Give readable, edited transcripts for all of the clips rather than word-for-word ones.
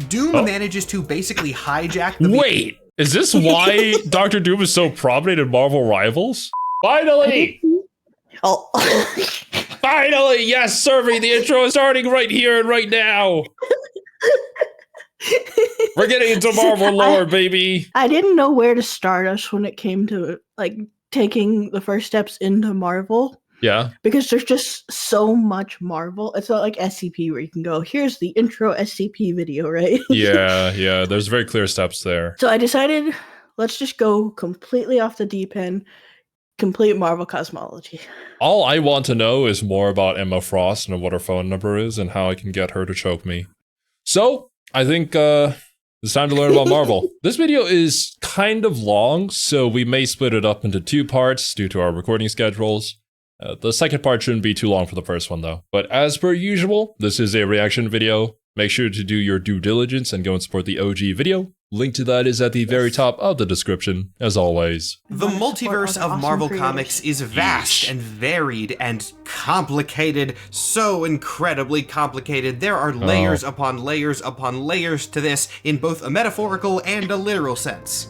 Doom manages to basically hijack the... Wait, is this why Dr. Doom is so prominent in Marvel Rivals? Finally! Oh. Finally! Yes, Survey, the intro is starting right here and right now! We're getting into Marvel lore, baby! I didn't know where to start us when it came to, like, taking the first steps into Marvel. Yeah. Because there's just so much Marvel. It's not like SCP where you can go, here's the intro SCP video, right? Yeah, there's very clear steps there. So I decided, let's just go completely off the deep end, complete Marvel cosmology. All I want to know is more about Emma Frost and what her phone number is and how I can get her to choke me. So, I think it's time to learn about Marvel. This video is kind of long, so we may split it up into 2 parts due to our recording schedules. The second part shouldn't be too long for the first one, though. But as per usual, this is a reaction video. Make sure to do your due diligence and go and support the OG video. Link to that is at the very top of the description, as always. The multiverse of Marvel Comics is vast and varied and complicated. So incredibly complicated. There are layers upon layers upon layers to this in both a metaphorical and a literal sense.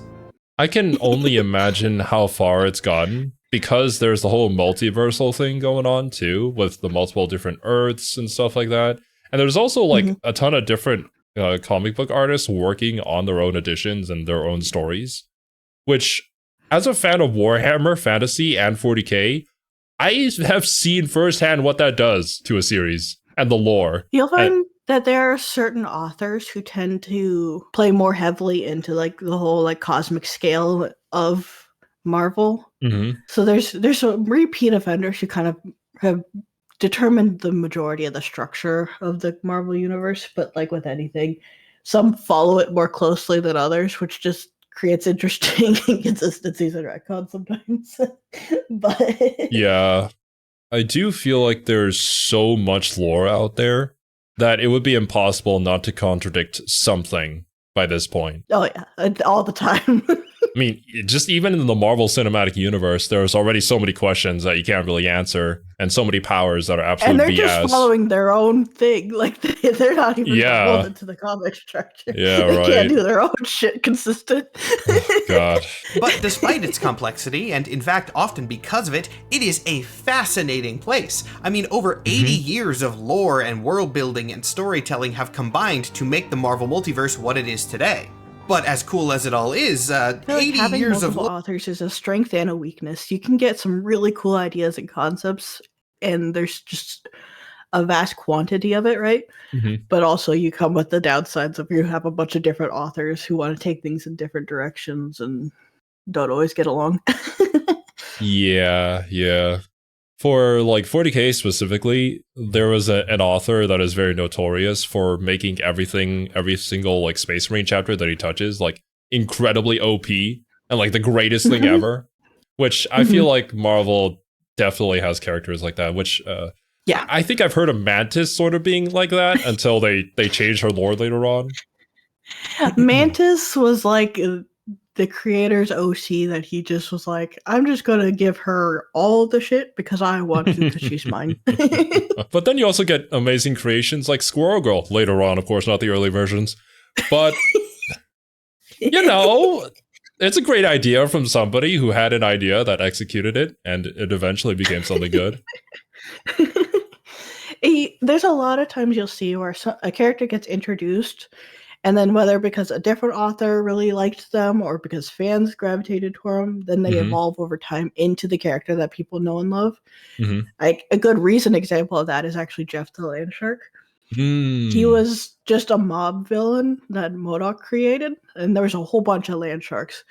I can only imagine how far it's gotten. Because there's the whole multiversal thing going on too, with the multiple different Earths and stuff like that. And there's also like a ton of different comic book artists working on their own editions and their own stories. Which, as a fan of Warhammer, Fantasy, and 40k, I have seen firsthand what that does to a series and the lore. You'll find that there are certain authors who tend to play more heavily into like the whole like cosmic scale of Marvel. So there's some repeat offenders who kind of have determined the majority of the structure of the Marvel universe, but like with anything, some follow it more closely than others, which just creates interesting inconsistencies and retcons sometimes. But yeah, I do feel like there's so much lore out there that it would be impossible not to contradict something by this point. Oh yeah, all the time. I mean, just even in the Marvel Cinematic Universe, there's already so many questions that you can't really answer, and so many powers that are absolute BS. And they're just following their own thing. Like, they're not even beholden to the comic structure. Yeah, they can't do their own shit consistent. Oh, God. But despite its complexity, and in fact often because of it, it is a fascinating place. I mean, over 80 years of lore and world building and storytelling have combined to make the Marvel Multiverse what it is today. But as cool as it all is, 80 years of authors is a strength and a weakness. You can get some really cool ideas and concepts, and there's just a vast quantity of it, right? But also you come with the downsides of you have a bunch of different authors who want to take things in different directions and don't always get along. Yeah. For like 40k specifically, there was an author that is very notorious for making every single like Space Marine chapter that he touches like incredibly OP and like the greatest thing ever. Which I feel like Marvel definitely has characters like that. Which I think I've heard of Mantis sort of being like that until they changed her lore later on. Mantis was like the creator's OC that he just was like, I'm just gonna give her all the shit because I want to, because she's mine. But then you also get amazing creations like Squirrel Girl later on, of course, not the early versions. But, you know, it's a great idea from somebody who had an idea that executed it, and it eventually became something good. There's a lot of times you'll see where a character gets introduced, and then whether because a different author really liked them or because fans gravitated toward them, then they evolve over time into the character that people know and love. Like a good recent example of that is actually Jeff the Landshark. He was just a mob villain that MODOK created, and there was a whole bunch of Landsharks.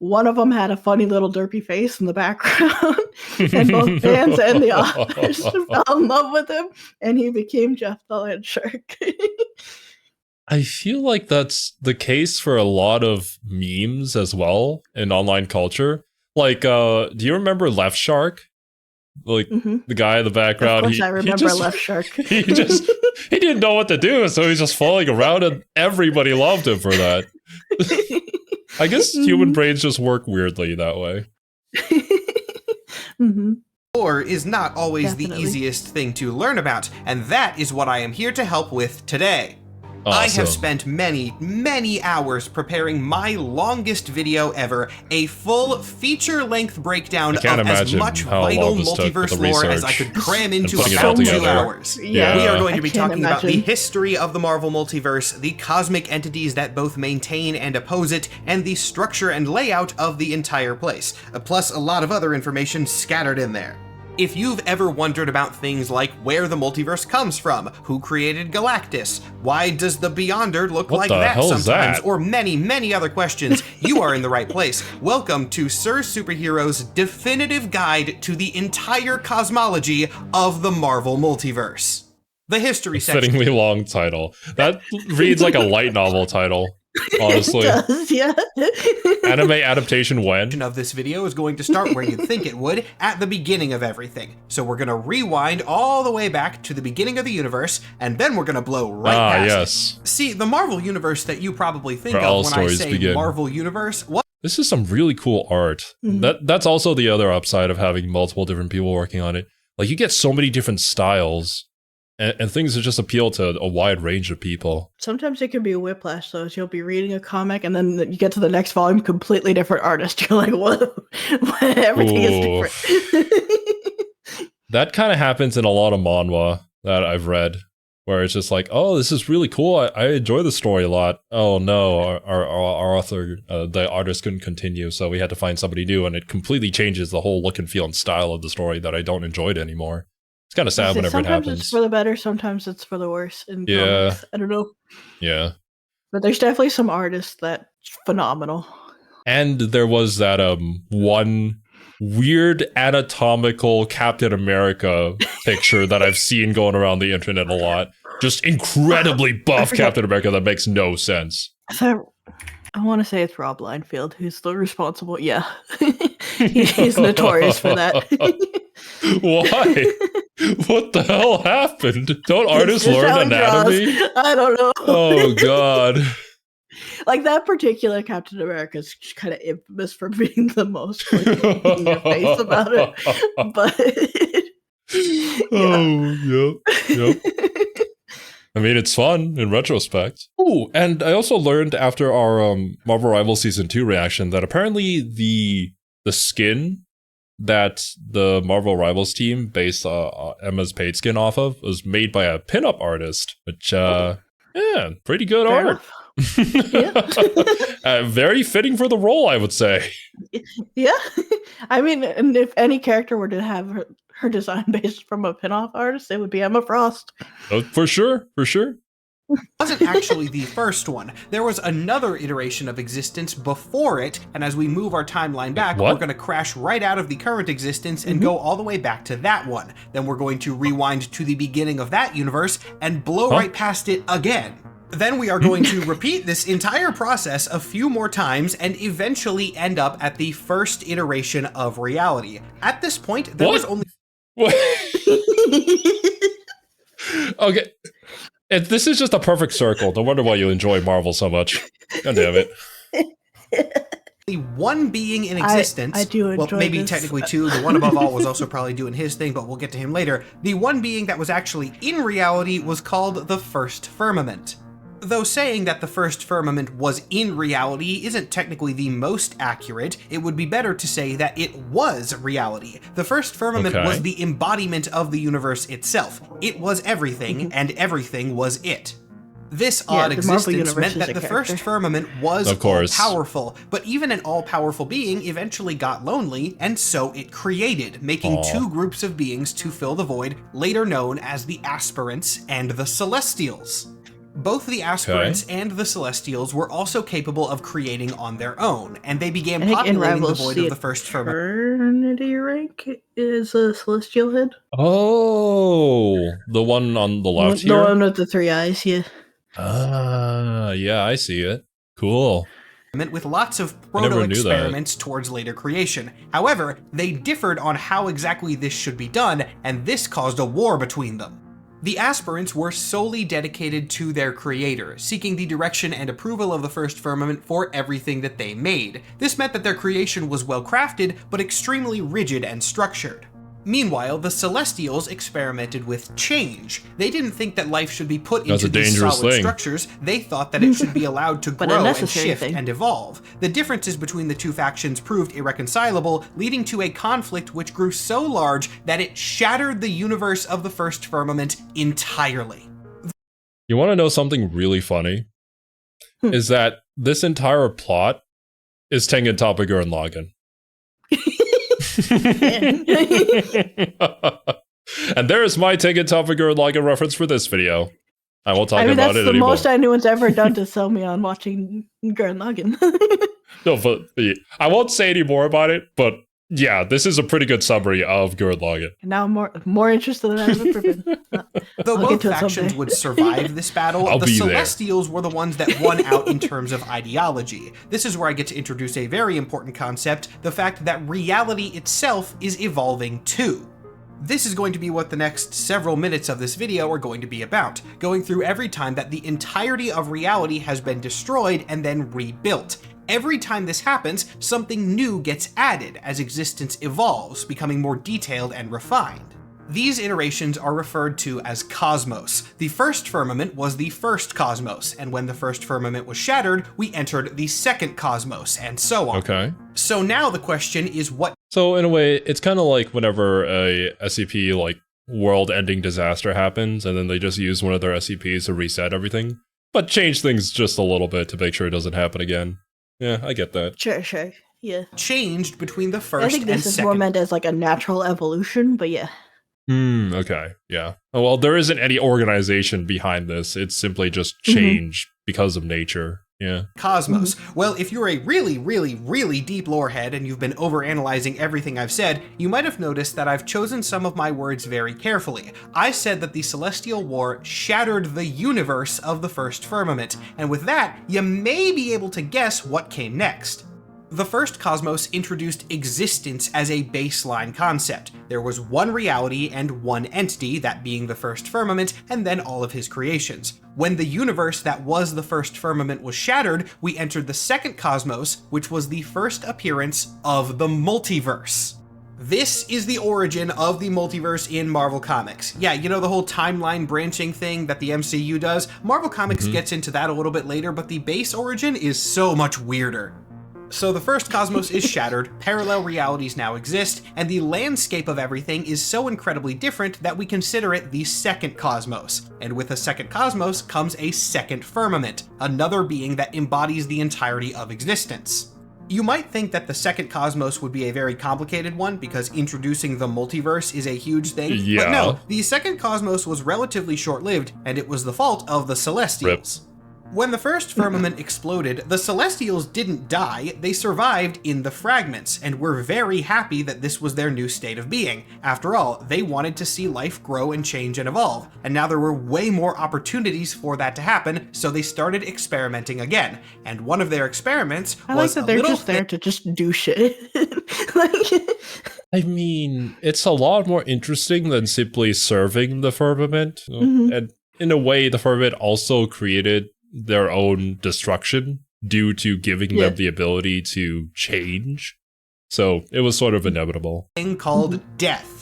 One of them had a funny little derpy face in the background, and both fans and the authors fell in love with him, and he became Jeff the Landshark. I feel like that's the case for a lot of memes as well in online culture. Like, do you remember Left Shark? Like, the guy in the background. Of course I remember Left Shark. he didn't know what to do, so he's just falling around, and everybody loved him for that. I guess human brains just work weirdly that way. Lore is not always the easiest thing to learn about, and that is what I am here to help with today. I Awesome. have spent many hours preparing my longest video ever, a full feature-length breakdown I can't of as imagine much how vital long this took with multiverse the lore as I research could cram into putting it about all 2 together. hours. Yeah. We are going to be I can't talking about the imagine. history of the Marvel Multiverse, the cosmic entities that both maintain and oppose it, and the structure and layout of the entire place, plus a lot of other information scattered in there. If you've ever wondered about things like where the multiverse comes from, who created Galactus, why does the Beyonder look What like the that hell is sometimes, that? or many other questions, you are in the right place. Welcome to Sir Superhero's definitive guide to the entire cosmology of the Marvel Multiverse. The history section Fittingly long title. That reads like a light novel title, honestly. It does, yeah. Anime adaptation when? of this video is going to start where you'd think it would, at the beginning of everything. So we're going to rewind all the way back to the beginning of the universe, and then we're going to blow right past yes. it. See, the Marvel Universe that you probably think Where all of when I stories say begin. Marvel Universe, what This is some really cool art. That's also the other upside of having multiple different people working on it. Like, you get so many different styles, and things that just appeal to a wide range of people. Sometimes it can be a whiplash, though. You'll be reading a comic, and then you get to the next volume, completely different artist. You're like, whoa, everything Ooh. is different. That kind of happens in a lot of manhwa that I've read, where it's just like, oh, this is really cool. I enjoy the story a lot. Oh no, our author, the artist couldn't continue, so we had to find somebody new, and it completely changes the whole look and feel and style of the story that I don't enjoy it anymore. It's kind of sad whenever it Sometimes happens. it's for the better, sometimes it's for the worse. In Yeah. comics. I don't know. Yeah. But there's definitely some artists that phenomenal. And there was that one weird anatomical Captain America picture that I've seen going around the internet a lot. Just incredibly buff forget- Captain America that makes no sense. I want to say it's Rob Liefeld who's the responsible. Yeah. He's notorious for that. Why? What the hell happened? Don't artists It's just how learn he draws. anatomy? I don't know. Oh god. Like that particular Captain America is kind of infamous for being the most like, in your face about it. But Oh, yep. I mean, it's fun in retrospect. Ooh, and I also learned after our Marvel Rivals Season 2 reaction that apparently the skin that the Marvel Rivals team based Emma's paid skin off of was made by a pinup artist, which, yeah, pretty good fair art. enough. Very fitting for the role, I would say. Yeah. I mean, and if any character were to have her design based from a pin-off artist, it would be Emma Frost. For sure. wasn't actually the first one. There was another iteration of existence before it, and as we move our timeline back, What? we're going to crash right out of the current existence and go all the way back to that one. Then we're going to rewind to the beginning of that universe and blow right past it again. Then we are going to repeat this entire process a few more times and eventually end up at the first iteration of reality. At this point, there was only... What? Okay. This is just a perfect circle. No wonder why you enjoy Marvel so much. God damn it. one being in existence. I do enjoy well, maybe this. technically two. The one above all was also probably doing his thing, but we'll get to him later. The one being that was actually in reality was called the First Firmament. Though saying that the First Firmament was in reality isn't technically the most accurate, it would be better to say that it was reality. The First Firmament Okay. was the embodiment of the universe itself. It was everything, and everything was it. This Yeah, odd the Marvel existence universe meant is that a the First character. Firmament was Of course. all-powerful, but even an all-powerful being eventually got lonely, and so it created, making Aw. two groups of beings to fill the void, later known as the Aspirants and the Celestials. Both the Aspirants and the Celestials were also capable of creating on their own, and they began I think in populating the Rivals, void the of the First Firmament. Eternity rank is a celestial head. Oh, the one on the left The here? one with the three eyes, yeah. Yeah, I see it. Cool. With lots of I never knew that. proto-experiments towards later creation. However, they differed on how exactly this should be done, and this caused a war between them. The Aspirants were solely dedicated to their creator, seeking the direction and approval of the First Firmament for everything that they made. This meant that their creation was well crafted, but extremely rigid and structured. Meanwhile, the Celestials experimented with change. They didn't think that life should be put That's into a these dangerous solid thing. structures. They thought that it should be allowed to But a grow and necessary shift thing. and evolve. The differences between the two factions proved irreconcilable, leading to a conflict which grew so large that it shattered the universe of the first firmament entirely. You want to know something really funny? Is that this entire plot is Tengen Toppa and Lagann. And there's my Tengen Toppa and Lagann reference for this video. I won't talk about that's it the anymore. most anyone's ever done to sell me on watching Gurren Lagann. No, but I won't say any more about it, but yeah, this is a pretty good summary of Gurren Lagann. Now I'm more interested than I've ever been. Though I'll get both to it factions someday. would survive this battle, I'll the be there. Celestials were the ones that won out in terms of ideology. This is where I get to introduce a very important concept, the fact that reality itself is evolving too. This is going to be what the next several minutes of this video are going to be about, going through every time that the entirety of reality has been destroyed and then rebuilt. Every time this happens, something new gets added as existence evolves, becoming more detailed and refined. These iterations are referred to as cosmos. The first firmament was the first cosmos, and when the first firmament was shattered, we entered the second cosmos, and so on. Okay. So now the question is, what So in a way, it's kind of like whenever a SCP like world-ending disaster happens, and then they just use one of their SCPs to reset everything, but change things just a little bit to make sure it doesn't happen again. Yeah, I get that. Sure. Yeah. changed between the first I think and this is second? more meant as like a natural evolution, but yeah. Okay, yeah. Well, there isn't any organization behind this. It's simply just change because of nature. Yeah. Cosmos. Well, if you're a really, really, really deep lore head and you've been overanalyzing everything I've said, you might have noticed that I've chosen some of my words very carefully. I said that the Celestial War shattered the universe of the first firmament, and with that, you may be able to guess what came next. The first cosmos introduced existence as a baseline concept. There was one reality and one entity, that being the first firmament, and then all of his creations. When the universe that was the first firmament was shattered, we entered the second cosmos, which was the first appearance of the multiverse. This is the origin of the multiverse in Marvel Comics. Yeah, you know the whole timeline branching thing that the MCU does? Marvel Comics gets into that a little bit later, but the base origin is so much weirder. So the first cosmos is shattered, parallel realities now exist, and the landscape of everything is so incredibly different that we consider it the second cosmos. And with a second cosmos comes a second firmament, another being that embodies the entirety of existence. You might think that the second cosmos would be a very complicated one because introducing the multiverse is a huge thing, Yeah. but no, the second cosmos was relatively short-lived, and it was the fault of the Celestials. When the first firmament exploded, the Celestials didn't die, they survived in the fragments, and were very happy that this was their new state of being. After all, they wanted to see life grow and change and evolve, and now there were way more opportunities for that to happen, so they started experimenting again. And one of their experiments I like was that a they're little just there to just do shit. Like, I mean, it's a lot more interesting than simply serving the firmament. And in a way, the firmament also created their own destruction due to giving them the ability to change. So it was sort of inevitable. thing called death.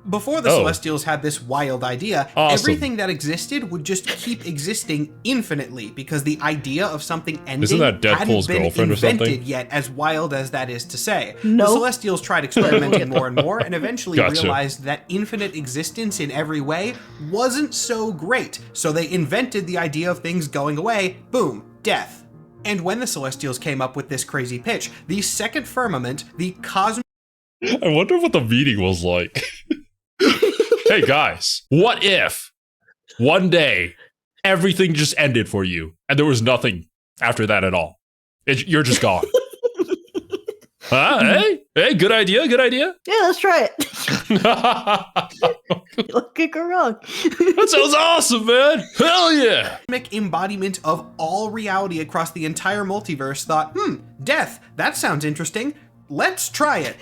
Before the Celestials had this wild idea, everything that existed would just keep existing infinitely because the idea of something ending Isn't that Deadpool's hadn't been girlfriend or something? invented yet, as wild as that is to say. No. The Celestials tried experimenting more and more and eventually Gotcha. realized that infinite existence in every way wasn't so great, so they invented the idea of things going away, boom, death. And when the Celestials came up with this crazy pitch, the second firmament, the cosmic I wonder what the meeting was like. Hey guys, what if one day everything just ended for you and there was nothing after that at all? You're just gone. Huh? Hey, good idea, good idea. yeah, let's try it. That You'll kick her wrong. sounds awesome, man. Hell yeah. embodiment of all reality across the entire multiverse thought, death, that sounds interesting. Let's try it.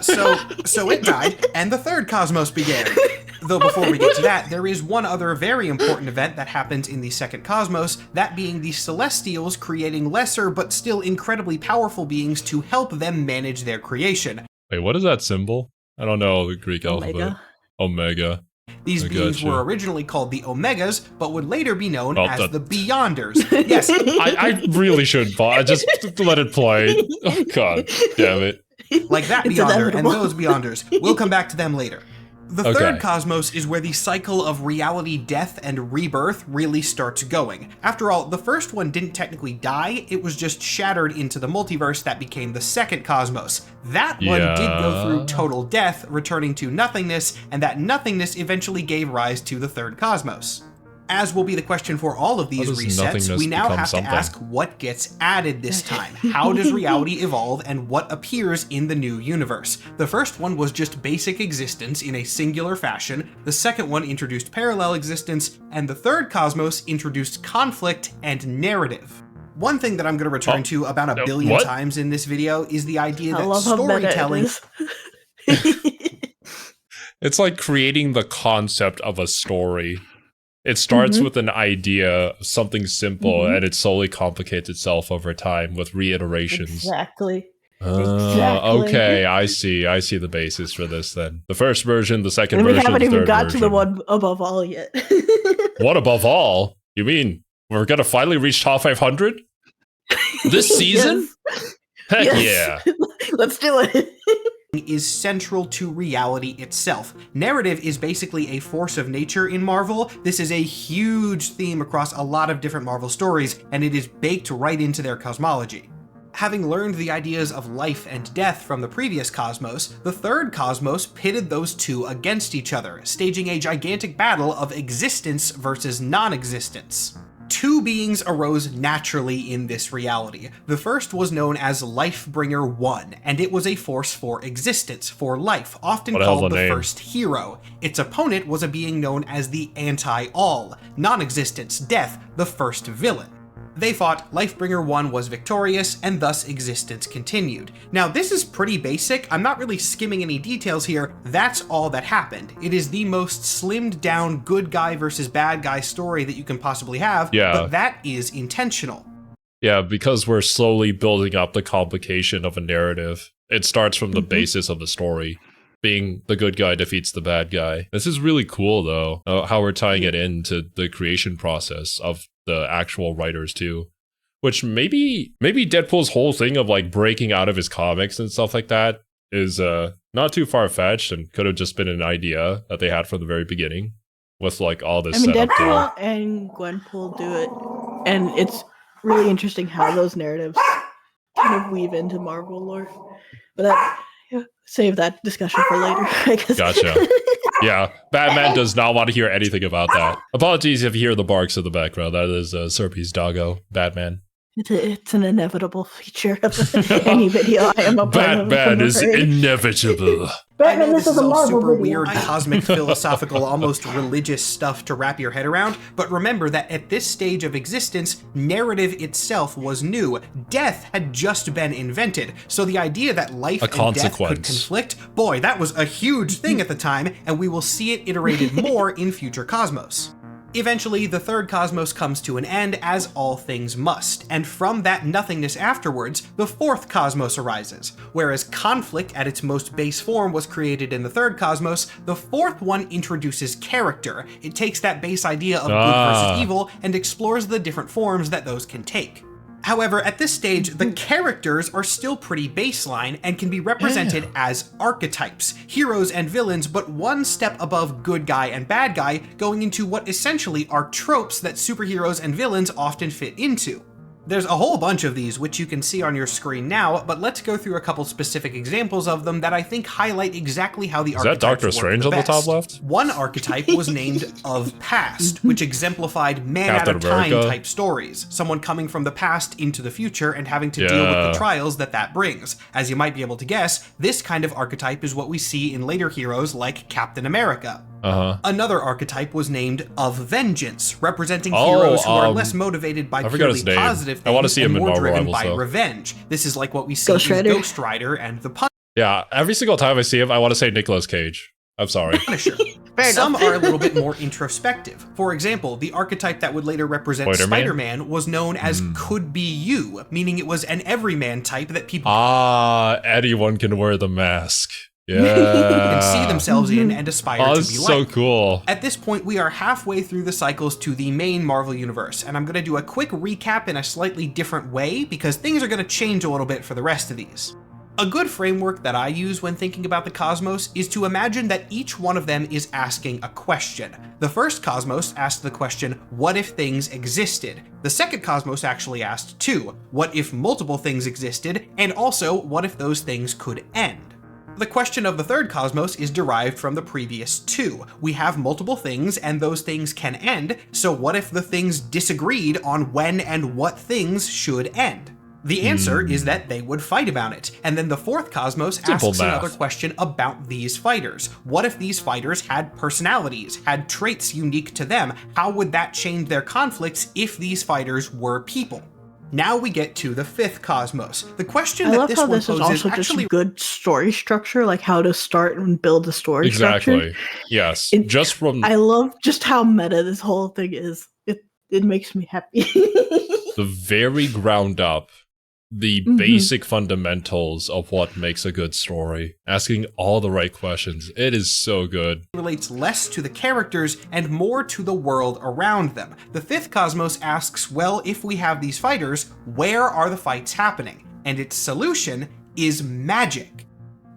So it died, and the third cosmos began. Though before we get to that, there is one other very important event that happens in the second cosmos, that being the Celestials creating lesser but still incredibly powerful beings to help them manage their creation. Wait, what is that symbol? I don't know the Greek alphabet. Omega. These I beings gotcha. were originally called the Omegas, but would later be known Oh, as the Beyonders. Yes, I really shouldn't pause. Just let it play. Oh, God damn it. like that It's Beyonder and inevitable. those Beyonders. We'll come back to them later. The Okay. third cosmos is where the cycle of reality, death, and rebirth really starts going. After all, the first one didn't technically die, it was just shattered into the multiverse that became the second cosmos. That one did go through total death, returning to nothingness, and that nothingness eventually gave rise to the third cosmos. As will be the question for all of these How does resets, nothingness we now become have something? to ask what gets added this time. How does reality evolve and what appears in the new universe? The first one was just basic existence in a singular fashion, the second one introduced parallel existence, and the third cosmos introduced conflict and narrative. One thing that I'm going to return to about a billion what? times in this video is the idea I that love how meta it storytelling... is. It's like creating the concept of a story. It starts with an idea, something simple, and it slowly complicates itself over time with reiterations. Exactly. Exactly. Okay, I see the basis for this then. The first version, the second And we version, haven't the even third got version. to the one above all yet. What above all? You mean we're gonna finally reach top 500? This season? Yes. Heck Yes. yeah. Let's do it. is central to reality itself. Narrative is basically a force of nature in Marvel. This is a huge theme across a lot of different Marvel stories, and it is baked right into their cosmology. Having learned the ideas of life and death from the previous cosmos, the third cosmos pitted those two against each other, staging a gigantic battle of existence versus non-existence. Two beings arose naturally in this reality. The first was known as Lifebringer 1, and it was a force for existence, for life, often What a hell of called a the name. first hero. Its opponent was a being known as the Anti-All, non-existence, death, the first villain. They fought, Lifebringer 1 was victorious, and thus existence continued. Now this is pretty basic, I'm not really skimming any details here, that's all that happened. It is the most slimmed down good guy versus bad guy story that you can possibly have, but that is intentional. Yeah, because we're slowly building up the complication of a narrative. It starts from the basis of the story, being the good guy defeats the bad guy. This is really cool though, how we're tying it into the creation process of the actual writers too. Which maybe Deadpool's whole thing of like breaking out of his comics and stuff like that is not too far-fetched and could have just been an idea that they had from the very beginning with like all this I mean, setup to Deadpool and Gwenpool do it, and it's really interesting how those narratives kind of weave into Marvel lore. But save that discussion for later, I guess. Gotcha. Yeah, Batman does not want to hear anything about that. Apologies if you hear the barks in the background. That is Serpy's doggo, Batman. It's an inevitable feature of any video I am a part of. Batman is inevitable. I know this is a all Marvel super video. weird, cosmic, philosophical, almost religious stuff to wrap your head around, but remember that at this stage of existence, narrative itself was new. Death had just been invented, so the idea that life and death could conflict, boy, that was a huge thing at the time, and we will see it iterated more in future Cosmos. Eventually, the third cosmos comes to an end, as all things must, and from that nothingness afterwards, the fourth cosmos arises. Whereas conflict at its most base form was created in the third cosmos, the fourth one introduces character. It takes that base idea of good versus evil and explores the different forms that those can take. However, at this stage, the characters are still pretty baseline and can be represented as archetypes, heroes and villains, but one step above good guy and bad guy, going into what essentially are tropes that superheroes and villains often fit into. There's a whole bunch of these, which you can see on your screen now, but let's go through a couple specific examples of them that I think highlight exactly how the archetypes work. Is that Doctor Strange on the top left? One archetype was named Of Past, which exemplified man-at-a-time type stories, someone coming from the past into the future and having to deal with the trials that brings. As you might be able to guess, this kind of archetype is what we see in later heroes like Captain America. Another archetype was named Of Vengeance, representing heroes who are less motivated by purely positive things and more driven by revenge. This is like what we see in Ghost Rider and the Punisher. Yeah, every single time I see him, I want to say Nicolas Cage. I'm sorry. Some are a little bit more introspective. For example, the archetype that would later represent Spider-Man was known as Could Be You, meaning it was an everyman type that people... anyone can wear the mask. Yeah. and see themselves in and aspire Oh, to this be is so like. cool. At this point, we are halfway through the cycles to the main Marvel Universe, and I'm going to do a quick recap in a slightly different way because things are going to change a little bit for the rest of these. A good framework that I use when thinking about the cosmos is to imagine that each one of them is asking a question. The first cosmos asked the question, what if things existed? The second cosmos actually asked two, what if multiple things existed? And also, what if those things could end? The question of the third cosmos is derived from the previous two. We have multiple things and those things can end, so what if the things disagreed on when and what things should end? The answer is that they would fight about it. And then the fourth cosmos asks another question about these fighters. What if these fighters had personalities, had traits unique to them? How would that change their conflicts if these fighters were people? Now we get to the fifth cosmos. The question that this one poses is also actually just good story structure, like how to start and build a story structure. Exactly. Yes. I love just how meta this whole thing is. It makes me happy. The very ground up, the basic fundamentals of what makes a good story, asking all the right questions. It is so good. Relates less to the characters and more to the world around them. The fifth cosmos asks, well, if we have these fighters, where are the fights happening? And its solution is magic.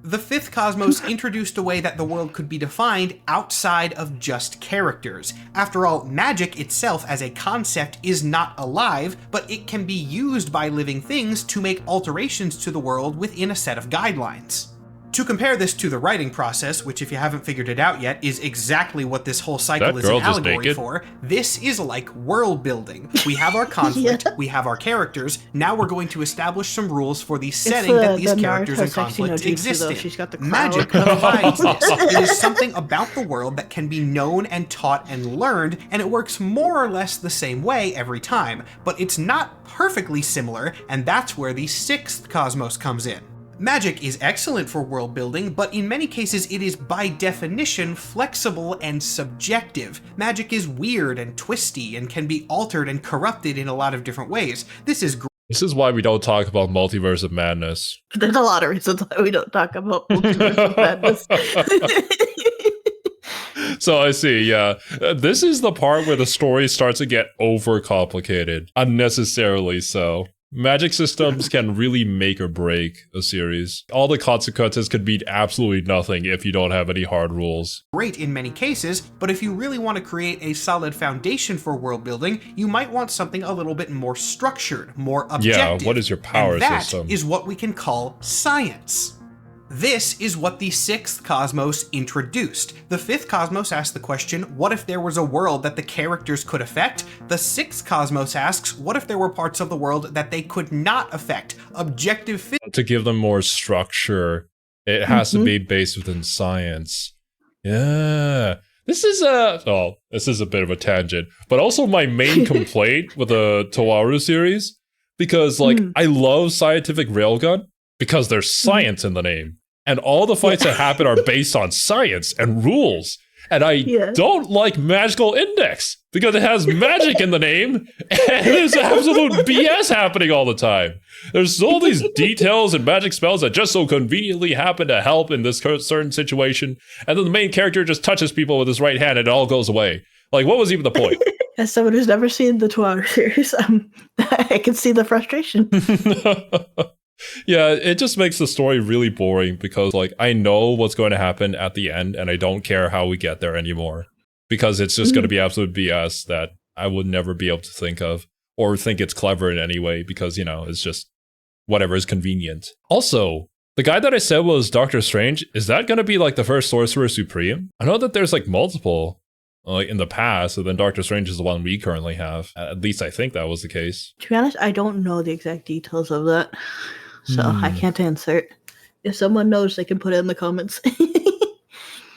The fifth cosmos introduced a way that the world could be defined outside of just characters. After all, magic itself as a concept is not alive, but it can be used by living things to make alterations to the world within a set of guidelines. To compare this to the writing process, which if you haven't figured it out yet, is exactly what this whole cycle is an allegory for, this is like world building. We have our conflict, we have our characters, now we're going to establish some rules for the setting that these characters and conflict exist in. Magic provides this. It is something about the world that can be known and taught and learned, and it works more or less the same way every time, but it's not perfectly similar, and that's where the sixth cosmos comes in. Magic is excellent for world building, but in many cases it is by definition flexible and subjective. Magic is weird and twisty and can be altered and corrupted in a lot of different ways. This is why we don't talk about Multiverse of Madness. There's a lot of reasons why we don't talk about Multiverse of Madness. So I see, yeah. This is the part where the story starts to get overcomplicated. Unnecessarily so. Magic systems can really make or break a series. All the consequences could mean absolutely nothing if you don't have any hard rules. Great in many cases, but if you really want to create a solid foundation for world building, you might want something a little bit more structured, more objective. Yeah, what is your power system? That is what we can call science. This is what the sixth cosmos introduced. The fifth cosmos asked the question, what if there was a world that the characters could affect? The sixth cosmos asks, what if there were parts of the world that they could not affect? Objective to give them more structure, it has to be based within science. Yeah. This is a bit of a tangent, but also my main complaint with the Towaru series, because I love scientific railgun, because there's science in the name. And all the fights that happen are based on science and rules. And I don't like Magical Index, because it has magic in the name, and there's absolute BS happening all the time. There's all these details and magic spells that just so conveniently happen to help in this certain situation, and then the main character just touches people with his right hand and it all goes away. Like, what was even the point? As someone who's never seen the 2-hour series, I can see the frustration. Yeah, it just makes the story really boring because, I know what's going to happen at the end and I don't care how we get there anymore. Because it's just going to be absolute BS that I would never be able to think of or think it's clever in any way because, it's just whatever is convenient. Also, the guy that I said was Doctor Strange, is that going to be the first Sorcerer Supreme? I know that there's multiple in the past, and then Doctor Strange is the one we currently have. At least I think that was the case. To be honest, I don't know the exact details of that. So I can't answer it. If someone knows, they can put it in the comments.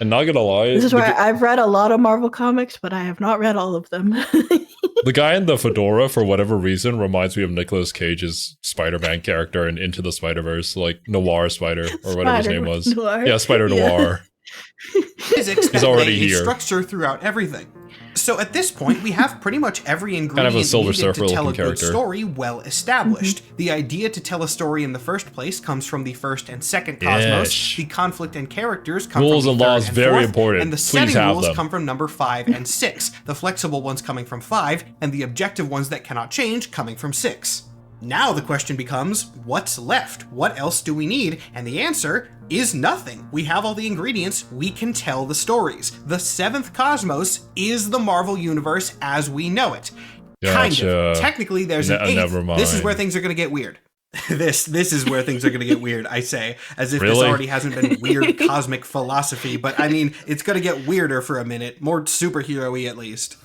And not gonna lie, this is where I've read a lot of Marvel comics, but I have not read all of them. The guy in the fedora, for whatever reason, reminds me of Nicolas Cage's Spider-Man character in Into the Spider-Verse, Noir Spider, or whatever his name was. Noir. Yeah, Spider Noir. Physics is already lay a here. Structure throughout everything. So at this point, we have pretty much every ingredient Silver needed to Surfer tell a looking good character. story well established. The idea to tell a story in the first place comes from the first and second cosmos. Yes. The conflict and characters come Rules from the and third laws, and very fourth, important. and the Please setting have rules them. come from number 5 and 6. The flexible ones coming from 5, and the objective ones that cannot change coming from 6. Now the question becomes, what's left? What else do we need? And the answer is nothing. We have all the ingredients, we can tell the stories. The 7th cosmos is the Marvel Universe as we know it. Kind Gotcha. of. Technically, there's an 8th. Never mind. This is where things are going to get weird. This is where things are going to get weird, I say, as if this Really? already hasn't been weird cosmic philosophy, but I mean, it's going to get weirder for a minute, more superhero-y at least.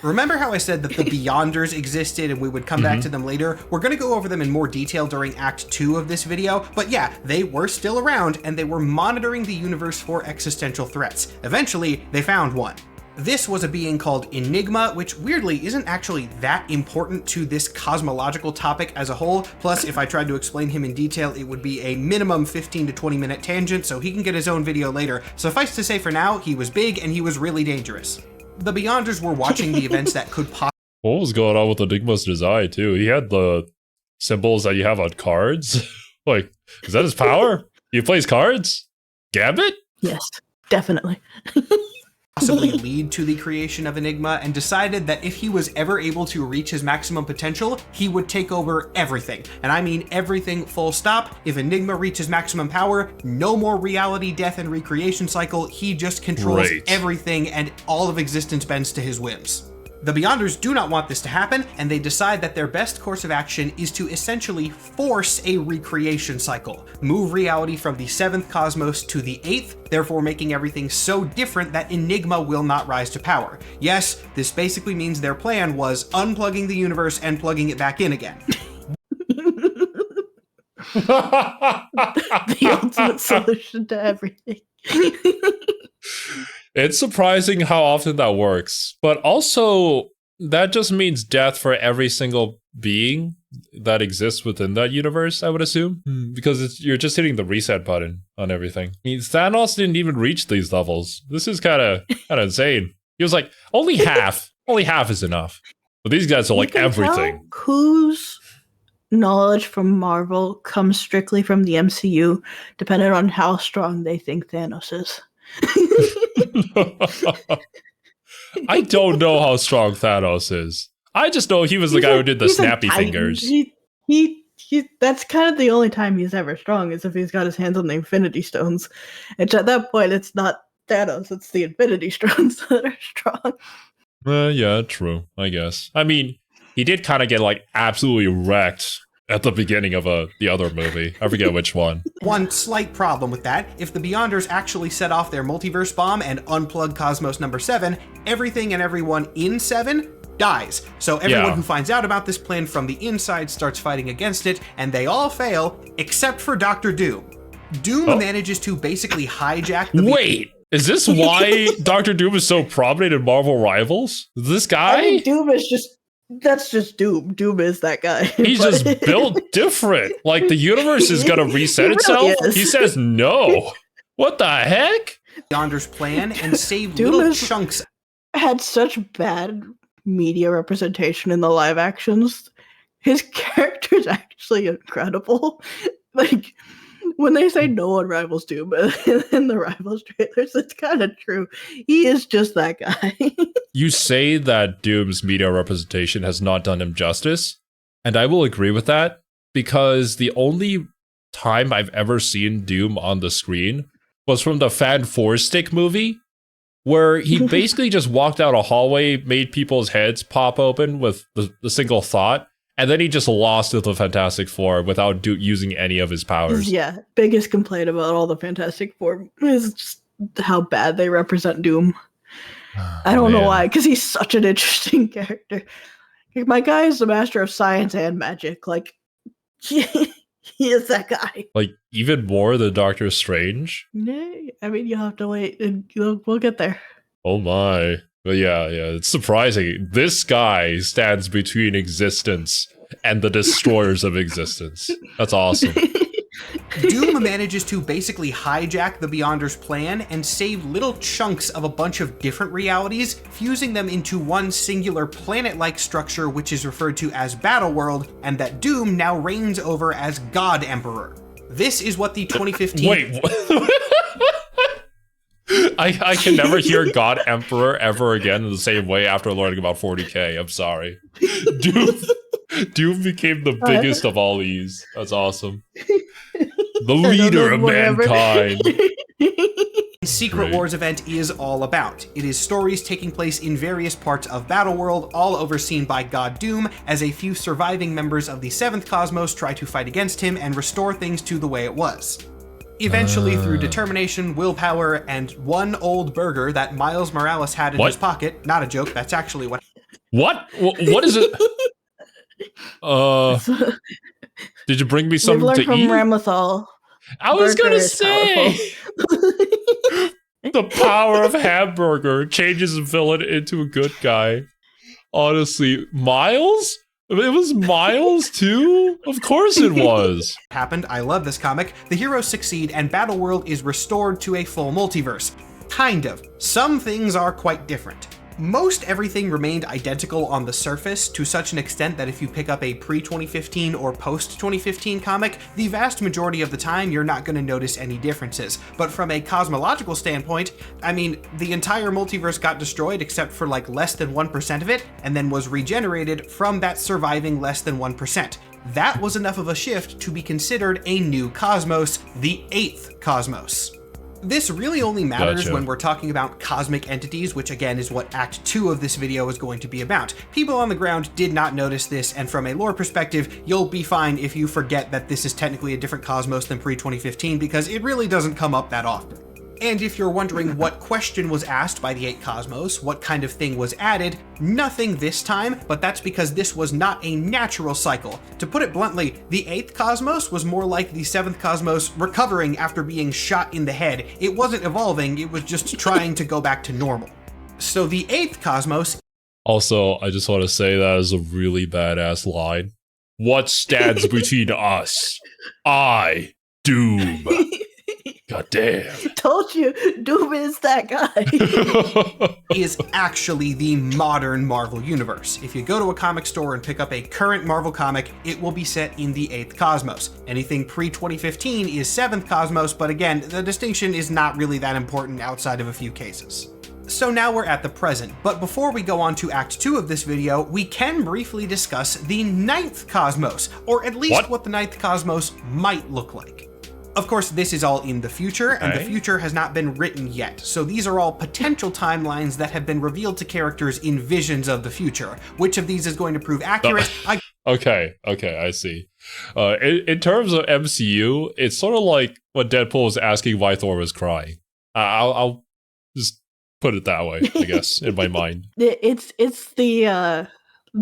Remember how I said that the Beyonders existed and we would come back to them later? We're going to go over them in more detail during Act 2 of this video, but yeah, they were still around and they were monitoring the universe for existential threats. Eventually, they found one. This was a being called Enigma, which weirdly isn't actually that important to this cosmological topic as a whole. Plus, if I tried to explain him in detail, it would be a minimum 15 to 20 minute tangent, so he can get his own video later. Suffice to say for now, he was big and he was really dangerous. The Beyonders were watching the events that could possibly... What was going on with Enigma's design, too? He had the symbols that you have on cards. Like, is that his power? He plays cards? Gambit? Yes, definitely. lead to the creation of Enigma, and decided that if he was ever able to reach his maximum potential, he would take over everything. And I mean everything full stop. If Enigma reaches maximum power, no more reality, death, and recreation cycle. He just controls everything, and all of existence bends to his whims. The Beyonders do not want this to happen, and they decide that their best course of action is to essentially force a recreation cycle. Move reality from the 7th cosmos to the 8th, therefore making everything so different that Enigma will not rise to power. Yes, this basically means their plan was unplugging the universe and plugging it back in again. The ultimate solution to everything. It's surprising how often that works, but also that just means death for every single being that exists within that universe, I would assume, because you're just hitting the reset button on everything. I mean, Thanos didn't even reach these levels. This is kind of insane. He was like, only half is enough. But these guys are like everything. Whose knowledge from Marvel comes strictly from the MCU, depending on how strong they think Thanos is. I don't know how strong Thanos is. I just know he was the guy who did the snappy fingers. He that's kind of the only time he's ever strong is if he's got his hands on the Infinity Stones. And at that point, it's not Thanos, it's the Infinity Stones that are strong. Yeah, true, I guess. I mean, he did kind of get like absolutely wrecked at the beginning of the other movie. I forget which one. One slight problem with that, if the Beyonders actually set off their multiverse bomb and unplug Cosmos number 7, everything and everyone in 7 dies. So everyone who finds out about this plan from the inside starts fighting against it, and they all fail, except for Dr. Doom. Doom manages to basically hijack the... Wait! Is this why Dr. Doom is so prominent in Marvel Rivals? This guy? I mean, Doom is just... That's just Doom. Doom is that guy. He's just built different. Like, the universe is gonna reset itself? He says no. What the heck? Beyonders' plan and save Doom little chunks... had such bad media representation in the live actions. His character's actually incredible. Like, when they say no one rivals Doom in the Rivals trailers, it's kind of true. He is just that guy. You say that Doom's media representation has not done him justice, and I will agree with that, because the only time I've ever seen Doom on the screen was from the Fan 4-Stick movie, where he basically just walked out a hallway, made people's heads pop open with the single thought, and then he just lost to the Fantastic Four without using any of his powers. Yeah, biggest complaint about all the Fantastic Four is just how bad they represent Doom. I don't know why, because he's such an interesting character. Like, my guy is the master of science and magic. Like, he is that guy. Like, even more than Doctor Strange? Yeah, I mean, you'll have to wait, and we'll get there. Oh my. But yeah, it's surprising. This guy stands between existence and the destroyers of existence. That's awesome. Doom manages to basically hijack the Beyonders' plan and save little chunks of a bunch of different realities, fusing them into one singular planet-like structure which is referred to as Battleworld, and that Doom now reigns over as God Emperor. This is what the 2015... Wait, I can never hear God Emperor ever again in the same way after learning about 40k. I'm sorry. Doom became the biggest of all these. That's awesome. The leader of mankind. Secret Wars event is all about. It is stories taking place in various parts of Battleworld, all overseen by God Doom, as a few surviving members of the 7th Cosmos try to fight against him and restore things to the way it was. Eventually, through determination, willpower, and one old burger that Miles Morales had in his pocket, not a joke, that's actually what... What? What is it? Did you bring me something to from eat? Ramlethal. I was gonna say the power of hamburger changes a villain into a good guy. Honestly, Miles? It was Miles too? Of course it was. Happened. I love this comic. The heroes succeed and Battleworld is restored to a full multiverse. Kind of. Some things are quite different. Most everything remained identical on the surface, to such an extent that if you pick up a pre-2015 or post-2015 comic, the vast majority of the time you're not going to notice any differences. But from a cosmological standpoint, I mean, the entire multiverse got destroyed except for like less than 1% of it, and then was regenerated from that surviving less than 1%. That was enough of a shift to be considered a new cosmos, the 8th Cosmos. This really only matters when we're talking about cosmic entities, which again is what Act 2 of this video is going to be about. People on the ground did not notice this, and from a lore perspective, you'll be fine if you forget that this is technically a different cosmos than pre-2015, because it really doesn't come up that often. And if you're wondering what question was asked by the 8th Cosmos, what kind of thing was added, nothing this time, but that's because this was not a natural cycle. To put it bluntly, the 8th Cosmos was more like the 7th Cosmos recovering after being shot in the head. It wasn't evolving, it was just trying to go back to normal. So the 8th Cosmos... Also, I just want to say that is a really badass line. What stands between us? I, Doom. God damn. Told you, Doom is that guy. Is actually the modern Marvel Universe. If you go to a comic store and pick up a current Marvel comic, it will be set in the 8th Cosmos. Anything pre-2015 is 7th Cosmos, but again, the distinction is not really that important outside of a few cases. So now we're at the present, but before we go on to Act 2 of this video, we can briefly discuss the 9th Cosmos, or at least what the 9th Cosmos might look like. Of course, this is all in the future, and the future has not been written yet, so these are all potential timelines that have been revealed to characters in visions of the future. Which of these is going to prove accurate? Okay, I see. In terms of MCU, it's sort of like when Deadpool was asking why Thor was crying. I'll just put it that way, I guess, in my mind. It's the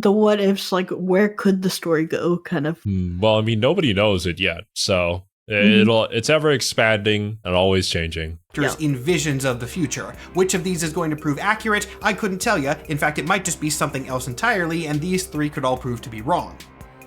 what ifs, like where could the story go, kind of. Well, I mean, nobody knows it yet, so it's ever expanding and always changing. In visions of the future. Which of these is going to prove accurate? I couldn't tell you. In fact, it might just be something else entirely, and these three could all prove to be wrong.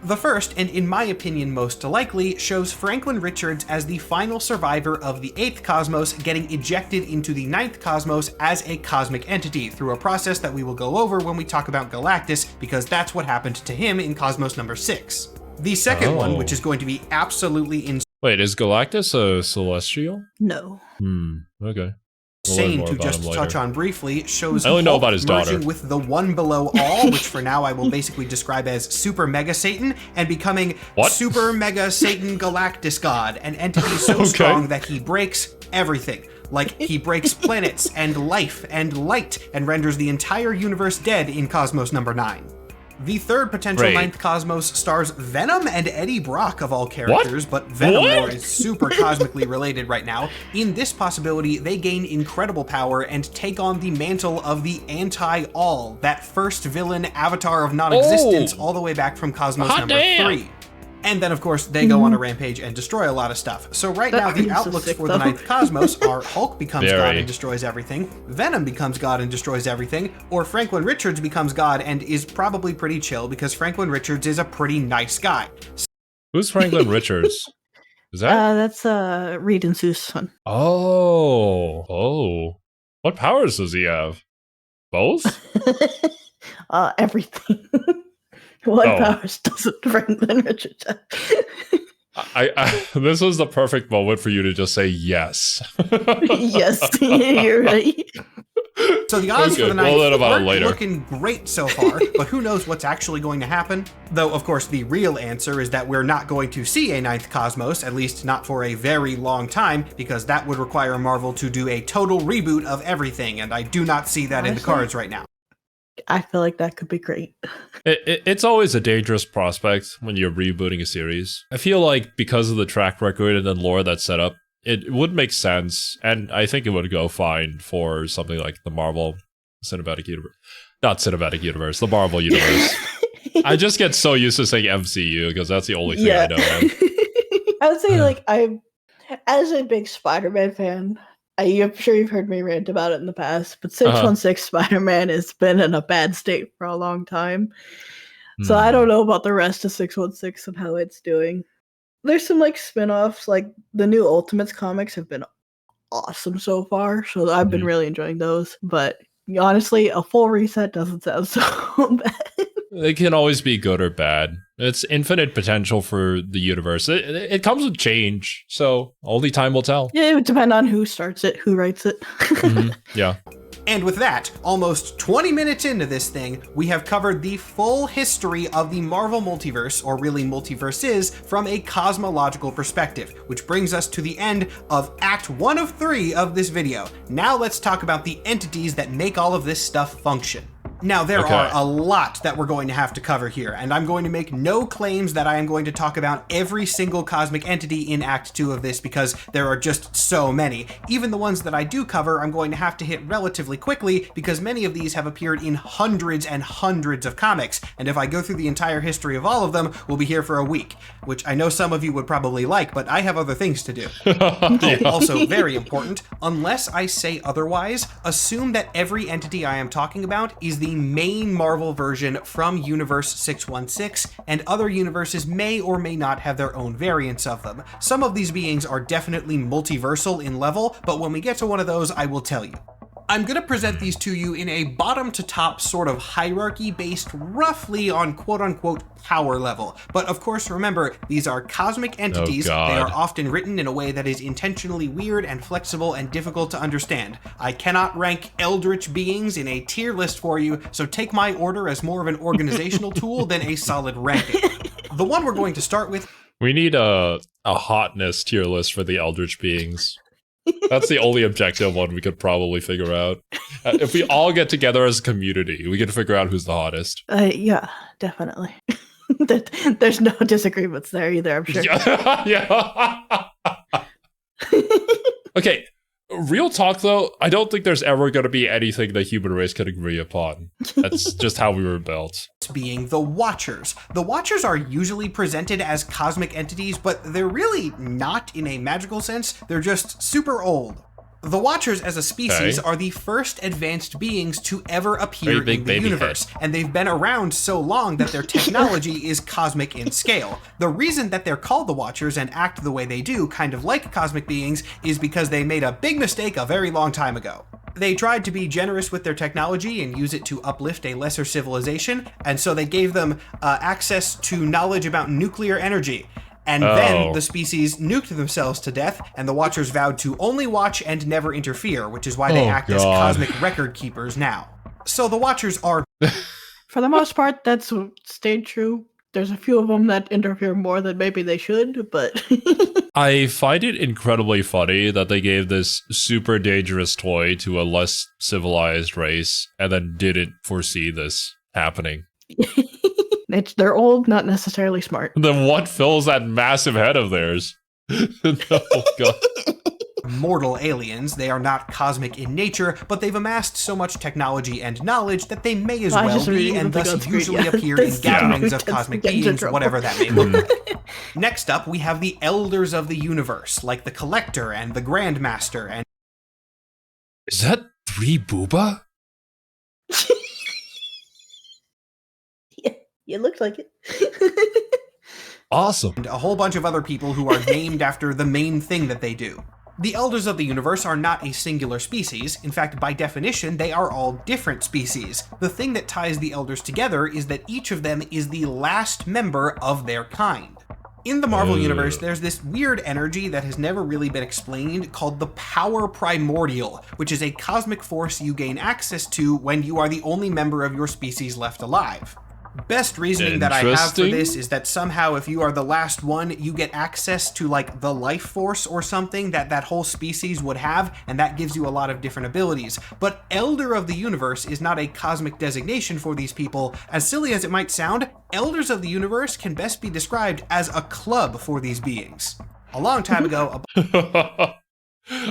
The first, and in my opinion most likely, shows Franklin Richards as the final survivor of the 8th Cosmos getting ejected into the 9th Cosmos as a cosmic entity through a process that we will go over when we talk about Galactus, because that's what happened to him in Cosmos number 6. The second one, which is going to be absolutely insane. Wait, is Galactus a celestial? No. Okay. Insane to just touch on briefly, shows I only know Hulk about his daughter. merging with the one below all, which for now I will basically describe as Super Mega Satan, and becoming Super Mega Satan Galactus God, an entity so strong that he breaks everything. Like, he breaks planets and life and light, and renders the entire universe dead in Cosmos number 9. The third potential 9th Cosmos stars Venom and Eddie Brock of all characters, but Venom lore is super cosmically related right now. In this possibility, they gain incredible power and take on the mantle of the Anti-All, that first villain avatar of non-existence all the way back from Cosmos number 3. And then, of course, they go on a rampage and destroy a lot of stuff. So right now, the outlooks for the 9th Cosmos are Hulk becomes God and destroys everything, Venom becomes God and destroys everything, or Franklin Richards becomes God and is probably pretty chill because Franklin Richards is a pretty nice guy. Who's Franklin Richards? Is that? That's Reed and Sue's son. Oh. What powers does he have? Both? Everything. What Oh. powers doesn't Franklin Richards have? I this was the perfect moment for you to just say yes. Yes, you're right. So the odds for the we'll learn ninth about it aren't later. looking great so far, but who knows what's actually going to happen? Though, of course, the real answer is that we're not going to see a ninth Cosmos, at least not for a very long time, because that would require Marvel to do a total reboot of everything, and I do not see that in the cards right now. I feel like that could be great. It's always a dangerous prospect when you're rebooting a series. I feel like because of the track record and the lore that's set up, it would make sense, and I think it would go fine for something like the Marvel Cinematic Universe. Not Cinematic Universe, the Marvel Universe. I just get so used to saying MCU because that's the only thing I know. I would say, as a big Spider-Man fan, I'm sure you've heard me rant about it in the past, but 616 Spider-Man has been in a bad state for a long time. So I don't know about the rest of 616 and how it's doing. There's some spin-offs, like the new Ultimates comics have been awesome so far, so I've been really enjoying those. But honestly, a full reset doesn't sound so bad. It can always be good or bad. It's infinite potential for the universe. It comes with change, so only time will tell. Yeah, it would depend on who starts it, who writes it. Yeah. And with that, almost 20 minutes into this thing, we have covered the full history of the Marvel Multiverse, or really multiverses, from a cosmological perspective, which brings us to the end of Act 1 of 3 of this video. Now let's talk about the entities that make all of this stuff function. Now, there are a lot that we're going to have to cover here, and I'm going to make no claims that I am going to talk about every single cosmic entity in Act 2 of this, because there are just so many. Even the ones that I do cover, I'm going to have to hit relatively quickly, because many of these have appeared in hundreds and hundreds of comics, and if I go through the entire history of all of them, we'll be here for a week, which I know some of you would probably like, but I have other things to do. Also, very important, unless I say otherwise, assume that every entity I am talking about is the main Marvel version from Universe 616, and other universes may or may not have their own variants of them. Some of these beings are definitely multiversal in level, but when we get to one of those, I will tell you. I'm going to present these to you in a bottom to top sort of hierarchy based roughly on quote unquote power level. But of course, remember, these are cosmic entities. They are often written in a way that is intentionally weird and flexible and difficult to understand. I cannot rank eldritch beings in a tier list for you, so take my order as more of an organizational tool than a solid ranking. The one we're going to start with. We need a hotness tier list for the eldritch beings. That's the only objective one we could probably figure out. If we all get together as a community, we can figure out who's the hottest. Yeah, definitely. There's no disagreements there either, I'm sure. Yeah. Okay, real talk though, I don't think there's ever going to be anything the human race can agree upon. That's just how we were built. Being the Watchers. The Watchers are usually presented as cosmic entities, but they're really not in a magical sense. They're just super old. The Watchers as a species are the first advanced beings to ever appear in the universe, and they've been around so long that their technology is cosmic in scale. The reason that they're called the Watchers and act the way they do, kind of like cosmic beings, is because they made a big mistake a very long time ago. They tried to be generous with their technology and use it to uplift a lesser civilization, and so they gave them access to knowledge about nuclear energy. And then the species nuked themselves to death, and the Watchers vowed to only watch and never interfere, which is why they act as cosmic record keepers now. So the Watchers are... For the most part, that's stayed true. There's a few of them that interfere more than maybe they should, but... I find it incredibly funny that they gave this super dangerous toy to a less civilized race, and then didn't foresee this happening. They're old, not necessarily smart. Then what fills that massive head of theirs? Oh, God. Mortal aliens. They are not cosmic in nature, but they've amassed so much technology and knowledge that they may as well be, and thus usually appear in gatherings of cosmic beings, whatever that may look like. Next up, we have the Elders of the Universe, like the Collector and the Grandmaster, and... Is that 3 Booba? Yeah, it looks like it. Awesome. And a whole bunch of other people who are named after the main thing that they do. The Elders of the Universe are not a singular species. In fact, by definition, they are all different species. The thing that ties the Elders together is that each of them is the last member of their kind. In the Marvel Universe, there's this weird energy that has never really been explained called the Power Primordial, which is a cosmic force you gain access to when you are the only member of your species left alive. Best reasoning that I have for this is that somehow if you are the last one, you get access to like the life force or something that that whole species would have, and that gives you a lot of different abilities. But Elder of the Universe is not a cosmic designation for these people. As silly as it might sound, Elders of the Universe can best be described as a club for these beings. A long time ago,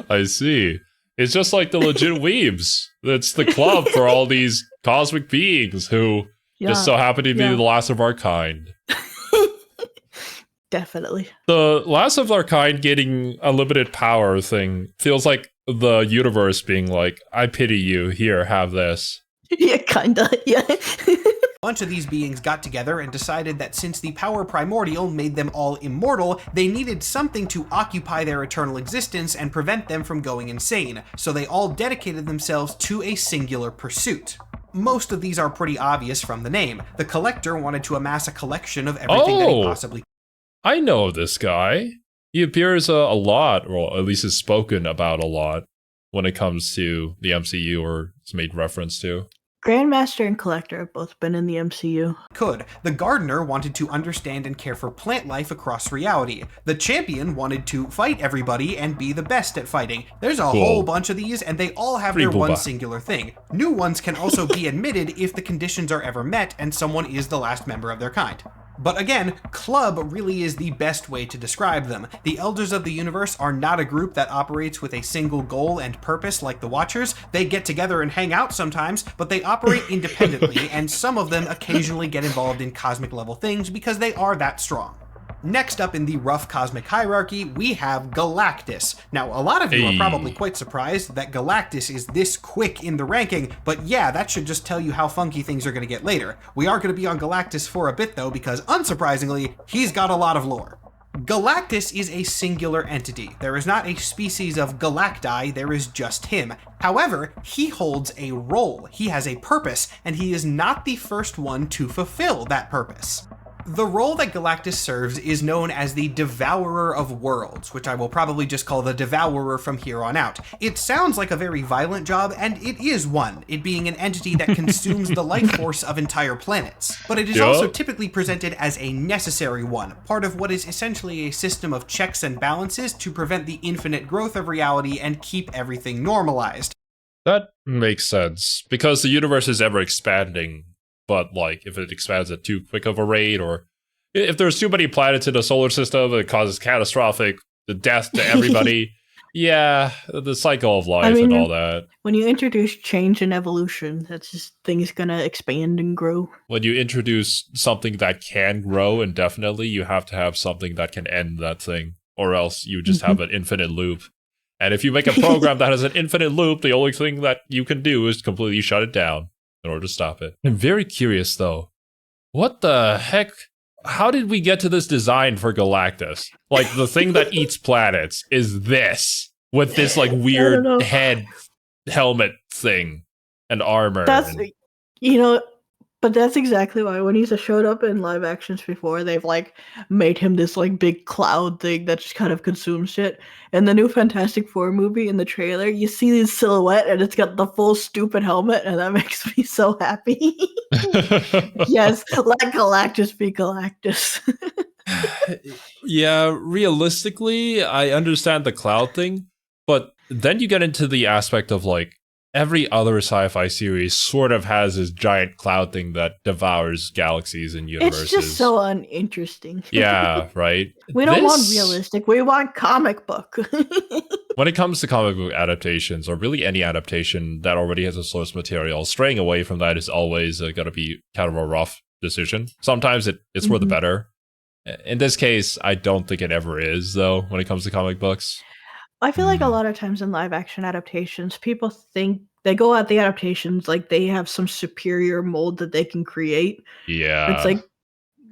I see. It's just like the legit Weebs. It's the club for all these cosmic beings who just so happen to be the last of our kind. Definitely. The last of our kind getting unlimited power thing feels like the universe being like, I pity you, here, have this. Yeah, kinda, yeah. bunch of these beings got together and decided that since the power primordial made them all immortal, they needed something to occupy their eternal existence and prevent them from going insane, so they all dedicated themselves to a singular pursuit. Most of these are pretty obvious from the name. The Collector wanted to amass a collection of everything that he possibly... I know this guy. He appears a lot, or at least is spoken about a lot, when it comes to the MCU, or is made reference to. Grandmaster and Collector have both been in the MCU. The Gardener wanted to understand and care for plant life across reality. The Champion wanted to fight everybody and be the best at fighting. There's a whole bunch of these, and they all have their one singular thing. New ones can also be admitted if the conditions are ever met and someone is the last member of their kind. But again, club really is the best way to describe them. The Elders of the Universe are not a group that operates with a single goal and purpose like the Watchers. They get together and hang out sometimes, but they operate independently, and some of them occasionally get involved in cosmic level things because they are that strong. Next up in the rough cosmic hierarchy, we have Galactus. Now, a lot of you are probably quite surprised that Galactus is this quick in the ranking, but yeah, that should just tell you how funky things are going to get later. We are going to be on Galactus for a bit though, because unsurprisingly, he's got a lot of lore. Galactus is a singular entity. There is not a species of Galacti, there is just him. However, he holds a role, he has a purpose, and he is not the first one to fulfill that purpose. The role that Galactus serves is known as the Devourer of Worlds, which I will probably just call the Devourer from here on out. It sounds like a very violent job, and it is one, it being an entity that consumes the life force of entire planets. But it is also typically presented as a necessary one, part of what is essentially a system of checks and balances to prevent the infinite growth of reality and keep everything normalized. That makes sense, because the universe is ever expanding. But, like, if it expands at too quick of a rate, or if there's too many planets in the solar system, it causes catastrophic death to everybody. Yeah, the cycle of life and all that. When you introduce change and evolution, that's just things gonna expand and grow. When you introduce something that can grow indefinitely, you have to have something that can end that thing, or else you just have an infinite loop. And if you make a program that has an infinite loop, the only thing that you can do is completely shut it down in order to stop it. I'm very curious though. What the heck? How did we get to this design for Galactus? Like, the thing that eats planets is this, with this like weird head helmet thing and armor. That's, but that's exactly why when he's showed up in live actions before, they've like made him this like big cloud thing that just kind of consumes shit. In the new Fantastic Four movie, in the trailer, you see his silhouette and it's got the full stupid helmet, and that makes me so happy. Yes, let Galactus be Galactus. Yeah, realistically, I understand the cloud thing, but then you get into the aspect of like, every other sci-fi series sort of has this giant cloud thing that devours galaxies and universes. It's just so uninteresting. Yeah, right? We don't want realistic, we want comic book. When it comes to comic book adaptations, or really any adaptation that already has a source material, straying away from that is always going to be kind of a rough decision. Sometimes it's for the better. In this case, I don't think it ever is, though, when it comes to comic books. I feel like a lot of times in live action adaptations, people think they go at the adaptations like they have some superior mold that they can create. Yeah. It's like,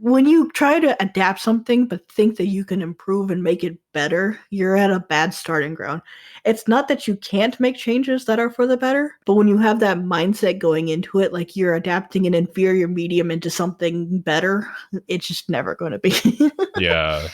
when you try to adapt something but think that you can improve and make it better, you're at a bad starting ground. It's not that you can't make changes that are for the better, but when you have that mindset going into it, like you're adapting an inferior medium into something better, it's just never going to be. Yeah.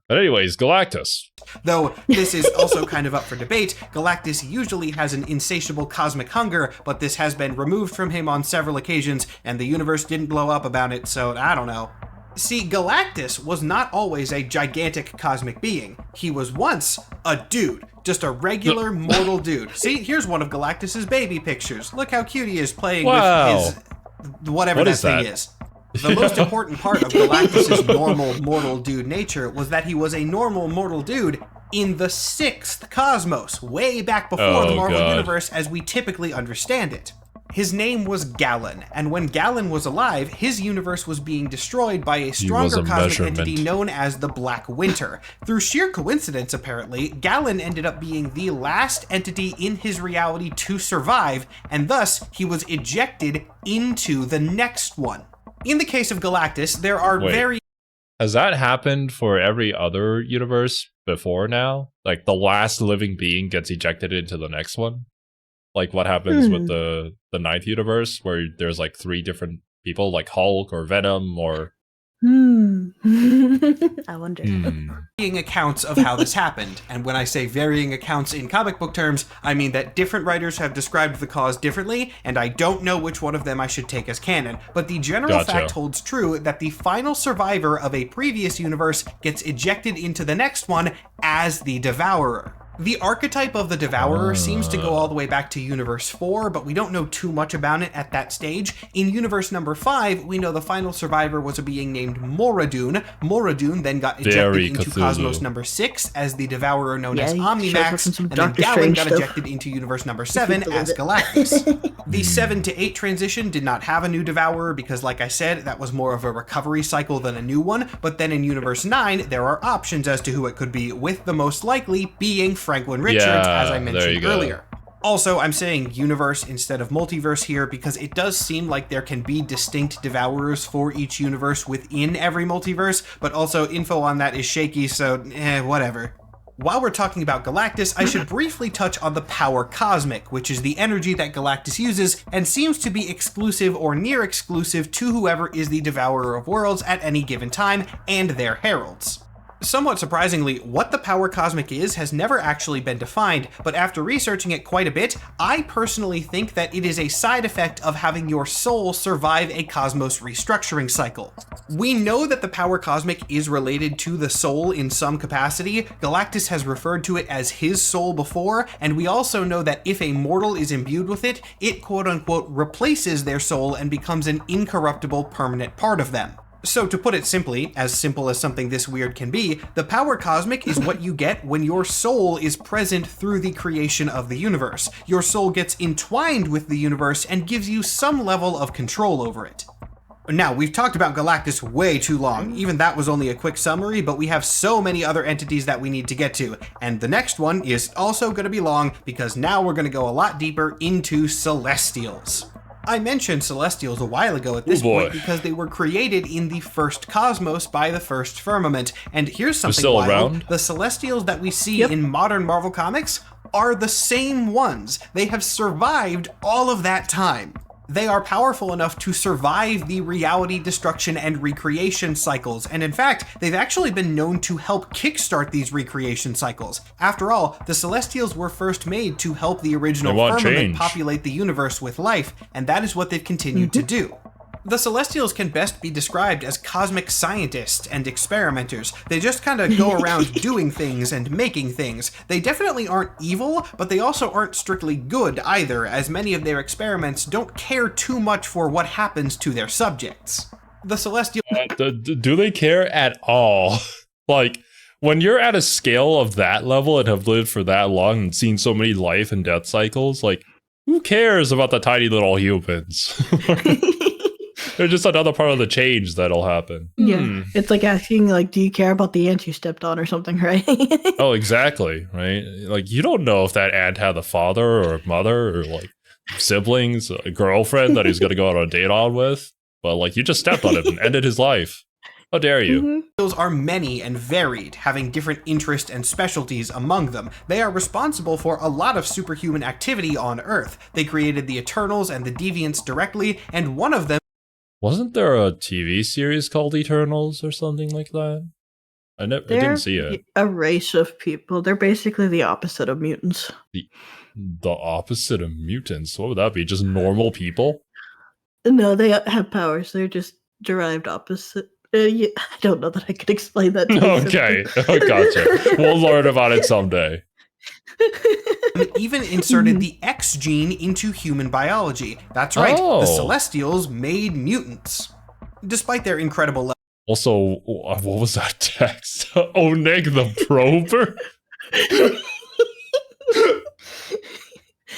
But anyways, Galactus. Though this is also kind of up for debate, Galactus usually has an insatiable cosmic hunger, but this has been removed from him on several occasions, and the universe didn't blow up about it, so I don't know. See, Galactus was not always a gigantic cosmic being. He was once a dude. Just a regular mortal dude. See, here's one of Galactus's baby pictures. Look how cute he is playing with his... whatever that thing is. The most important part of Galactus's normal mortal dude nature was that he was a normal mortal dude in the 6th cosmos, way back before the Marvel Universe as we typically understand it. His name was Galen, and when Galen was alive, his universe was being destroyed by a stronger cosmic entity known as the Black Winter. Through sheer coincidence, apparently, Galen ended up being the last entity in his reality to survive, and thus he was ejected into the next one. In the case of Galactus, there are Has that happened for every other universe before now? Like the last living being gets ejected into the next one? Like what happens with the 9th universe where there's like 3 different people like Hulk or Venom or... I wonder. Varying accounts of how this happened. And when I say varying accounts in comic book terms, I mean that different writers have described the cause differently, and I don't know which one of them I should take as canon. But the general fact holds true that the final survivor of a previous universe gets ejected into the next one as the Devourer. The archetype of the Devourer seems to go all the way back to Universe 4, but we don't know too much about it at that stage. In Universe number 5, we know the final survivor was a being named Moradun. Moradun then got ejected into Cosmos number 6 as the Devourer known as Omnimax, and then Galen got ejected into Universe number 7 as Galactus. The 7 to 8 transition did not have a new Devourer because, like I said, that was more of a recovery cycle than a new one, but then in Universe 9, there are options as to who it could be, with the most likely being Franklin Richards, as I mentioned earlier. Also, I'm saying universe instead of multiverse here because it does seem like there can be distinct Devourers for each universe within every multiverse, but also info on that is shaky, so whatever. While we're talking about Galactus, I should briefly touch on the power cosmic, which is the energy that Galactus uses and seems to be exclusive or near exclusive to whoever is the Devourer of Worlds at any given time and their heralds. Somewhat surprisingly, what the power cosmic is has never actually been defined, but after researching it quite a bit, I personally think that it is a side effect of having your soul survive a cosmos restructuring cycle. We know that the power cosmic is related to the soul in some capacity. Galactus has referred to it as his soul before, and we also know that if a mortal is imbued with it, it quote-unquote replaces their soul and becomes an incorruptible permanent part of them. So to put it simply, as simple as something this weird can be, the power cosmic is what you get when your soul is present through the creation of the universe. Your soul gets entwined with the universe and gives you some level of control over it. Now, we've talked about Galactus way too long. Even that was only a quick summary, but we have so many other entities that we need to get to. And the next one is also going to be long because now we're going to go a lot deeper into Celestials. I mentioned Celestials a while ago at this point because they were created in the first cosmos by the first firmament. And here's something wild. Around? The Celestials that we see in modern Marvel Comics are the same ones. They have survived all of that time. They are powerful enough to survive the reality destruction and recreation cycles, and in fact, they've actually been known to help kickstart these recreation cycles. After all, the Celestials were first made to help the original firmament populate the universe with life, and that is what they've continued to do. The Celestials can best be described as cosmic scientists and experimenters. They just kind of go around doing things and making things. They definitely aren't evil, but they also aren't strictly good either, as many of their experiments don't care too much for what happens to their subjects. The Celestials... do they care at all? Like, when you're at a scale of that level and have lived for that long and seen so many life and death cycles, like, who cares about the tiny little humans? They're just another part of the change that'll happen. Yeah, it's like asking, like, do you care about the ant you stepped on or something, right? Oh, exactly, right? Like, you don't know if that ant had a father or a mother or, like, siblings, a girlfriend that he's going to go out on a date on with. But, like, you just stepped on him and ended his life. How dare you? Mhm. Are many and varied, having different interests and specialties among them. They are responsible for a lot of superhuman activity on Earth. They created the Eternals and the Deviants directly, and one of them Wasn't there a TV series called Eternals or something like that? I They're didn't see it. a race of people. They're basically the opposite of mutants. The opposite of mutants. What would that be? Just normal people? No, they have powers. They're just derived opposite. Yeah, I don't know that I could explain that to you. Okay, gotcha. We'll learn about it someday. even inserted the X gene into human biology. That's right, the Celestials made mutants. Despite their incredible level. Also, what was that text? Oneg the Prober?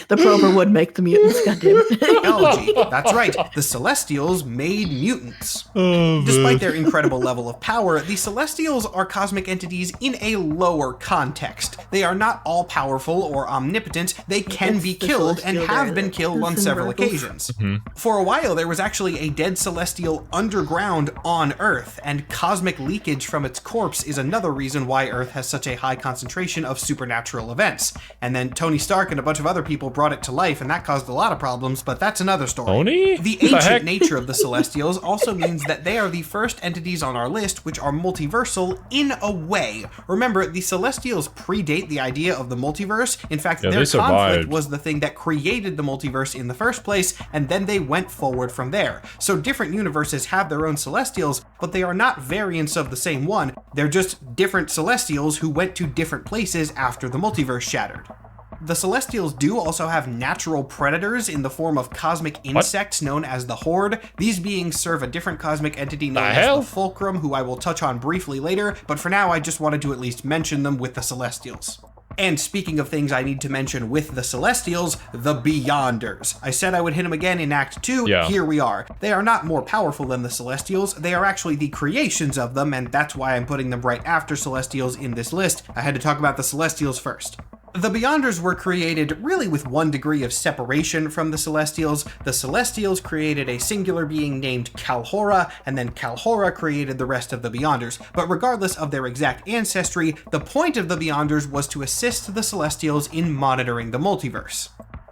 The Prober would make the mutants, goddammit. That's right, the Celestials made mutants. Oh, Despite their incredible level of power, the Celestials are cosmic entities in a lower context. They are not all-powerful or omnipotent. They can be killed and have been killed on several occasions. For a while, there was actually a dead Celestial underground on Earth, and cosmic leakage from its corpse is another reason why Earth has such a high concentration of supernatural events. And then Tony Stark and a bunch of other people brought it to life, and that caused a lot of problems, but that's another story. Tony? The ancient nature of the Celestials also means that they are the first entities on our list which are multiversal in a way. Remember, the Celestials predate the idea of the multiverse. In fact, their conflict was the thing that created the multiverse in the first place, and then they went forward from there. So different universes have their own Celestials, but they are not variants of the same one. They're just different Celestials who went to different places after the multiverse shattered. The Celestials do also have natural predators in the form of cosmic insects known as the Horde. These beings serve a different cosmic entity known as the Fulcrum, who I will touch on briefly later, but for now I just wanted to at least mention them with the Celestials. And speaking of things I need to mention with the Celestials, the Beyonders. I said I would hit them again in Act 2, Here we are. They are not more powerful than the Celestials, they are actually the creations of them, and that's why I'm putting them right after Celestials in this list. I had to talk about the Celestials first. The Beyonders were created really with one degree of separation from the Celestials. The Celestials created a singular being named Kalhora, and then Kalhora created the rest of the Beyonders. But regardless of their exact ancestry, the point of the Beyonders was to assist the Celestials in monitoring the multiverse.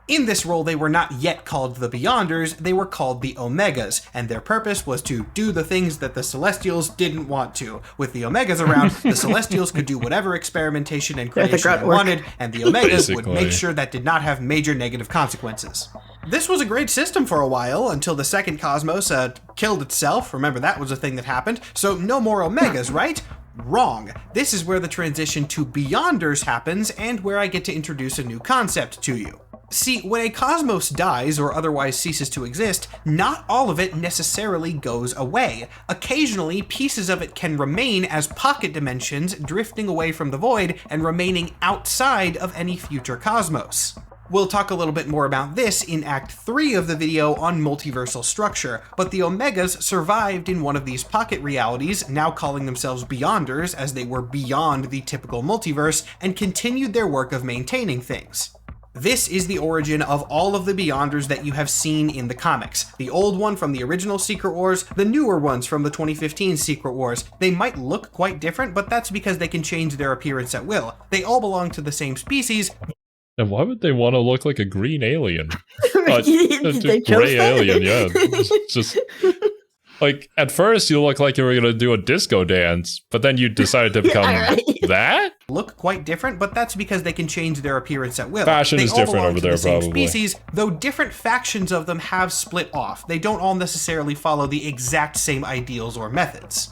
In this role, they were not yet called the Beyonders, they were called the Omegas, and their purpose was to do the things that the Celestials didn't want to. With the Omegas around, the Celestials could do whatever experimentation and creation they wanted, and the Omegas would make sure that did not have major negative consequences. This was a great system for a while, until the second Cosmos killed itself. Remember, that was a thing that happened. So no more Omegas, right? Wrong. This is where the transition to Beyonders happens, and where I get to introduce a new concept to you. See, when a cosmos dies or otherwise ceases to exist, not all of it necessarily goes away. Occasionally, pieces of it can remain as pocket dimensions, drifting away from the void and remaining outside of any future cosmos. We'll talk a little bit more about this in Act 3 of the video on multiversal structure, but the Omegas survived in one of these pocket realities, now calling themselves Beyonders as they were beyond the typical multiverse, and continued their work of maintaining things. This is the origin of all of the Beyonders that you have seen in the comics. The old one from the original Secret Wars, the newer ones from the 2015 Secret Wars. They might look quite different, but that's because they can change their appearance at will. They all belong to the same species. And why would they want to look like a green alien? They gray alien, yeah. It's just like, at first you look like you were going to do a disco dance, but then you decided to become that? Look quite different, but that's because they can change their appearance at will. Fashion is different over there, probably. Species, though different factions of them have split off. They don't all necessarily follow the exact same ideals or methods.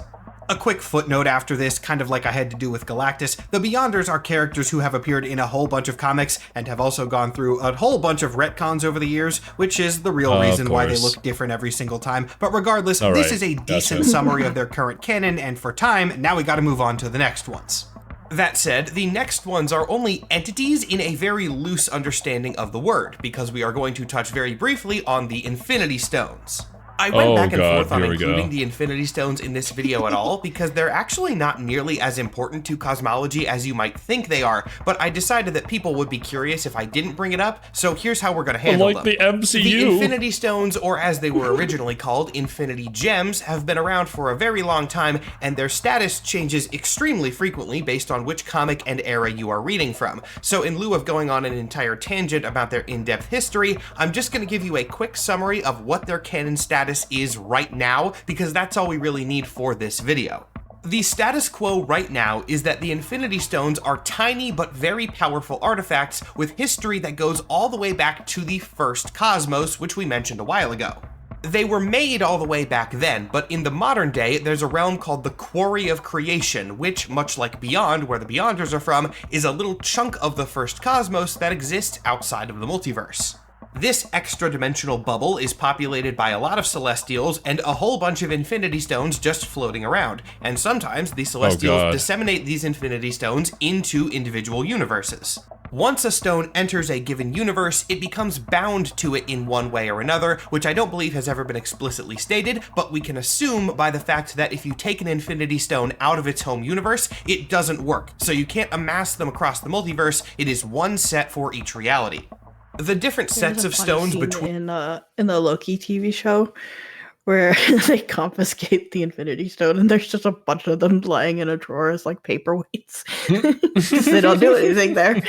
A quick footnote after this, kind of like I had to do with Galactus, the Beyonders are characters who have appeared in a whole bunch of comics and have also gone through a whole bunch of retcons over the years, which is the real reason why they look different every single time. But regardless, this is a decent summary of their current canon, and for time, now we gotta move on to the next ones. That said, the next ones are only entities in a very loose understanding of the word, because we are going to touch very briefly on the Infinity Stones. I went back and God, forth on here we including go. the Infinity Stones in this video at all because they're actually not nearly as important to cosmology as you might think they are, but I decided that people would be curious if I didn't bring it up, so here's how we're going to handle Like them. the MCU. The Infinity Stones, or as they were originally called, Infinity Gems, have been around for a very long time, and their status changes extremely frequently based on which comic and era you are reading from. So in lieu of going on an entire tangent about their in-depth history, I'm just going to give you a quick summary of what their canon status is right now, because that's all we really need for this video. The status quo right now is that the Infinity Stones are tiny but very powerful artifacts with history that goes all the way back to the first cosmos, which we mentioned a while ago. They were made all the way back then, but in the modern day, there's a realm called the Quarry of Creation, which, much like Beyond, where the Beyonders are from, is a little chunk of the first cosmos that exists outside of the multiverse. This extra-dimensional bubble is populated by a lot of Celestials and a whole bunch of Infinity Stones just floating around, and sometimes the Celestials disseminate these Infinity Stones into individual universes. Once a stone enters a given universe, it becomes bound to it in one way or another, which I don't believe has ever been explicitly stated, but we can assume by the fact that if you take an Infinity Stone out of its home universe, it doesn't work, so you can't amass them across the multiverse. It is one set for each reality. The different sets of stones between in the Loki TV show where they confiscate the Infinity Stone and there's just a bunch of them lying in a drawer as like paperweights because they don't do anything there.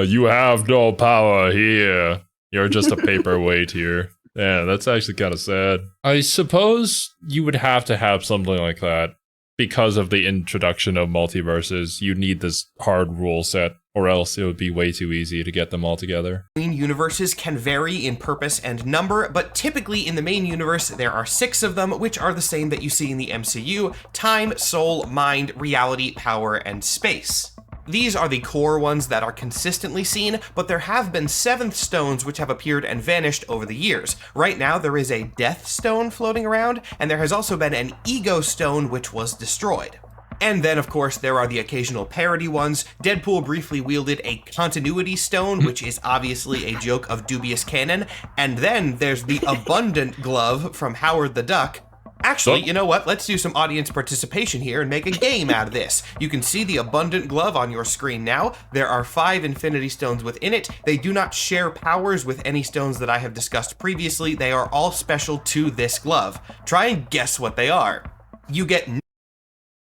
You have no power here. You're just a paperweight here. Yeah, that's actually kind of sad. I suppose you would have to have something like that. Because of the introduction of multiverses, you need this hard rule set, or else it would be way too easy to get them all together. Universes can vary in purpose and number, but typically in the main universe there are 6 of them, which are the same that you see in the MCU: time, soul, mind, reality, power, and space. These are the core ones that are consistently seen, but there have been 7th stones which have appeared and vanished over the years. Right now there is a Death Stone floating around, and there has also been an Ego Stone which was destroyed. And then, of course, there are the occasional parody ones. Deadpool briefly wielded a Continuity Stone, which is obviously a joke of dubious canon. And then there's the Abundant Glove from Howard the Duck. Actually, you know what? Let's do some audience participation here and make a game out of this. You can see the Abundant Glove on your screen now. There are 5 Infinity Stones within it. They do not share powers with any stones that I have discussed previously. They are all special to this glove. Try and guess what they are. You get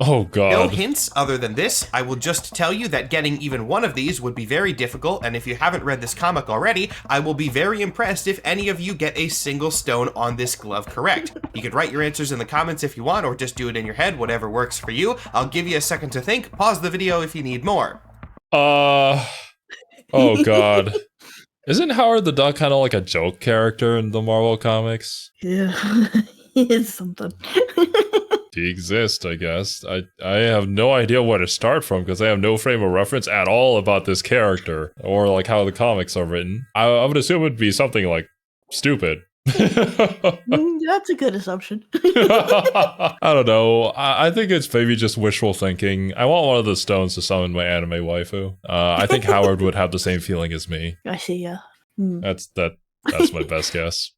Oh god. no hints other than this. I will just tell you that getting even one of these would be very difficult, and if you haven't read this comic already, I will be very impressed if any of you get a single stone on this glove correct. You can write your answers in the comments if you want, or just do it in your head, whatever works for you. I'll give you a second to think. Pause the video if you need more. Oh god. Isn't Howard the Duck kind of like a joke character in the Marvel comics? Yeah, he is something. He exists, I guess. I have no idea where to start from because I have no frame of reference at all about this character or like how the comics are written. I would assume it would be something like stupid. That's a good assumption. I don't know. I think it's maybe just wishful thinking. I want one of the stones to summon my anime waifu. I think Howard would have the same feeling as me. I see, yeah. That's my best guess.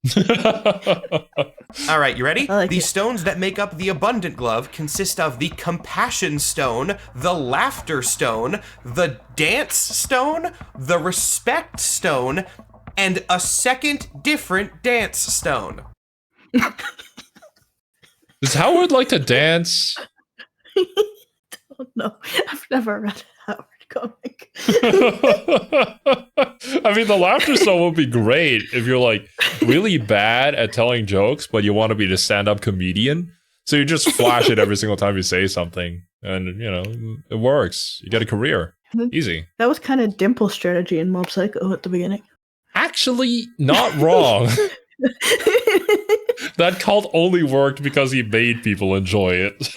All right, you ready? Like the stones that make up the Abundant Glove consist of the Compassion Stone, the Laughter Stone, the Dance Stone, the Respect Stone, and a second different Dance Stone. Does Howard like to dance? Oh no, I've never read a Howard comic. I mean, the Laughter Stone would be great if you're like really bad at telling jokes, but you want to be the stand-up comedian. So you just flash it every single time you say something, and you know it works. You get a career, easy. That was kind of Dimple's strategy in Mob Psycho at the beginning. Actually, not wrong. That cult only worked because he made people enjoy it.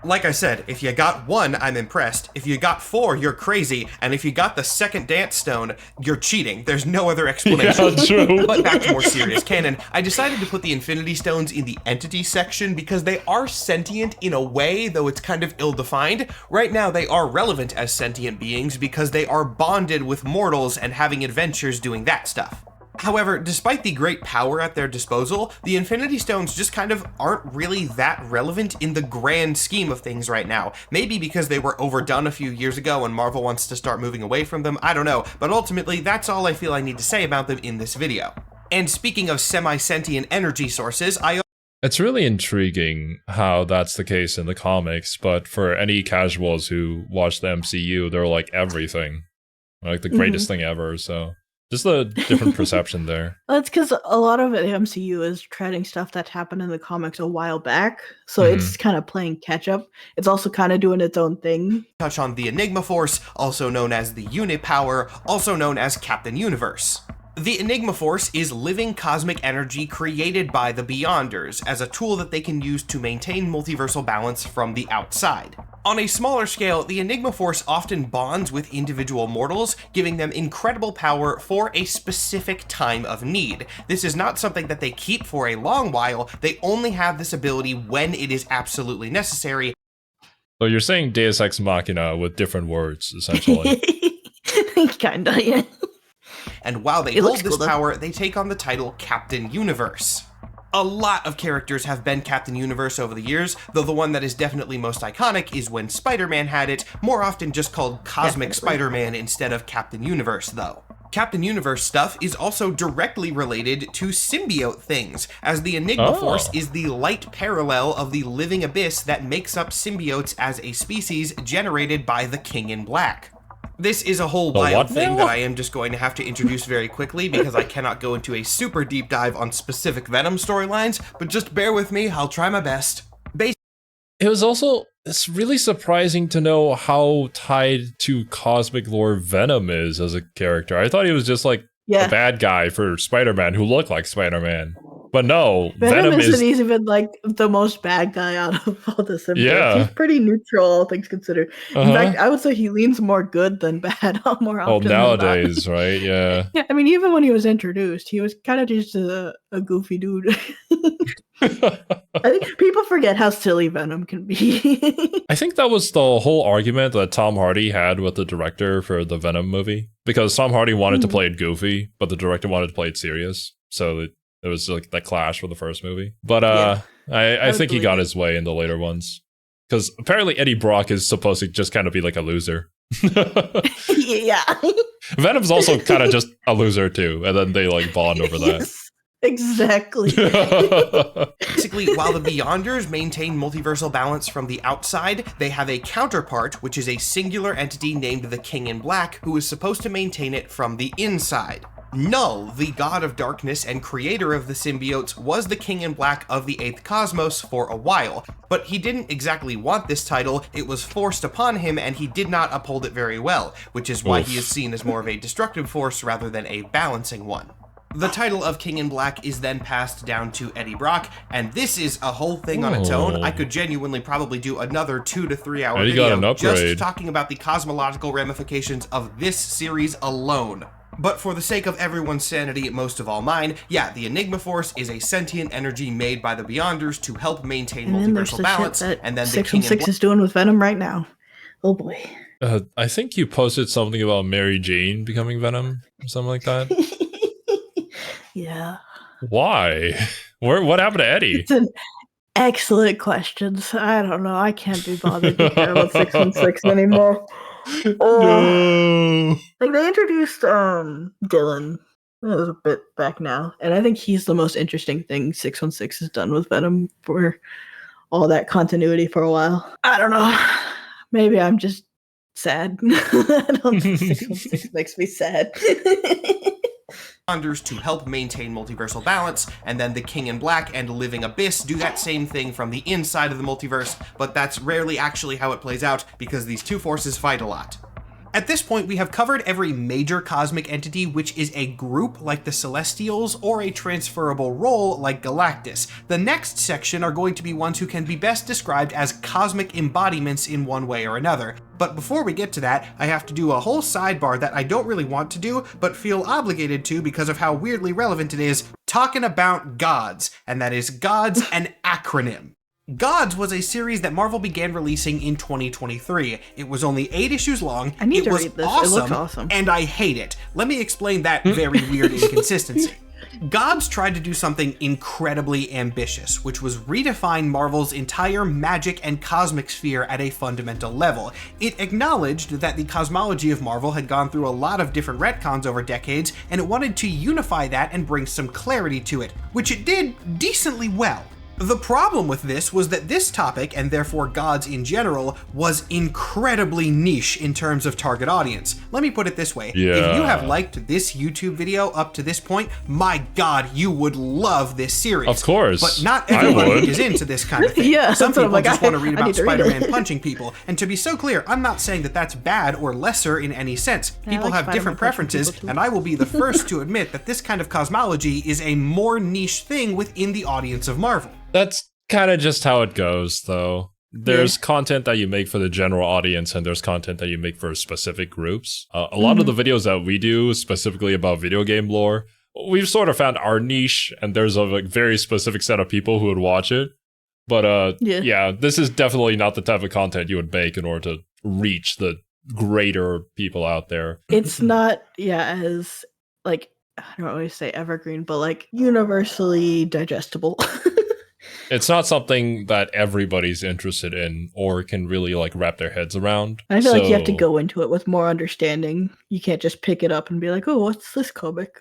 Like I said, if you got 1, I'm impressed. If you got 4, you're crazy. And if you got the second Dance Stone, you're cheating. There's no other explanation. Yeah, true. But back to more serious canon. I decided to put the Infinity Stones in the entity section because they are sentient in a way, though it's kind of ill-defined. Right now, they are relevant as sentient beings because they are bonded with mortals and having adventures doing that stuff. However, despite the great power at their disposal, the Infinity Stones just kind of aren't really that relevant in the grand scheme of things right now. Maybe because they were overdone a few years ago and Marvel wants to start moving away from them, I don't know, but ultimately that's all I feel I need to say about them in this video. And speaking of semi-sentient energy sources, It's really intriguing how that's the case in the comics, but for any casuals who watch the MCU, they're like everything. Like the greatest thing ever, so just a different perception there. That's because a lot of the MCU is treading stuff that happened in the comics a while back, so it's kind of playing catch up. It's also kind of doing its own thing. touch on the Enigma Force, also known as the Unipower, also known as Captain Universe. The Enigma Force is living cosmic energy created by the Beyonders as a tool that they can use to maintain multiversal balance from the outside. On a smaller scale, the Enigma Force often bonds with individual mortals, giving them incredible power for a specific time of need. This is not something that they keep for a long while, they only have this ability when it is absolutely necessary. So you're saying Deus Ex Machina with different words, essentially. Kinda, yeah. And while they hold this power, they take on the title Captain Universe. A lot of characters have been Captain Universe over the years, though the one that is definitely most iconic is when Spider-Man had it, more often just called Cosmic Spider-Man instead of Captain Universe, though. Captain Universe stuff is also directly related to symbiote things, as the Enigma Force is the light parallel of the living abyss that makes up symbiotes as a species generated by the King in Black. This is a whole wild thing that I am just going to have to introduce very quickly because I cannot go into a super deep dive on specific Venom storylines, but just bear with me, I'll try my best. It's really surprising to know how tied to cosmic lore Venom is as a character. I thought he was just like a bad guy for Spider-Man who looked like Spider-Man. But no, Venom isn't even like the most bad guy out of all the symbiotes. Yeah. He's pretty neutral, all things considered. In fact, I would say he leans more good than bad more often. Nowadays, right? Yeah. Yeah, I mean, even when he was introduced, he was kind of just a goofy dude. I think people forget how silly Venom can be. I think that was the whole argument that Tom Hardy had with the director for the Venom movie. Because Tom Hardy wanted to play it goofy, but the director wanted to play it serious. So it was like that clash for the first movie. But I think he got his way in the later ones. Because apparently Eddie Brock is supposed to just kind of be like a loser. Yeah. Venom's also kind of just a loser too. And then they like bond over that. Yes. Exactly. Basically, while the Beyonders maintain multiversal balance from the outside, they have a counterpart, which is a singular entity named the King in Black, who is supposed to maintain it from the inside. Null, the god of darkness and creator of the symbiotes, was the King in Black of the 8th Cosmos for a while, but he didn't exactly want this title, it was forced upon him and he did not uphold it very well, which is why he is seen as more of a destructive force rather than a balancing one. The title of King in Black is then passed down to Eddie Brock, and this is a whole thing on its own. I could genuinely probably do another 2 to 3 hour video just talking about the cosmological ramifications of this series alone. But for the sake of everyone's sanity, most of all mine, yeah, the Enigma Force is a sentient energy made by the Beyonders to help maintain multiversal balance, and then the 616 is doing with Venom right now. Oh boy. I think you posted something about Mary Jane becoming Venom or something like that. Yeah. Why? What happened to Eddie? It's an excellent question. I don't know. I can't be bothered to care about 616 anymore. No. Like they introduced Dylan. That was a bit back now, and I think he's the most interesting thing 616 has done with Venom for all that continuity for a while. I don't know. Maybe I'm just sad. I don't think 616 makes me sad. To help maintain multiversal balance, and then the King in Black and Living Abyss do that same thing from the inside of the multiverse, but that's rarely actually how it plays out because these two forces fight a lot. At this point, we have covered every major cosmic entity which is a group like the Celestials or a transferable role like Galactus. The next section are going to be ones who can be best described as cosmic embodiments in one way or another. But before we get to that, I have to do a whole sidebar that I don't really want to do, but feel obligated to because of how weirdly relevant it is, talking about gods, and that is gods an acronym. Gods was a series that Marvel began releasing in 2023. It was only 8 issues long. I need it to was read this. Awesome, it looks awesome. and I hate it. Let me explain that very weird inconsistency. Gods tried to do something incredibly ambitious, which was redefine Marvel's entire magic and cosmic sphere at a fundamental level. It acknowledged that the cosmology of Marvel had gone through a lot of different retcons over decades, and it wanted to unify that and bring some clarity to it, which it did decently well. The problem with this was that this topic, and therefore gods in general, was incredibly niche in terms of target audience. Let me put it this way. Yeah. If you have liked this YouTube video up to this point, my god, you would love this series. Of course. But not everybody is into this kind of thing. Yeah, Some that's what I'm people like, just want to read I about need to read Spider-Man it. punching people. And to be so clear, I'm not saying that that's bad or lesser in any sense. I People like have Spider-Man different punching preferences, people too. and I will be the first to admit that this kind of cosmology is a more niche thing within the audience of Marvel. That's kind of just how it goes, though. There's content that you make for the general audience, and there's content that you make for specific groups. A lot of the videos that we do, specifically about video game lore, we've sort of found our niche, and there's a very specific set of people who would watch it. But yeah, this is definitely not the type of content you would make in order to reach the greater people out there. It's not, as, like, I don't always say evergreen, but, like, universally digestible. It's not something that everybody's interested in or can really like wrap their heads around. I feel like you have to go into it with more understanding. You can't just pick it up and be like, oh, what's this comic?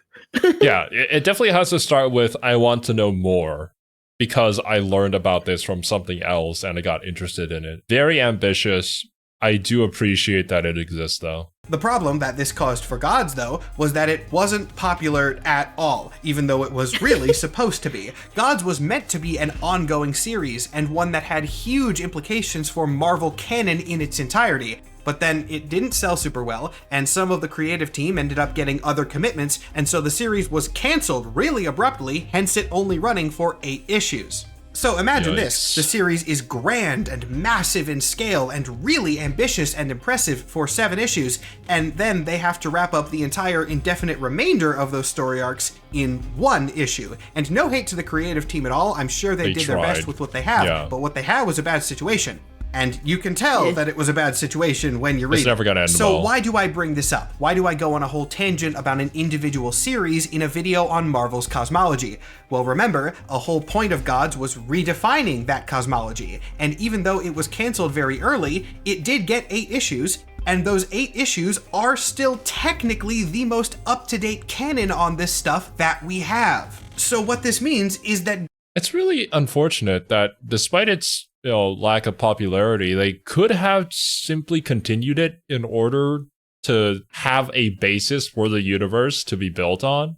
Yeah, it definitely has to start with, I want to know more because I learned about this from something else and I got interested in it. Very ambitious. I do appreciate that it exists, though. The problem that this caused for Gods, though, was that it wasn't popular at all, even though it was really supposed to be. Gods was meant to be an ongoing series, and one that had huge implications for Marvel canon in its entirety. But then it didn't sell super well, and some of the creative team ended up getting other commitments, and so the series was canceled really abruptly, hence it only running for 8 issues. So imagine this, the series is grand and massive in scale and really ambitious and impressive for 7 issues, and then they have to wrap up the entire indefinite remainder of those story arcs in 1 issue. And no hate to the creative team at all, I'm sure they did their best with what they have, but what they had was a bad situation. And you can tell that it was a bad situation when you read it. It's never gonna end So well. why do I bring this up? Why do I go on a whole tangent about an individual series in a video on Marvel's cosmology? Well, remember, a whole point of Gods was redefining that cosmology. And even though it was canceled very early, it did get 8 issues, and those 8 issues are still technically the most up-to-date canon on this stuff that we have. So what this means is that it's really unfortunate that despite its lack of popularity, they could have simply continued it in order to have a basis for the universe to be built on.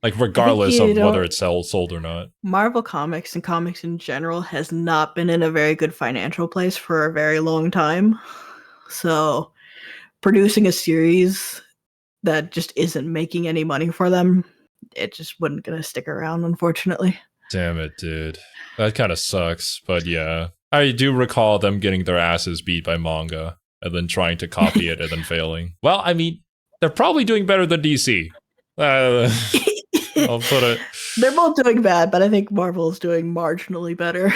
Like, regardless of whether it's sold or not. Marvel Comics and comics in general has not been in a very good financial place for a very long time. So producing a series that just isn't making any money for them, it just wasn't going to stick around, unfortunately. Damn it, dude. That kind of sucks, but yeah. I do recall them getting their asses beat by manga and then trying to copy it and then failing. Well, I mean, they're probably doing better than DC. I'll put it. They're both doing bad, but I think Marvel's doing marginally better.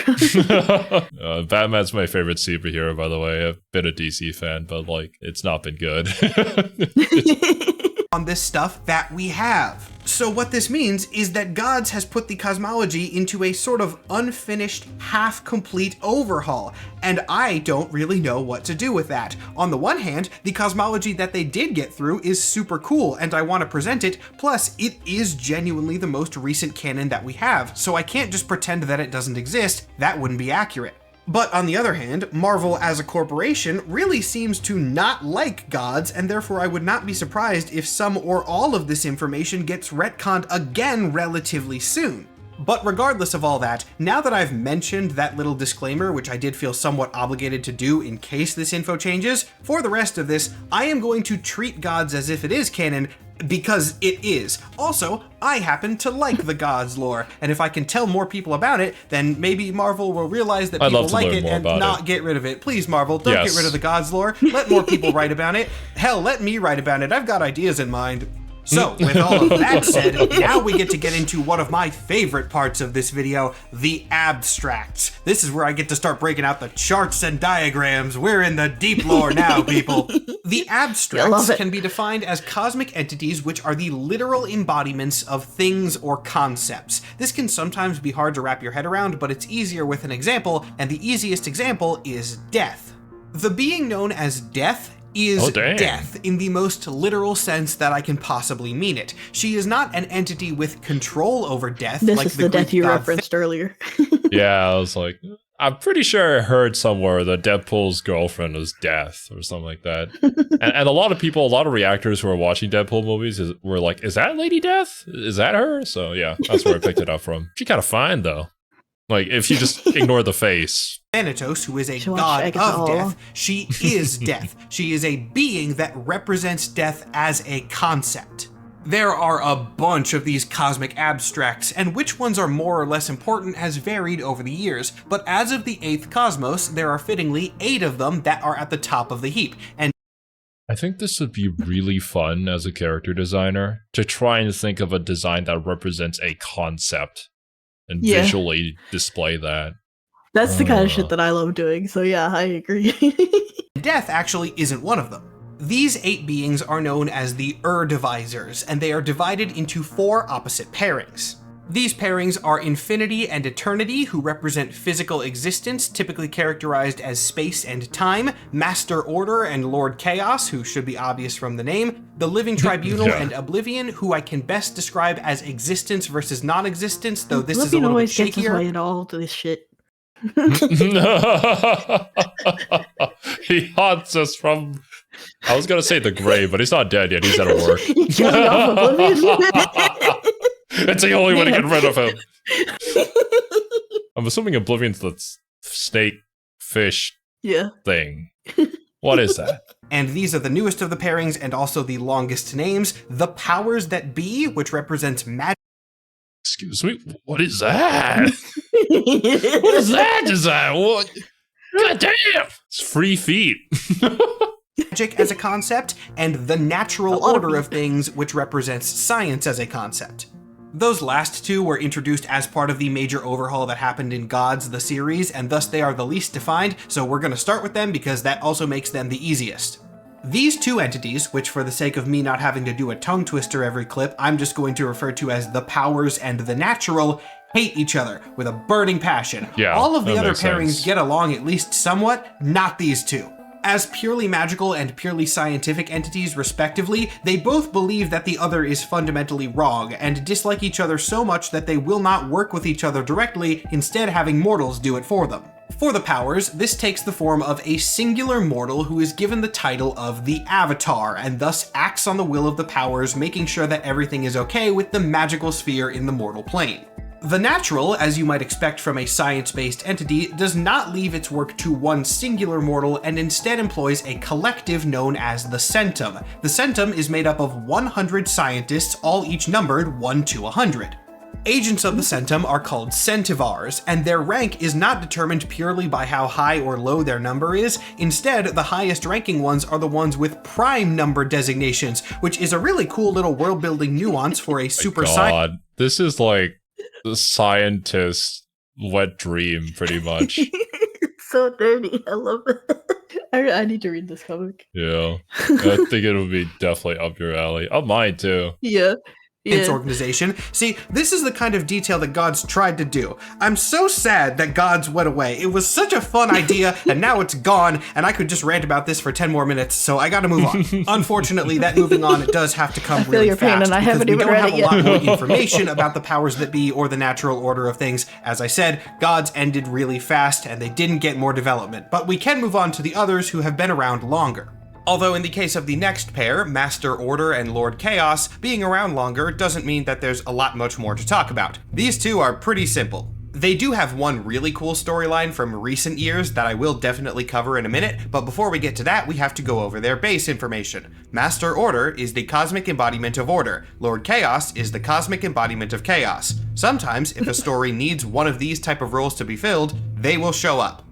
Batman's my favorite superhero, by the way. I've been a DC fan, but like, it's not been good. on this stuff that we have. So what this means is that Gods has put the cosmology into a sort of unfinished, half-complete overhaul, and I don't really know what to do with that. On the one hand, the cosmology that they did get through is super cool, and I want to present it, plus it is genuinely the most recent canon that we have, so I can't just pretend that it doesn't exist. That wouldn't be accurate. But on the other hand, Marvel as a corporation really seems to not like Gods, and therefore I would not be surprised if some or all of this information gets retconned again relatively soon. But regardless of all that, now that I've mentioned that little disclaimer, which I did feel somewhat obligated to do in case this info changes, for the rest of this, I am going to treat Gods as if it is canon, because it is. Also, I happen to like the Gods lore, and if I can tell more people about it, then maybe Marvel will realize that people like it and not get rid of it. Please, Marvel, don't get rid of the Gods lore. Let more people write about it. Hell, let me write about it. I've got ideas in mind. So, with all of that said, now we get to get into one of my favorite parts of this video, the abstracts. This is where I get to start breaking out the charts and diagrams. We're in the deep lore now, people. The abstracts can be defined as cosmic entities which are the literal embodiments of things or concepts. This can sometimes be hard to wrap your head around, but it's easier with an example, and the easiest example is death. The being known as death is death in the most literal sense that I can possibly mean it. She is not an entity with control over death. This like is the death you referenced earlier. Yeah, I was like, I'm pretty sure I heard somewhere that Deadpool's girlfriend is Death or something like that. and a lot of people, a lot of reactors who are watching Deadpool movies were like, is that Lady Death? Is that her? So yeah, that's where I picked it up from. She kind of fine though. Like, if you just ignore the face. Thanatos, who is a god of death, she is death. She is a being that represents death as a concept. There are a bunch of these cosmic abstracts, and which ones are more or less important has varied over the years, but as of the 8th cosmos, there are fittingly 8 of them that are at the top of the heap. And I think this would be really fun as a character designer, to try and think of a design that represents a concept. And visually display that. That's the kind of shit that I love doing, so yeah, I agree. Death actually isn't one of them. These 8 beings are known as the Divisors, and they are divided into 4 opposite pairings. These pairings are Infinity and Eternity, who represent physical existence, typically characterized as space and time, Master Order and Lord Chaos, who should be obvious from the name, the Living Tribunal and Oblivion, who I can best describe as existence versus non-existence, though this is a little bit shakier. Gets his way into all this shit. He haunts us from, I was gonna say the grave, but he's not dead yet, he's out of work. It's the only way to get rid of him. I'm assuming Oblivion's the snake fish thing. What is that? And these are the newest of the pairings and also the longest names. The Powers That Be, which represents magic. Excuse me, what is that? What is that design? What? God damn! It's free feet. Magic as a concept, and the natural order of things, which represents science as a concept. Those last 2 were introduced as part of the major overhaul that happened in Gods, the series, and thus they are the least defined, so we're going to start with them because that also makes them the easiest. These 2 entities, which for the sake of me not having to do a tongue twister every clip, I'm just going to refer to as the Powers and the Natural, hate each other with a burning passion. Yeah, all of the other pairings get along at least somewhat, not these 2. As purely magical and purely scientific entities, respectively, they both believe that the other is fundamentally wrong, and dislike each other so much that they will not work with each other directly, instead having mortals do it for them. For the Powers, this takes the form of a singular mortal who is given the title of the Avatar, and thus acts on the will of the Powers, making sure that everything is okay with the magical sphere in the mortal plane. The Natural, as you might expect from a science-based entity, does not leave its work to one singular mortal and instead employs a collective known as the Centum. The Centum is made up of 100 scientists, all each numbered 1 to 100. Agents of the Centum are called Centivars, and their rank is not determined purely by how high or low their number is. Instead, the highest ranking ones are the ones with prime number designations, which is a really cool little world-building nuance for a super scientist. This is like the scientist's wet dream, pretty much. So dirty. I love it. I need to read this comic. Yeah. I think it would be definitely up your alley. Up mine, too. Yeah. Its organization. See, this is the kind of detail that Gods tried to do. I'm so sad that Gods went away. It was such a fun idea, and now it's gone, and I could just rant about this for 10 more minutes, so I gotta move on. Unfortunately, that moving on, it does have to come really fast, pain, and I haven't even read it yet. We don't have a lot more information about the Powers That Be or the natural order of things. As I said, Gods ended really fast, and they didn't get more development, but we can move on to the others who have been around longer. Although in the case of the next pair, Master Order and Lord Chaos, being around longer doesn't mean that there's a lot much more to talk about. These 2 are pretty simple. They do have one really cool storyline from recent years that I will definitely cover in a minute, but before we get to that, we have to go over their base information. Master Order is the cosmic embodiment of order. Lord Chaos is the cosmic embodiment of chaos. Sometimes, if a story needs one of these type of roles to be filled, they will show up.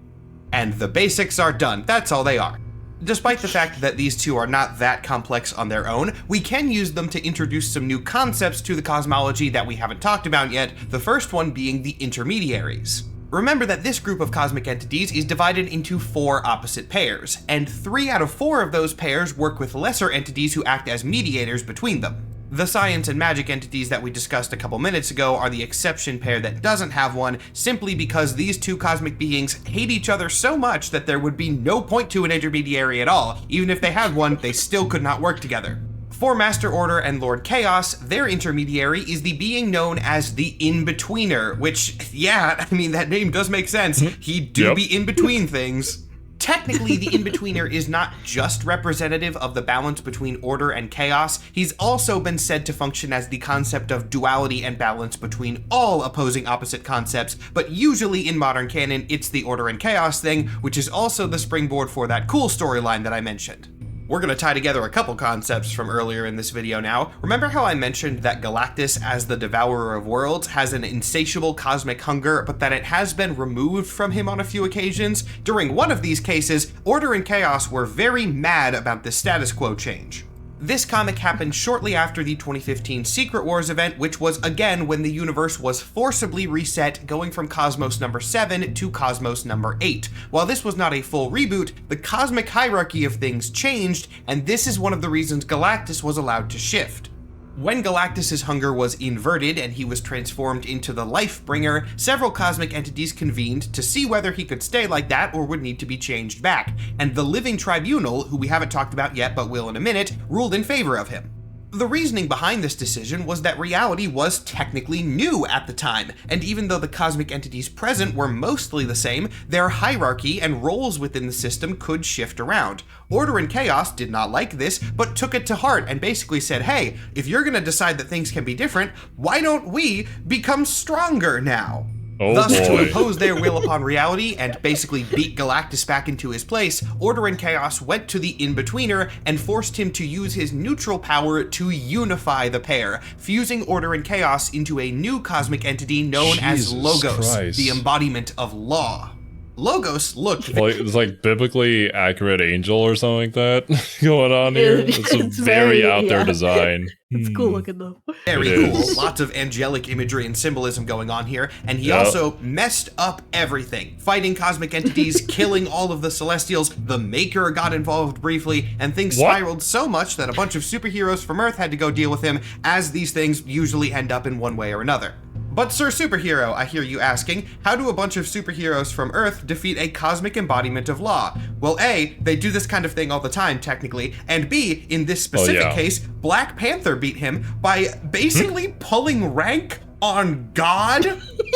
And the basics are done. That's all they are. Despite the fact that these two are not that complex on their own, we can use them to introduce some new concepts to the cosmology that we haven't talked about yet, the first one being the intermediaries. Remember that this group of cosmic entities is divided into 4 opposite pairs, and 3 out of 4 of those pairs work with lesser entities who act as mediators between them. The science and magic entities that we discussed a couple minutes ago are the exception pair that doesn't have one, simply because these two cosmic beings hate each other so much that there would be no point to an intermediary at all. Even if they had one, they still could not work together. For Master Order and Lord Chaos, their intermediary is the being known as the In-Betweener, which, yeah, I mean, that name does make sense. He'd be in between things. Technically, the In-Betweener is not just representative of the balance between order and chaos, he's also been said to function as the concept of duality and balance between all opposing opposite concepts, but usually in modern canon, it's the order and chaos thing, which is also the springboard for that cool storyline that I mentioned. We're going to tie together a couple concepts from earlier in this video now. Remember how I mentioned that Galactus, as the Devourer of Worlds, has an insatiable cosmic hunger, but that it has been removed from him on a few occasions? During one of these cases, Order and Chaos were very mad about this status quo change. This comic happened shortly after the 2015 Secret Wars event, which was again when the universe was forcibly reset, going from Cosmos number 7 to Cosmos number 8. While this was not a full reboot, the cosmic hierarchy of things changed, and this is one of the reasons Galactus was allowed to shift. When Galactus's hunger was inverted and he was transformed into the Life-Bringer, several cosmic entities convened to see whether he could stay like that or would need to be changed back, and the Living Tribunal, who we haven't talked about yet but will in a minute, ruled in favor of him. The reasoning behind this decision was that reality was technically new at the time, and even though the cosmic entities present were mostly the same, their hierarchy and roles within the system could shift around. Order and Chaos did not like this, but took it to heart and basically said, hey, if you're gonna decide that things can be different, why don't we become stronger now? Thus, to impose their will upon reality and basically beat Galactus back into his place, Order and Chaos went to the In-Betweener and forced him to use his neutral power to unify the pair, fusing Order and Chaos into a new cosmic entity known as Logos, the embodiment of law. Logos looked it's like biblically accurate angel or something like that going on here. It's a very out there design. It's cool looking though. Very cool. Lots of angelic imagery and symbolism going on here. And he also messed up everything. Fighting cosmic entities, killing all of the Celestials, the Maker got involved briefly, and things spiraled so much that a bunch of superheroes from Earth had to go deal with him, as these things usually end up in one way or another. But Sir Superhero, I hear you asking, how do a bunch of superheroes from Earth defeat a cosmic embodiment of law? Well, A, they do this kind of thing all the time, technically, and B, in this specific case, Black Panther beat him by basically pulling rank on God.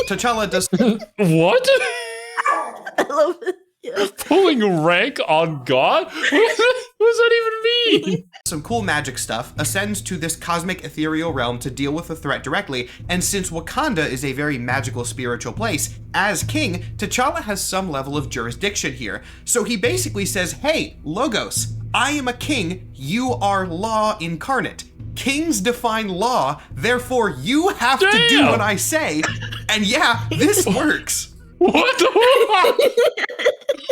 T'Challa does- What? I love it. Yeah. Pulling rank on God? What does that even mean? Some cool magic stuff, ascends to this cosmic ethereal realm to deal with the threat directly, and since Wakanda is a very magical spiritual place, as king, T'Challa has some level of jurisdiction here. So he basically says, hey, Logos, I am a king, you are law incarnate. Kings define law, therefore you have to do what I say. And yeah, this works. What the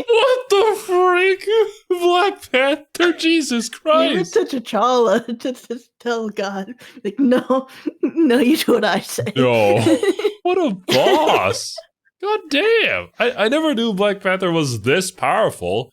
What the freak? Black Panther, Jesus Christ. You're such a T'Challa to tell God, like, no, you do what I say. Yo, what a boss. God damn. I never knew Black Panther was this powerful.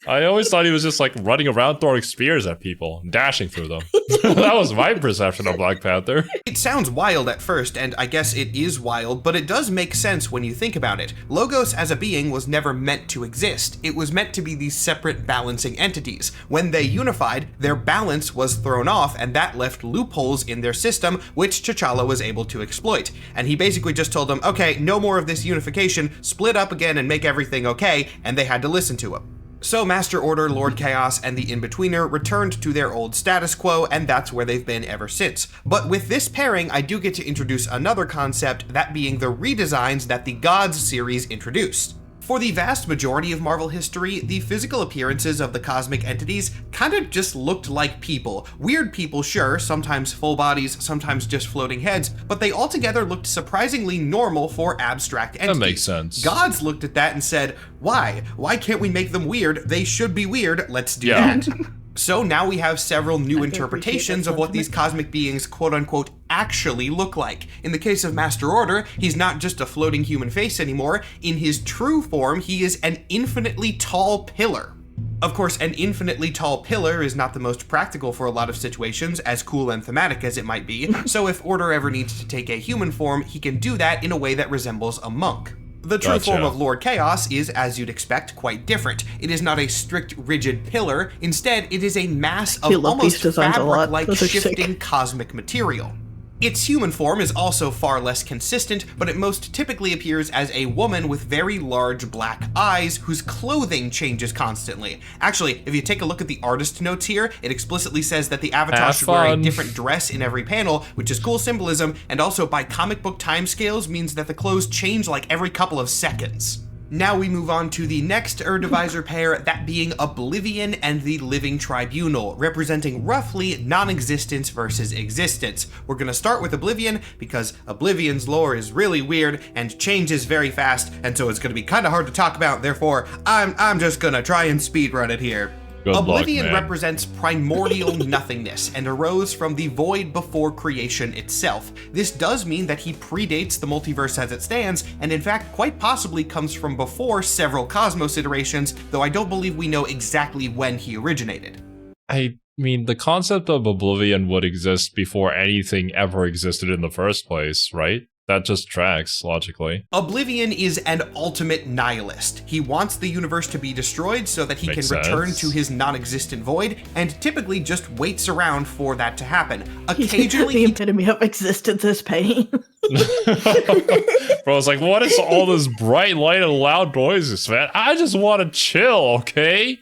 I always thought he was just like running around throwing spears at people, dashing through them. That was my perception of Black Panther. It sounds wild at first, and I guess it is wild, but it does make sense when you think about it. Logos as a being was never meant to exist. It was meant to be these separate balancing entities. When they unified, their balance was thrown off, and that left loopholes in their system, which T'Challa was able to exploit. And he basically just told them, okay, no more of this unification, split up again and make everything okay, and they had to listen to him. So Master Order, Lord Chaos, and the In-Betweener returned to their old status quo, and that's where they've been ever since. But with this pairing, I do get to introduce another concept, that being the redesigns that the Gods series introduced. For the vast majority of Marvel history, the physical appearances of the cosmic entities kind of just looked like people. Weird people, sure, sometimes full bodies, sometimes just floating heads, but they altogether looked surprisingly normal for abstract entities. That makes sense. Gods looked at that and said, why? Why can't we make them weird? They should be weird. Let's do that. So now we have several new interpretations of what these cosmic beings, quote-unquote, actually look like. In the case of Master Order, he's not just a floating human face anymore. In his true form, he is an infinitely tall pillar. Of course, an infinitely tall pillar is not the most practical for a lot of situations, as cool and thematic as it might be, so if Order ever needs to take a human form, he can do that in a way that resembles a monk. The true form of Lord Chaos is, as you'd expect, quite different. It is not a strict, rigid pillar. Instead, it is a mass of almost fabric-like shifting cosmic material. Its human form is also far less consistent, but it most typically appears as a woman with very large black eyes whose clothing changes constantly. Actually, if you take a look at the artist notes here, it explicitly says that the avatar should wear a different dress in every panel, which is cool symbolism, and also by comic book timescales means that the clothes change like every couple of seconds. Now we move on to the next Ur-Divisor pair, that being Oblivion and the Living Tribunal, representing roughly non-existence versus existence. We're gonna start with Oblivion because Oblivion's lore is really weird and changes very fast, and so it's gonna be kinda hard to talk about, therefore I'm just gonna try and speedrun it here. Oblivion represents primordial nothingness and arose from the void before creation itself. This does mean that he predates the multiverse as it stands, and in fact quite possibly comes from before several Cosmos iterations, though I don't believe we know exactly when he originated. I mean, the concept of Oblivion would exist before anything ever existed in the first place, right? That just tracks, logically. Oblivion is an ultimate nihilist. He wants the universe to be destroyed so that he can return to his non-existent void, and typically just waits around for that to happen. Occasionally, the epitome of existence is pain. Bro, it's like, what is all this bright light and loud noises, man? I just want to chill, okay?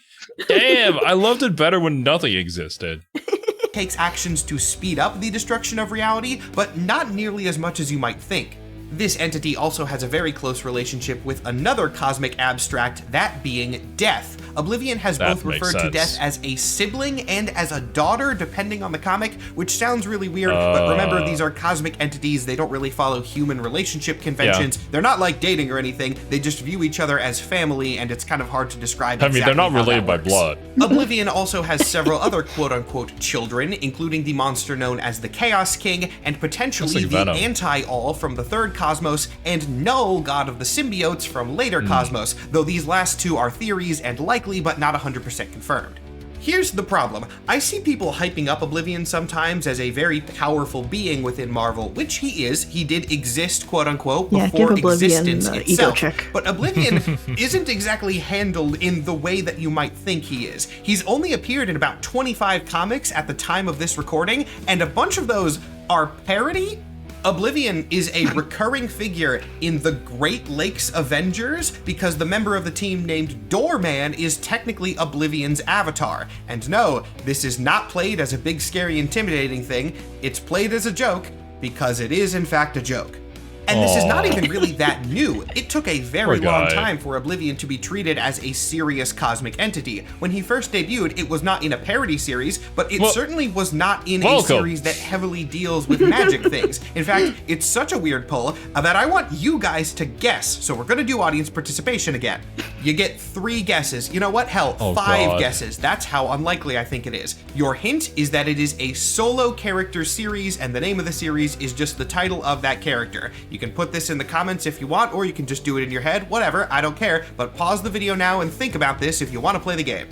Damn, I loved it better when nothing existed. Takes actions to speed up the destruction of reality, but not nearly as much as you might think. This entity also has a very close relationship with another cosmic abstract, that being death. Oblivion has both referred to death as a sibling and as a daughter, depending on the comic, which sounds really weird, but remember, these are cosmic entities. They don't really follow human relationship conventions. They're not like dating or anything. They just view each other as family, and it's kind of hard to describe exactly they're not related by blood. Oblivion also has several other quote-unquote children, including the monster known as the Chaos King, and potentially the Anti-All from the third Cosmos, and Null, god of the symbiotes from later Cosmos, though these last two are theories and likely but not 100% confirmed. Here's the problem. I see people hyping up Oblivion sometimes as a very powerful being within Marvel, which he is. He did exist, quote-unquote, before existence itself. But Oblivion isn't exactly handled in the way that you might think he is. He's only appeared in about 25 comics at the time of this recording, and a bunch of those are parody. Oblivion is a recurring figure in the Great Lakes Avengers because the member of the team named Doorman is technically Oblivion's avatar. And no, this is not played as a big, scary, intimidating thing. It's played as a joke because it is in fact a joke. And this is not even really that new. It took a very long time for Oblivion to be treated as a serious cosmic entity. When he first debuted, it was not in a parody series, but it certainly was not in a series that heavily deals with magic things. In fact, it's such a weird pull that I want you guys to guess. So we're gonna do audience participation again. You get 3 guesses. You know what? Hell, 5 guesses. That's how unlikely I think it is. Your hint is that it is a solo character series, and the name of the series is just the title of that character. You can put this in the comments if you want, or you can just do it in your head, whatever, I don't care, but pause the video now and think about this if you want to play the game.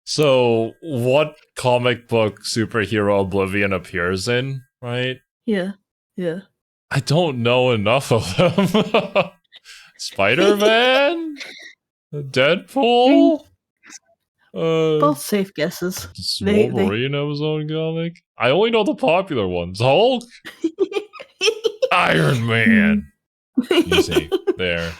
So, what comic book superhero Oblivion appears in, right? Yeah. I don't know enough of them. Spider-Man? Deadpool? Both safe guesses. Wolverine have his own comic? I only know the popular ones. Hulk? Iron Man. Easy. There.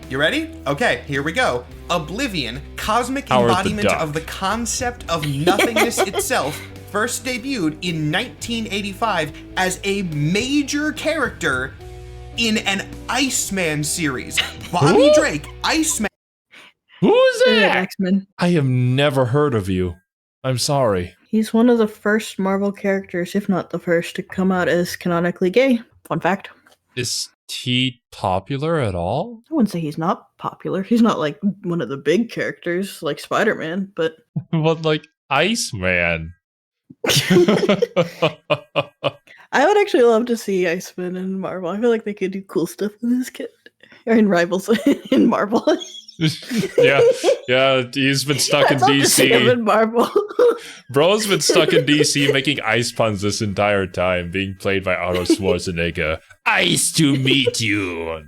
You ready? Okay, here we go. Oblivion, cosmic embodiment of the concept of nothingness itself, first debuted in 1985 as a major character in an Iceman series. Bobby Drake, Iceman. Who's that? X-Men. I have never heard of you. I'm sorry. He's one of the first Marvel characters, if not the first, to come out as canonically gay. Fun fact. Is he popular at all? I wouldn't say he's not popular. He's not like one of the big characters like Spider-Man, but But like Iceman. I would actually love to see Iceman in Marvel. I feel like they could do cool stuff with this kid. Or in Rivals in Marvel. yeah, he's been stuck in DC. In Marvel. Bro's been stuck in DC making ice puns this entire time, being played by Arnold Schwarzenegger. Ice to meet you.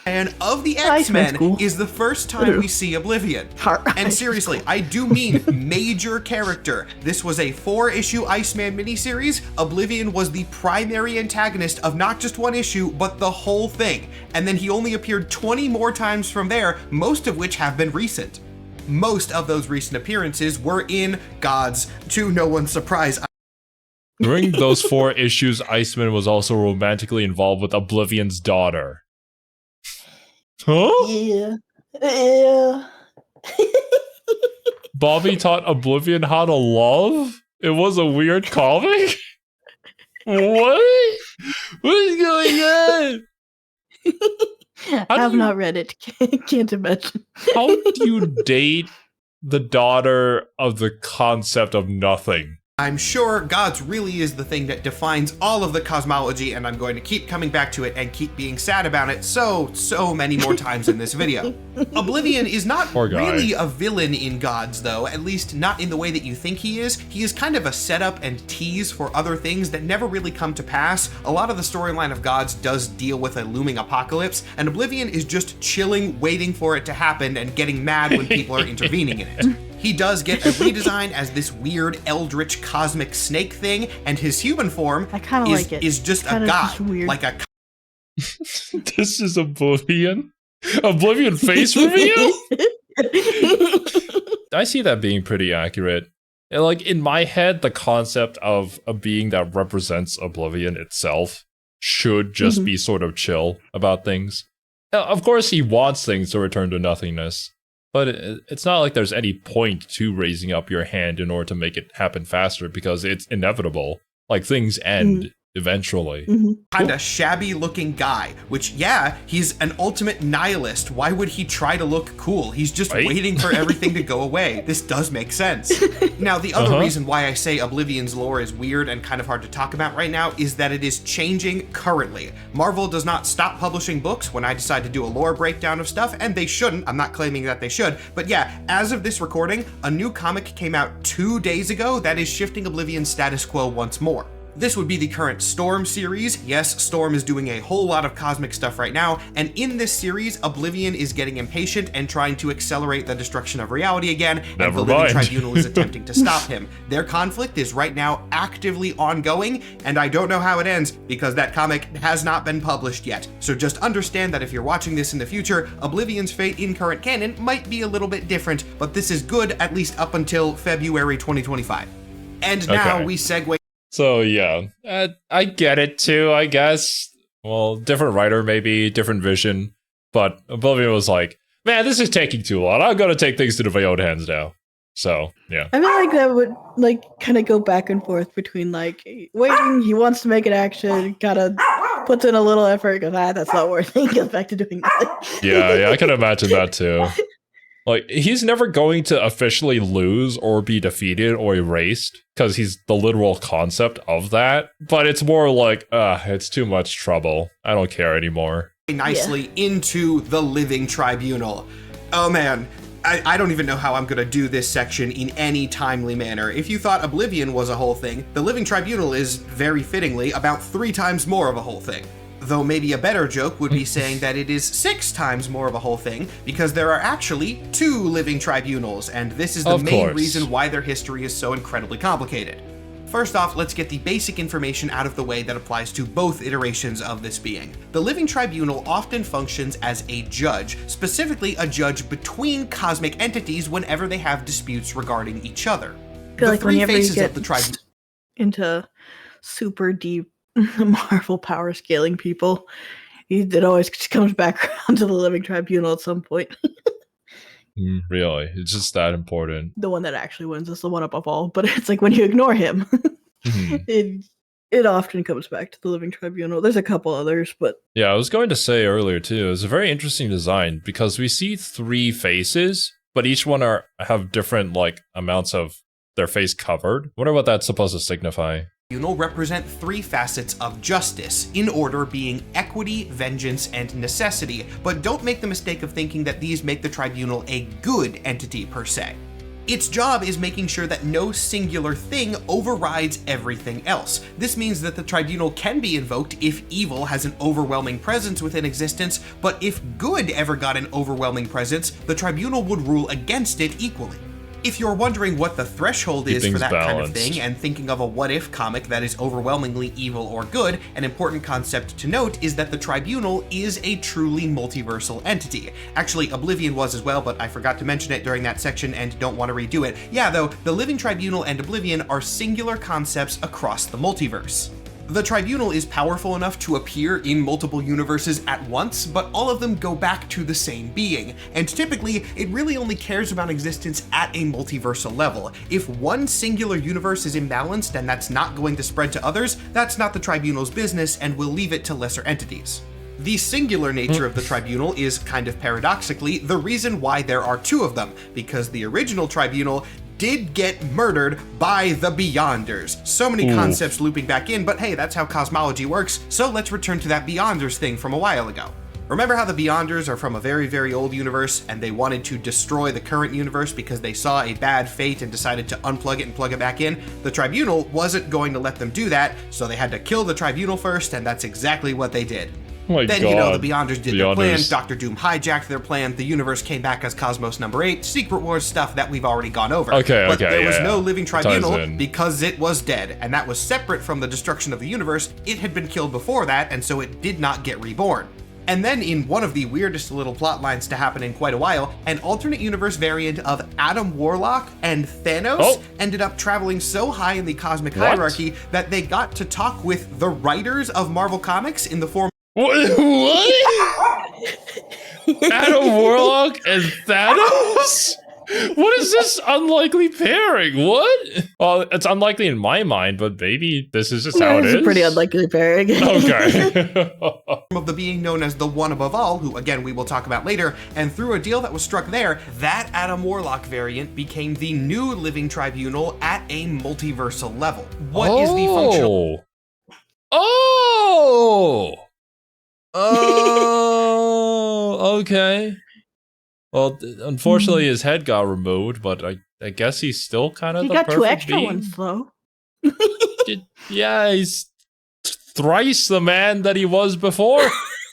And of the X-Men cool. is the first time we see Oblivion. And seriously, I do mean major character. This was a 4-issue Iceman miniseries. Oblivion was the primary antagonist of not just one issue, but the whole thing. And then he only appeared 20 more times from there, most of which have been recent. Most of those recent appearances were in Gods, to no one's surprise. During those 4 issues, Iceman was also romantically involved with Oblivion's daughter. Huh? Yeah. Bobby taught Oblivion how to love? It was a weird comic? What? What's going on? I have not read it. Can't imagine. How do you date the daughter of the concept of nothing? I'm sure Gods really is the thing that defines all of the cosmology, and I'm going to keep coming back to it and keep being sad about it so many more times in this video. Oblivion is not really a villain in Gods, though, at least not in the way that you think he is. He is kind of a setup and tease for other things that never really come to pass. A lot of the storyline of Gods does deal with a looming apocalypse, and Oblivion is just chilling, waiting for it to happen and getting mad when people are intervening in it. He does get a redesign as this weird eldritch cosmic snake thing, and his human form is just a god, like a. This is Oblivion? Oblivion face reveal? I see that being pretty accurate. And like in my head, the concept of a being that represents Oblivion itself should just be sort of chill about things. Of course, he wants things to return to nothingness. But it's not like there's any point to raising up your hand in order to make it happen faster, because it's inevitable. Like, things end eventually. Kinda shabby looking guy, which, yeah, he's an ultimate nihilist. Why would he try to look cool? He's just waiting for everything to go away. This does make sense. Now, the other reason why I say Oblivion's lore is weird and kind of hard to talk about right now is that it is changing currently. Marvel does not stop publishing books when I decide to do a lore breakdown of stuff, and they shouldn't. I'm not claiming that they should, but yeah, as of this recording, a new comic came out 2 days ago that is shifting Oblivion's status quo once more. This would be the current Storm series. Yes, Storm is doing a whole lot of cosmic stuff right now, and in this series, Oblivion is getting impatient and trying to accelerate the destruction of reality again, and the Living Tribunal is attempting to stop him. Their conflict is right now actively ongoing, and I don't know how it ends because that comic has not been published yet. So just understand that if you're watching this in the future, Oblivion's fate in current canon might be a little bit different, but this is good at least up until February 2025. And now we segue. So yeah, I get it too, I guess. Well, different writer maybe, different vision, but Oblivion was like, man, this is taking too long. I'm gonna take things into my own hands now. So yeah. I feel like that would like kind of go back and forth between like waiting, he wants to make an action, gotta puts in a little effort, goes, that's not worth it, goes back to doing nothing. Yeah, I can imagine that too. Like, he's never going to officially lose or be defeated or erased, because he's the literal concept of that. But it's more like, it's too much trouble. I don't care anymore. Nicely into the Living Tribunal. Oh man, I don't even know how I'm gonna do this section in any timely manner. If you thought Oblivion was a whole thing, the Living Tribunal is, very fittingly, about 3 times more of a whole thing. Though maybe a better joke would be saying that it is 6 times more of a whole thing, because there are actually 2 living tribunals, and this is the main reason why their history is so incredibly complicated. First off, let's get the basic information out of the way that applies to both iterations of this being. The Living Tribunal often functions as a judge, specifically a judge between cosmic entities whenever they have disputes regarding each other. I feel like whenever you get into super deep Marvel power scaling people. It always comes back around to the Living Tribunal at some point. Really, it's just that important. The one that actually wins is the one above all, but it's like when you ignore him, it often comes back to the Living Tribunal. There's a couple others, but yeah, I was going to say earlier too, it's a very interesting design because we see 3 faces, but each one have different like amounts of their face covered. Wonder what that's supposed to signify. Tribunal represent 3 facets of justice, in order being equity, vengeance, and necessity, but don't make the mistake of thinking that these make the tribunal a good entity per se. Its job is making sure that no singular thing overrides everything else. This means that the tribunal can be invoked if evil has an overwhelming presence within existence, but if good ever got an overwhelming presence, the tribunal would rule against it equally. If you're wondering what the threshold is for that kind of thing and thinking of a what-if comic that is overwhelmingly evil or good, an important concept to note is that the Tribunal is a truly multiversal entity. Actually, Oblivion was as well, but I forgot to mention it during that section and don't want to redo it. Yeah, though, the Living Tribunal and Oblivion are singular concepts across the multiverse. The Tribunal is powerful enough to appear in multiple universes at once, but all of them go back to the same being, and typically, it really only cares about existence at a multiversal level. If one singular universe is imbalanced and that's not going to spread to others, that's not the Tribunal's business and will leave it to lesser entities. The singular nature of the Tribunal is, kind of paradoxically, the reason why there are 2 of them, because the original Tribunal did get murdered by the Beyonders. So many concepts looping back in, but hey, that's how cosmology works, so let's return to that Beyonders thing from a while ago. Remember how the Beyonders are from a very, very old universe, and they wanted to destroy the current universe because they saw a bad fate and decided to unplug it and plug it back in? The Tribunal wasn't going to let them do that, so they had to kill the Tribunal first, and that's exactly what they did. Oh then, you know, the Beyonders did their plan, Doctor Doom hijacked their plan, the universe came back as Cosmos number 8, Secret Wars stuff that we've already gone over. But there was no Living Tribunal because it was dead, and that was separate from the destruction of the universe. It had been killed before that, and so it did not get reborn. And then in one of the weirdest little plot lines to happen in quite a while, an alternate universe variant of Adam Warlock and Thanos ended up traveling so high in the cosmic hierarchy that they got to talk with the writers of Marvel Comics in the form What? Adam Warlock and Thanos? What is this unlikely pairing? What? Well, it's unlikely in my mind, but maybe this is just how it is. It's a pretty unlikely pairing. Okay. of the being known as the One Above All, who again we will talk about later, and through a deal that was struck there, that Adam Warlock variant became the new Living Tribunal at a multiversal level. What is the functional? Oh, okay. Well, unfortunately, his head got removed, but I guess he's still kind of the perfect being. He got 2 extra ones, though. Yeah, he's thrice the man that he was before.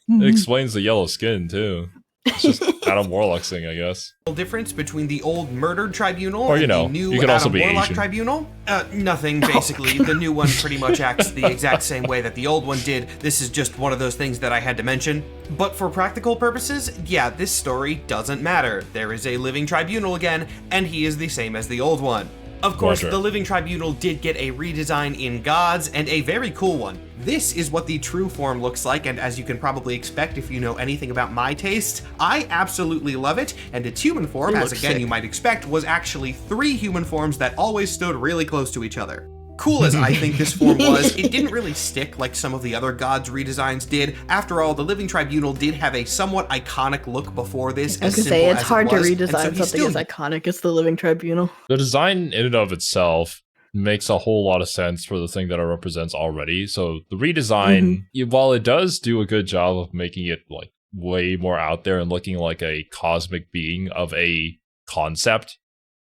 It explains the yellow skin, too. It's just Adam Warlock's thing, I guess. Difference between the old murdered tribunal or, and the new you could also Adam be Warlock Asian. Tribunal? Nothing, basically. The new one pretty much acts the exact same way that the old one did. This is just one of those things that I had to mention. But for practical purposes, yeah, this story doesn't matter. There is a living tribunal again, and he is the same as the old one. Of course, the Living Tribunal did get a redesign in Gods, and a very cool one. This is what the true form looks like, and as you can probably expect if you know anything about my taste, I absolutely love it, and its human form, as again you might expect, was actually 3 human forms that always stood really close to each other. Cool as I think this form was, it didn't really stick like some of the other Gods redesigns did. After all, the Living Tribunal did have a somewhat iconic look before this. I was gonna say, it's hard to redesign something as iconic as the Living Tribunal. The design in and of itself makes a whole lot of sense for the thing that it represents already. So the redesign, while it does do a good job of making it like way more out there and looking like a cosmic being of a concept.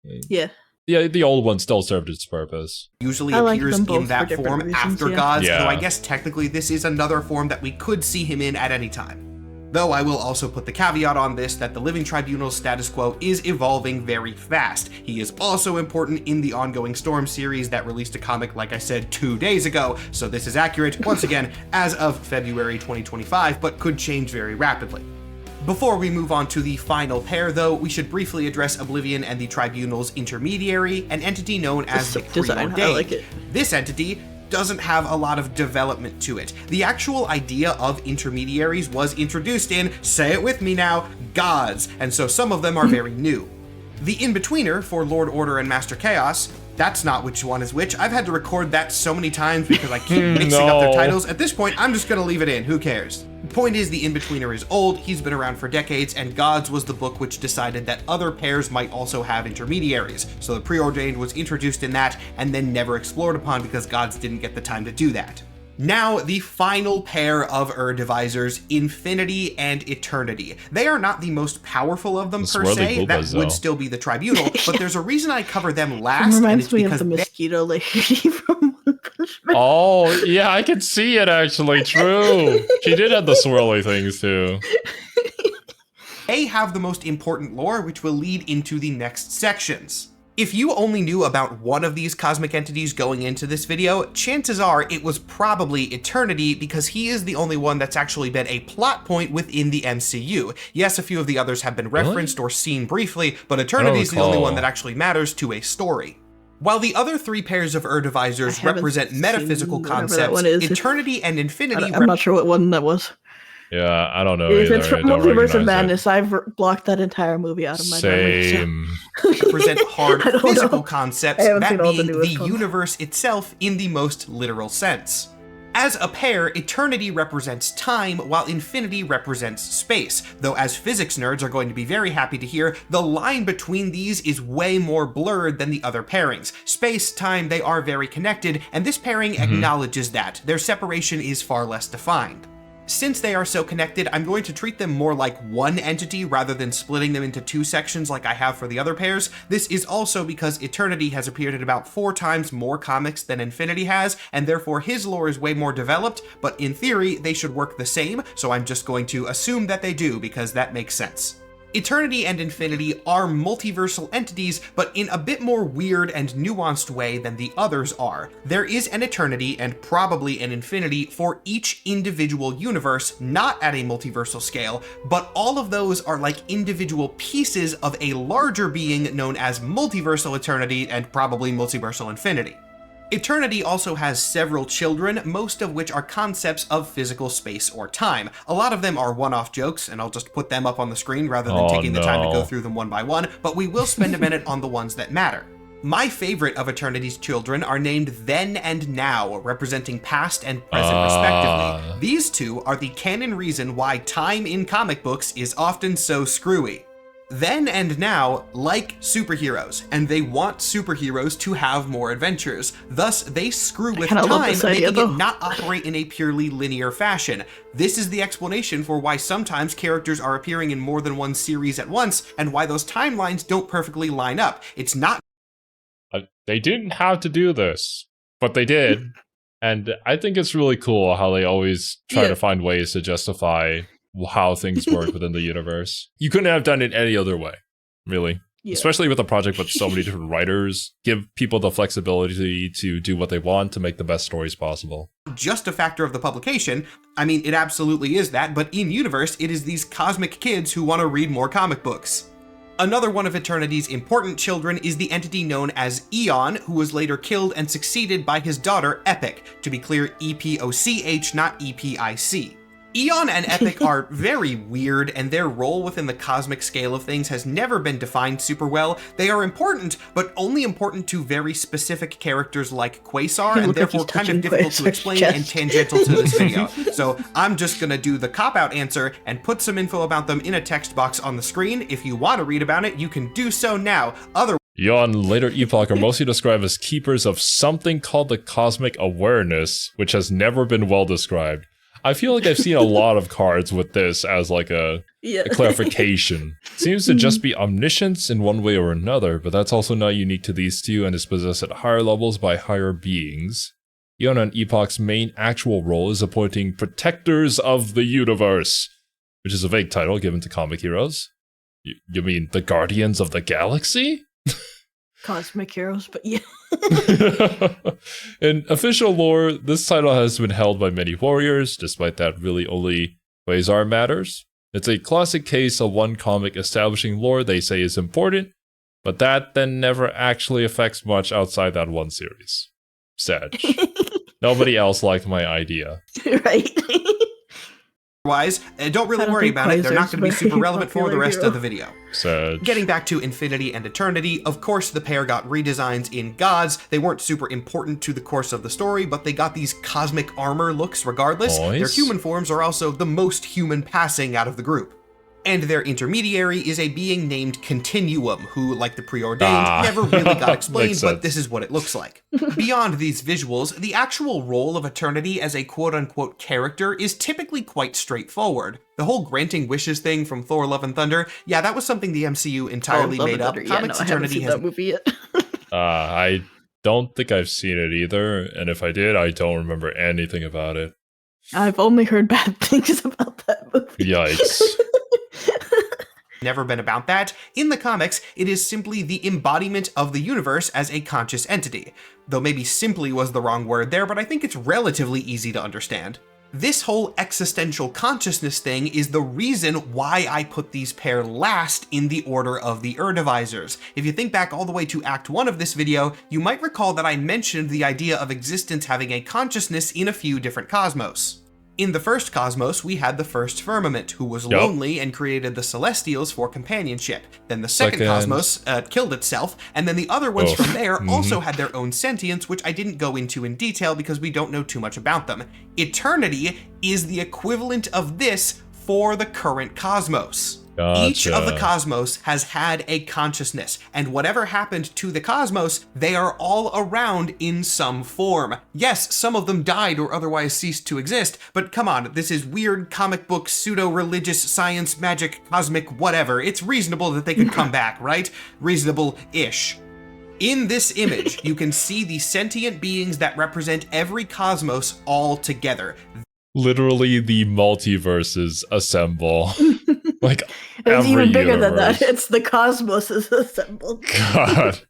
Yeah. Yeah, the old one still served its purpose. Usually appears in that form after Gods, so I guess technically this is another form that we could see him in at any time. Though I will also put the caveat on this that the Living Tribunal's status quo is evolving very fast. He is also important in the ongoing Storm series that released a comic, like I said, 2 days ago, so this is accurate, once again, as of February 2025, but could change very rapidly. Before we move on to the final pair, though, we should briefly address Oblivion and the Tribunal's intermediary, an entity known as the Preordained. I like it. This entity doesn't have a lot of development to it. The actual idea of intermediaries was introduced in, say it with me now, gods, and so some of them are very new. The in-betweener for Lord Order and Master Chaos, that's not which one is which. I've had to record that so many times because I keep mixing up their titles. At this point, I'm just gonna leave it in, who cares? The point is, the in-betweener is old, he's been around for decades, and Gods was the book which decided that other pairs might also have intermediaries. So the Preordained was introduced in that, and then never explored upon because Gods didn't get the time to do that. Now, the final pair of Divisors, Infinity and Eternity. They are not the most powerful of them per se, that would still be the Tribunal, but there's a reason I cover them last. It reminds me of the mosquito lady from One Punch Man. Oh, yeah, I can see it actually, true. She did have the swirly things too. They have the most important lore, which will lead into the next sections. If you only knew about one of these cosmic entities going into this video, chances are it was probably Eternity, because he is the only one that's actually been a plot point within the MCU. Yes, a few of the others have been referenced or seen briefly, but Eternity is the only one that actually matters to a story. While the other three pairs of Divisors represent metaphysical concepts, Eternity and Infinity... I'm not sure what one that was. Yeah, I don't know If either. it's from Multiverse of Madness, I've blocked that entire movie out of my memory. So. Represent hard physical concepts, that being the universe itself in the most literal sense. As a pair, Eternity represents time, while Infinity represents space, though as physics nerds are going to be very happy to hear, the line between these is way more blurred than the other pairings. Space, time, they are very connected, and this pairing acknowledges that. Their separation is far less defined. Since they are so connected, I'm going to treat them more like one entity rather than splitting them into two sections like I have for the other pairs. This is also because Eternity has appeared in about 4 times more comics than Infinity has, and therefore his lore is way more developed, but in theory, they should work the same, so I'm just going to assume that they do because that makes sense. Eternity and Infinity are multiversal entities, but in a bit more weird and nuanced way than the others are. There is an Eternity and probably an Infinity for each individual universe, not at a multiversal scale, but all of those are like individual pieces of a larger being known as multiversal Eternity and probably multiversal Infinity. Eternity also has several children, most of which are concepts of physical space or time. A lot of them are one-off jokes, and I'll just put them up on the screen rather than taking the time to go through them one by one, but we will spend a minute on the ones that matter. My favorite of Eternity's children are named Then and Now, representing past and present respectively. These two are the canon reason why time in comic books is often so screwy. Then and Now like superheroes, and they want superheroes to have more adventures. Thus, they screw with time, making it not operate in a purely linear fashion. This is the explanation for why sometimes characters are appearing in more than one series at once, and why those timelines don't perfectly line up. It's not... They didn't have to do this, but they did. And I think it's really cool how they always try to find ways to justify how things work within the universe. You couldn't have done it any other way, really. Yeah. Especially with a project with so many different writers, give people the flexibility to do what they want to make the best stories possible. Just a factor of the publication. I mean, it absolutely is that, but in universe, it is these cosmic kids who want to read more comic books. Another one of Eternity's important children is the entity known as Eon, who was later killed and succeeded by his daughter Epic. To be clear, E-P-O-C-H, not E-P-I-C. Eon and Epic are very weird, and their role within the cosmic scale of things has never been defined super well. They are important, but only important to very specific characters like Quasar, and therefore kind of difficult to explain and tangential to this video. So I'm just gonna do the cop-out answer and put some info about them in a text box on the screen. If you want to read about it, you can do so now. Eon, later Epoch, are mostly described as keepers of something called the cosmic awareness, which has never been well described. I feel like I've seen a lot of cards with this as like a clarification. Seems to just be omniscience in one way or another, but that's also not unique to these two and is possessed at higher levels by higher beings. Eon and Epoch's main actual role is appointing protectors of the universe, which is a vague title given to comic heroes. You mean the Guardians of the Galaxy? Cosmic heroes, but yeah. In official lore, this title has been held by many warriors, despite that really only Quasar matters. It's a classic case of one comic establishing lore they say is important, but that then never actually affects much outside that one series. Sad. Nobody else liked my idea. Right. Otherwise, don't really worry about it. They're not going to be super relevant for the rest of the video. So, Getting back to Infinity and Eternity, of course the pair got redesigns in Gods. They weren't super important to the course of the story, but they got these cosmic armor looks regardless. Boys. Their human forms are also the most human passing out of the group. And their intermediary is a being named Continuum, who, like the Preordained, never really got explained, Makes but sense. this is what it looks like. Beyond these visuals, the actual role of Eternity as a quote-unquote character is typically quite straightforward. The whole granting wishes thing from Thor Love and Thunder, yeah, that was something the MCU entirely made up. Comics Eternity has... that movie yet. I don't think I've seen it either, and if I did, I don't remember anything about it. I've only heard bad things about that movie. Yikes. Never been about that. In the comics, it is simply the embodiment of the universe as a conscious entity. Though maybe simply was the wrong word there, but I think it's relatively easy to understand. This whole existential consciousness thing is the reason why I put these pair last in the order of the Erdivisors. If you think back all the way to Act 1 of this video, you might recall that I mentioned the idea of existence having a consciousness in a few different cosmos. In the first cosmos, we had the first firmament, who was lonely and created the Celestials for companionship. Then the second cosmos killed itself, and then the other ones from there also had their own sentience, which I didn't go into in detail because we don't know too much about them. Eternity is the equivalent of this for the current cosmos. Gotcha. Each of the cosmos has had a consciousness, and whatever happened to the cosmos, they are all around in some form. Yes, some of them died or otherwise ceased to exist, but come on, this is weird comic book, pseudo-religious, science, magic, cosmic, whatever. It's reasonable that they could come back, right? Reasonable-ish. In this image, you can see the sentient beings that represent every cosmos all together. Literally, the multiverses assemble. Like, It's even bigger universe. than that. It's the cosmos is assembled. God.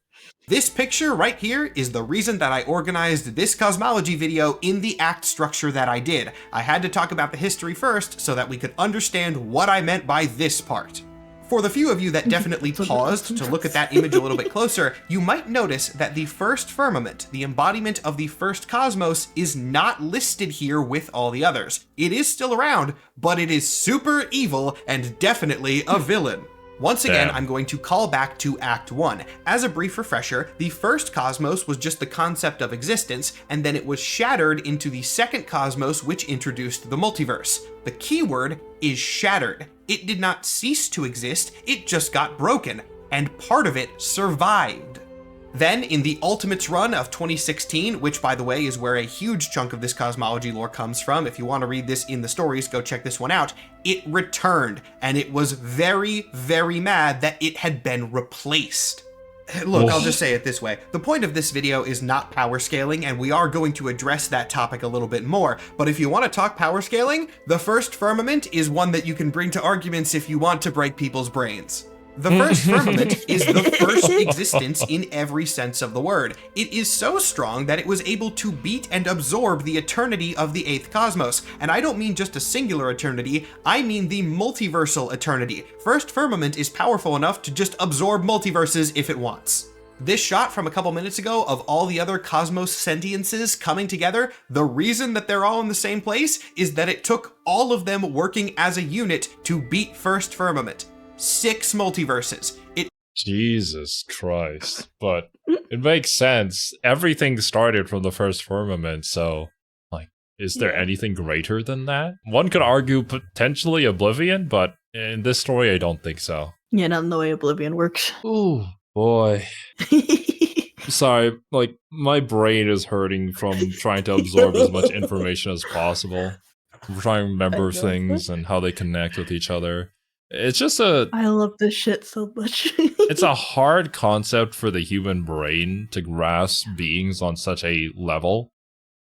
This picture right here is the reason that I organized this cosmology video in the act structure that I did. I had to talk about the history first so that we could understand what I meant by this part. For the few of you that definitely paused to look at that image a little bit closer, you might notice that the first firmament, the embodiment of the first cosmos, is not listed here with all the others. It is still around, but it is super evil and definitely a villain. Once again, I'm going to call back to Act 1. As a brief refresher, the first cosmos was just the concept of existence, and then it was shattered into the second cosmos, which introduced the multiverse. The keyword is shattered. It did not cease to exist, it just got broken, and part of it survived. Then, in the Ultimates run of 2016, which by the way is where a huge chunk of this cosmology lore comes from, if you want to read this in the stories, go check this one out, it returned, and it was very, very mad that it had been replaced. Look, I'll just say it this way. The point of this video is not power scaling, and we are going to address that topic a little bit more, but if you want to talk power scaling, the first firmament is one that you can bring to arguments if you want to break people's brains. The first firmament is the first existence in every sense of the word. It is so strong that it was able to beat and absorb the eternity of the 8th cosmos. And I don't mean just a singular eternity, I mean the multiversal eternity. First firmament is powerful enough to just absorb multiverses if it wants. This shot from a couple minutes ago of all the other cosmos sentiences coming together, the reason that they're all in the same place is that it took all of them working as a unit to beat first firmament. 6 multiverses. Jesus Christ. But it makes sense. Everything started from the first firmament, so, like, is there anything greater than that? One could argue potentially Oblivion, but in this story, I don't think so. Yeah, not in the way Oblivion works. Ooh, boy. Sorry, like, my brain is hurting from trying to absorb as much information as possible. I'm trying to remember things and how they connect with each other. It's just I love this shit so much. It's a hard concept for the human brain to grasp beings on such a level,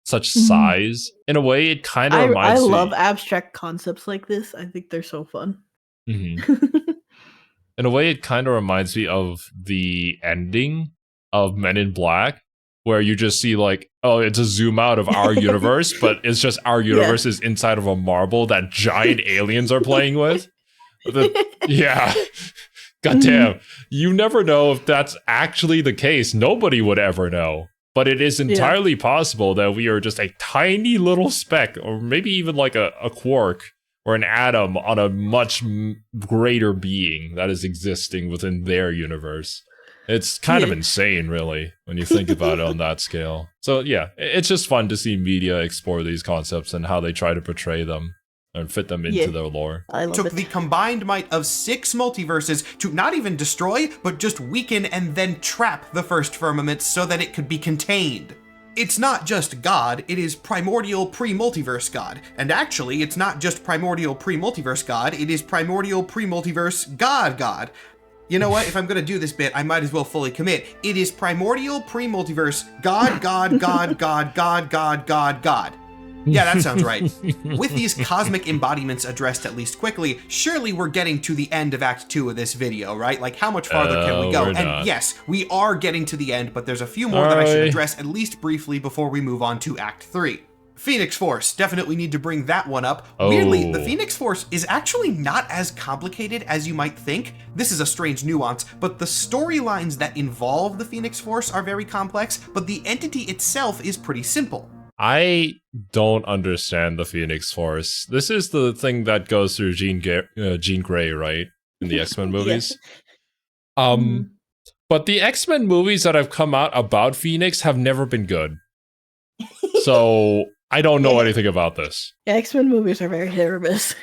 such size. In a way, it kind of reminds me... I love abstract concepts like this. I think they're so fun. In a way, it kind of reminds me of the ending of Men in Black, where you just see like, oh, it's a zoom out of our universe, but it's just our universe is inside of a marble that giant aliens are playing with. Yeah. Goddamn. You never know if that's actually the case. Nobody would ever know. But it is entirely possible that we are just a tiny little speck, or maybe even like a quark or an atom on a much greater being that is existing within their universe. It's kind of insane, really, when you think about it on that scale. So yeah, it's just fun to see media explore these concepts and how they try to portray them and fit them into their lore. I love Took it. the combined might of 6 multiverses to not even destroy, but just weaken and then trap the first firmament so that it could be contained. It's not just God, it is primordial pre-multiverse God. And actually, it's not just primordial pre-multiverse God, it is primordial pre-multiverse God. You know what? If I'm going to do this bit, I might as well fully commit. It is primordial pre-multiverse God. Yeah, that sounds right. With these cosmic embodiments addressed at least quickly, surely we're getting to the end of Act 2 of this video, right? Like, how much farther can we go? And yes, we are getting to the end, but there's a few more that I should address at least briefly before we move on to Act 3. Phoenix Force, definitely need to bring that one up. Weirdly, the Phoenix Force is actually not as complicated as you might think. This is a strange nuance, but the storylines that involve the Phoenix Force are very complex, but the entity itself is pretty simple. I don't understand the Phoenix Force. This is the thing that goes through Jean Grey, right? In the X-Men movies. But the X-Men movies that have come out about Phoenix have never been good. So I don't know anything about this. X-Men movies are very hit or miss.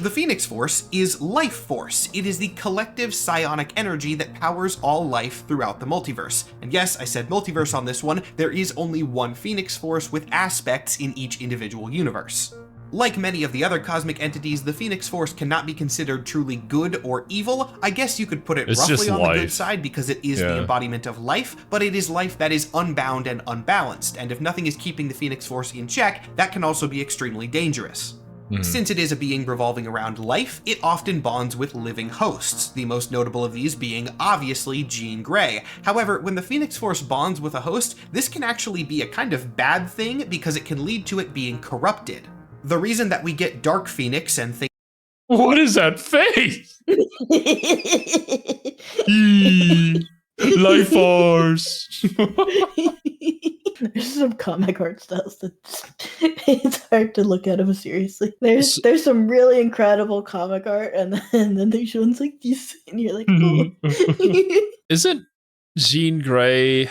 The Phoenix Force is life force. It is the collective psionic energy that powers all life throughout the multiverse. And yes, I said multiverse on this one, there is only one Phoenix Force with aspects in each individual universe. Like many of the other cosmic entities, the Phoenix Force cannot be considered truly good or evil. I guess you could put it roughly on the good side because it is the embodiment of life, but it is life that is unbound and unbalanced, and if nothing is keeping the Phoenix Force in check, that can also be extremely dangerous. Since it is a being revolving around life, it often bonds with living hosts, the most notable of these being obviously Jean Grey. However, when the Phoenix Force bonds with a host, this can actually be a kind of bad thing because it can lead to it being corrupted. The reason that we get Dark Phoenix and things— What is that face? Life Force! There's some comic art styles that it's hard to look at them seriously. There's some really incredible comic art, and then there's ones like this, and you're like, oh. Isn't Jean Grey...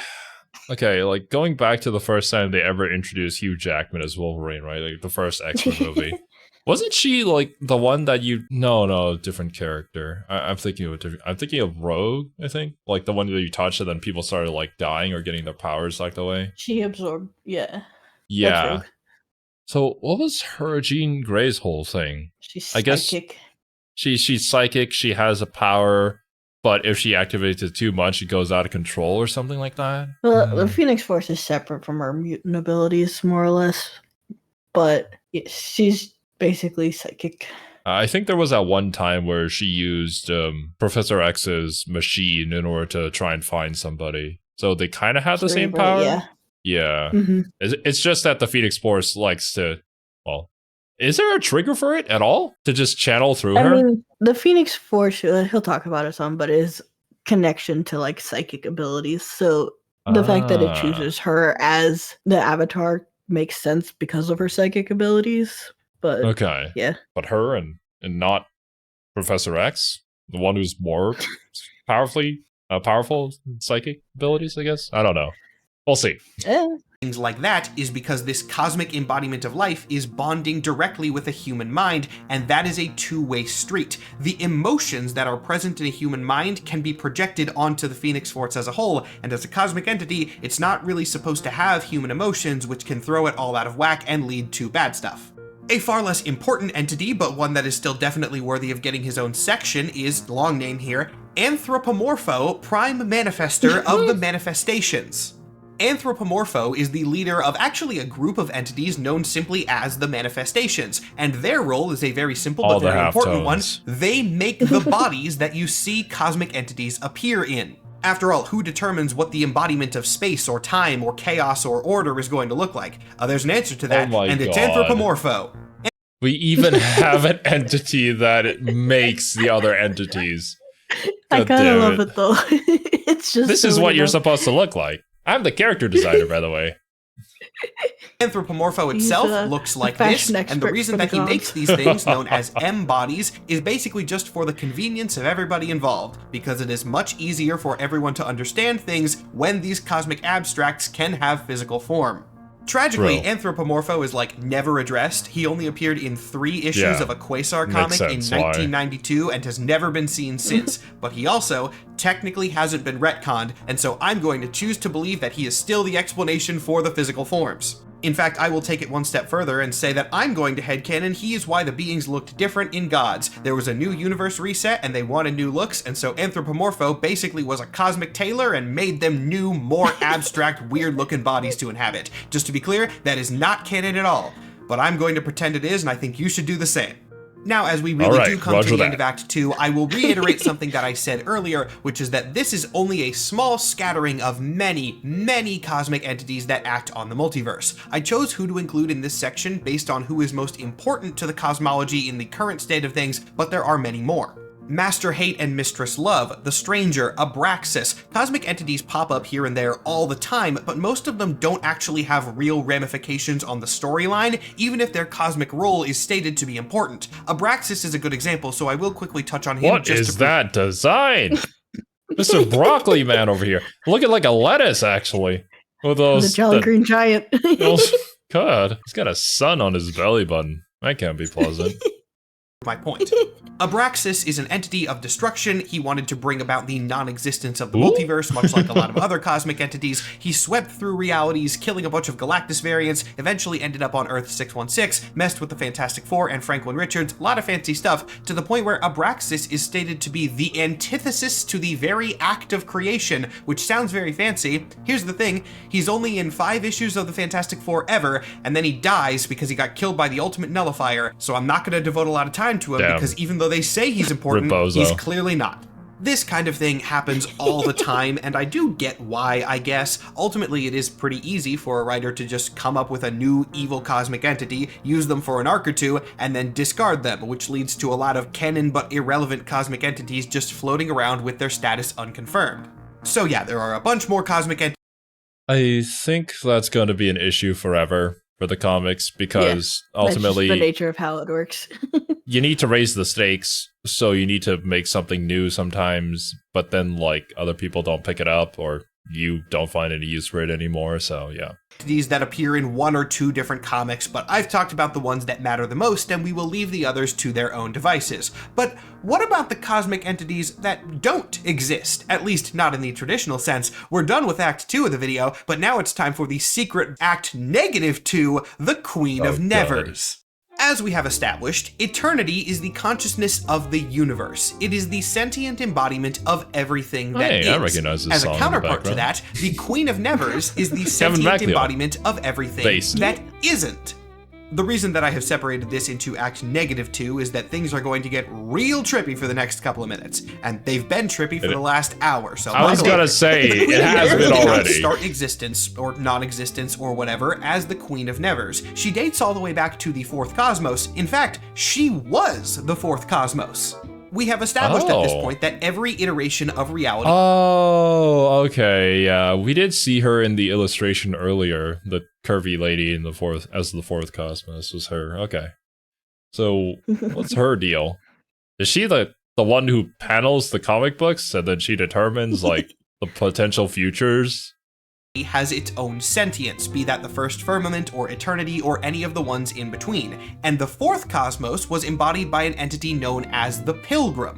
Okay, like, going back to the first time they ever introduced Hugh Jackman as Wolverine, right? Like, the first X-Men movie. Wasn't she, like, the one that you... No, different character. I'm thinking of Rogue, I think? Like, the one that you touched and then people started, like, dying or getting their powers sucked away. She absorbed, yeah. Yeah. So, what was her Jean Grey's whole thing? She's psychic. She's psychic, she has a power... But if she activates it too much, it goes out of control or something like that? Well, the Phoenix Force is separate from her mutant abilities, more or less. But she's basically psychic. I think there was that one time where she used Professor X's machine in order to try and find somebody. So they kind of have the same power? Yeah. It's just that the Phoenix Force likes to... Well... Is there a trigger for it at all? To just channel through her? I mean, the Phoenix Force, he'll talk about it some, but is connection to, like, psychic abilities. So the fact that it chooses her as the avatar makes sense because of her psychic abilities. But okay. Yeah. But her and not Professor X? The one who's more powerful psychic abilities, I guess? I don't know. We'll see. Yeah. Things like that is because this cosmic embodiment of life is bonding directly with a human mind, and that is a two-way street. The emotions that are present in a human mind can be projected onto the Phoenix Force as a whole, and as a cosmic entity, it's not really supposed to have human emotions, which can throw it all out of whack and lead to bad stuff. A far less important entity, but one that is still definitely worthy of getting his own section, is, long name here, Anthropomorpho, Prime Manifester of the Manifestations. Anthropomorpho is the leader of actually a group of entities known simply as the Manifestations, and their role is a very simple but very important one. They make the bodies that you see cosmic entities appear in. After all, who determines what the embodiment of space or time or chaos or order is going to look like? There's an answer to that, and it's Anthropomorpho. We even have an entity that makes the other entities. I kind of love it, though. It's just this is what you're supposed to look like. I'm the character designer, by the way. Anthropomorpho itself looks like this, and the reason that he makes these things, known as M-bodies, is basically just for the convenience of everybody involved, because it is much easier for everyone to understand things when these cosmic abstracts can have physical form. Tragically, Anthropomorpho is like never addressed. He only appeared in 3 issues of a Quasar comic in 1992 and has never been seen since. But he also technically hasn't been retconned, and so I'm going to choose to believe that he is still the explanation for the physical forms. In fact, I will take it one step further and say that I'm going to headcanon he is why the beings looked different in Gods. There was a new universe reset and they wanted new looks, and so Anthropomorpho basically was a cosmic tailor and made them new, more abstract, weird-looking bodies to inhabit. Just to be clear, that is not canon at all, but I'm going to pretend it is, and I think you should do the same. Now, as we really do come to the end of Act 2, I will reiterate something that I said earlier, which is that this is only a small scattering of many, many cosmic entities that act on the multiverse. I chose who to include in this section based on who is most important to the cosmology in the current state of things, but there are many more. Master Hate and Mistress Love, the Stranger, Abraxas. Cosmic entities pop up here and there all the time, but most of them don't actually have real ramifications on the storyline, even if their cosmic role is stated to be important. Abraxas is a good example, so I will quickly touch on him. What is that design? Mr. Broccoli Man over here. Looking like a lettuce, actually. With those... The Jolly Green Giant. God, he's got a sun on his belly button. That can't be pleasant. My point. Abraxas is an entity of destruction. He wanted to bring about the non-existence of the multiverse, much like a lot of other cosmic entities. He swept through realities, killing a bunch of Galactus variants, eventually ended up on Earth 616, messed with the Fantastic Four and Franklin Richards, a lot of fancy stuff, to the point where Abraxas is stated to be the antithesis to the very act of creation, which sounds very fancy. Here's the thing, he's only in 5 issues of the Fantastic Four ever, and then he dies because he got killed by the Ultimate Nullifier, so I'm not going to devote a lot of time to him because even though they say he's important, he's clearly not. This kind of thing happens all the time, and I do get why, I guess. Ultimately, it is pretty easy for a writer to just come up with a new evil cosmic entity, use them for an arc or two, and then discard them, which leads to a lot of canon but irrelevant cosmic entities just floating around with their status unconfirmed. So yeah, there are a bunch more cosmic entities. I think that's going to be an issue forever for the comics, because ultimately that's just the nature of how it works. You need to raise the stakes, so you need to make something new sometimes, but then like other people don't pick it up, or you don't find any use for it anymore, so yeah. Entities that appear in 1 or 2 different comics, but I've talked about the ones that matter the most, and we will leave the others to their own devices. But what about the cosmic entities that don't exist? At least not in the traditional sense. We're done with Act 2 of the video, but now it's time for the secret Act -2, the Queen of Nevers. As we have established, eternity is the consciousness of the universe. It is the sentient embodiment of everything that is. I recognize this As song a counterpart to that, the Queen of Nevers is the sentient embodiment of everything that isn't. The reason that I have separated this into Act -2 is that things are going to get real trippy for the next couple of minutes, and they've been trippy for the last hour. So I was gonna say, it has been already. Start existence, or non-existence, or whatever, as the Queen of Nevers. She dates all the way back to the 4th cosmos. In fact, she was the 4th cosmos. We have established at this point that every iteration of reality... Oh, okay, yeah. We did see her in the illustration earlier. The curvy lady in the 4th cosmos was her. Okay. So, what's her deal? Is she the one who panels the comic books, and then she determines, like, the potential futures? Has its own sentience, be that the first firmament or eternity or any of the ones in between, and the 4th cosmos was embodied by an entity known as the Pilgrim.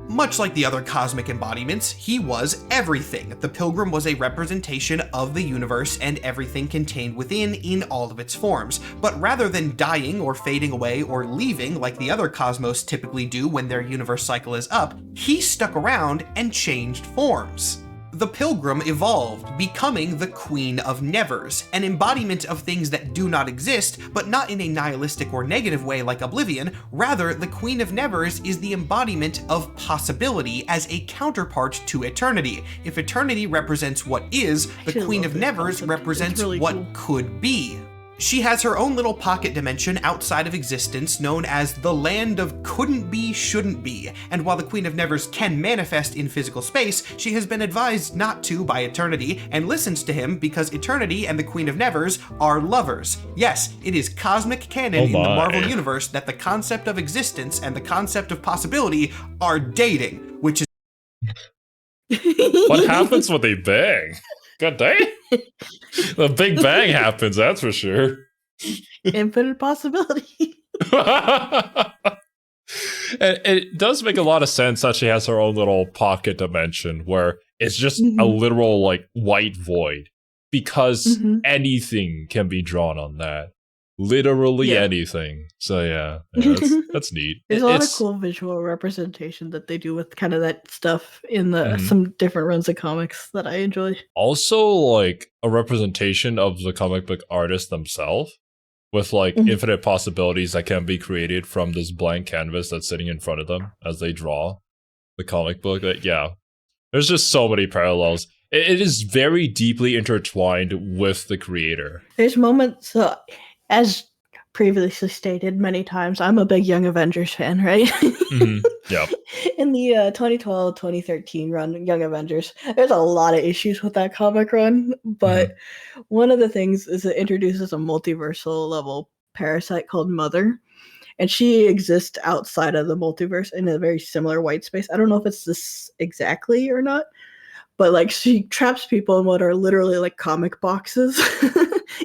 Much like the other cosmic embodiments, he was everything. The Pilgrim was a representation of the universe and everything contained within in all of its forms, but rather than dying or fading away or leaving like the other cosmos typically do when their universe cycle is up, he stuck around and changed forms. The Pilgrim evolved, becoming the Queen of Nevers, an embodiment of things that do not exist, but not in a nihilistic or negative way like Oblivion. Rather, the Queen of Nevers is the embodiment of possibility as a counterpart to eternity. If eternity represents what is, the Queen of Nevers represents what could be. She has her own little pocket dimension outside of existence known as the Land of Couldn't Be, Shouldn't Be, and while the Queen of Nevers can manifest in physical space, she has been advised not to by Eternity and listens to him because Eternity and the Queen of Nevers are lovers. Yes, it is cosmic canon in the Marvel Universe that the concept of existence and the concept of possibility are dating, which is... What happens when they bang? God dang. The Big Bang happens, that's for sure. Infinite possibility. And it does make a lot of sense that she has her own little pocket dimension where it's just a literal like white void because anything can be drawn on that. Literally anything. So yeah, that's neat. There's a lot of cool visual representation that they do with kind of that stuff in the some different runs of comics that I enjoy. Also, like a representation of the comic book artists themselves, with like infinite possibilities that can be created from this blank canvas that's sitting in front of them as they draw the comic book. There's just so many parallels. It is very deeply intertwined with the creator. There's moments. As previously stated many times, I'm a big Young Avengers fan, right? Yeah. In the 2012-2013 run, Young Avengers, there's a lot of issues with that comic run, but one of the things is it introduces a multiversal level parasite called Mother, and she exists outside of the multiverse in a very similar white space. I don't know if it's this exactly or not, but like she traps people in what are literally like comic boxes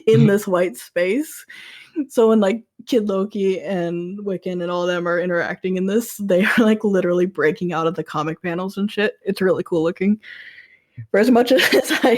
in this white space. So when like Kid Loki and Wiccan and all of them are interacting in this, they are like literally breaking out of the comic panels and shit. It's really cool looking. For as much as I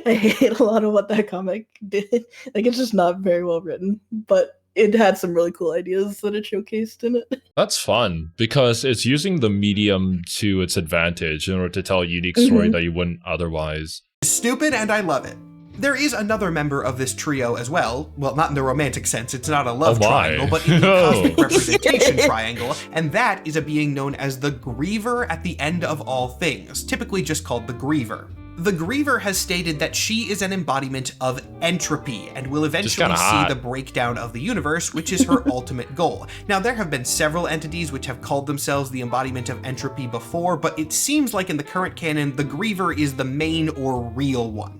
hate a lot of what that comic did, like it's just not very well written, but it had some really cool ideas that it showcased in it. That's fun because it's using the medium to its advantage in order to tell a unique story that you wouldn't otherwise. Stupid, and I love it. There is another member of this trio as well. Well, not in the romantic sense, it's not a love triangle, but in the cosmic representation triangle, and that is a being known as the Griever at the end of all things, typically just called the Griever. The Griever has stated that she is an embodiment of entropy and will eventually see the breakdown of the universe, which is her ultimate goal. Now, there have been several entities which have called themselves the embodiment of entropy before, but it seems like in the current canon, the Griever is the main or real one.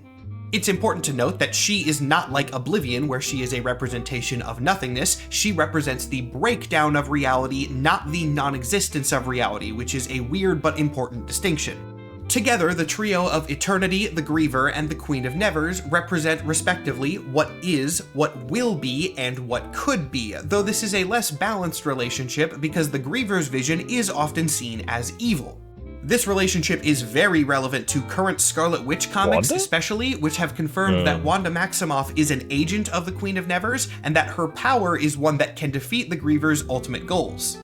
It's important to note that she is not like Oblivion, where she is a representation of nothingness. She represents the breakdown of reality, not the non-existence of reality, which is a weird but important distinction. Together, the trio of Eternity, the Griever, and the Queen of Nevers represent respectively what is, what will be, and what could be, though this is a less balanced relationship because the Griever's vision is often seen as evil. This relationship is very relevant to current Scarlet Witch comics especially, which have confirmed that Wanda Maximoff is an agent of the Queen of Nevers, and that her power is one that can defeat the Griever's ultimate goals.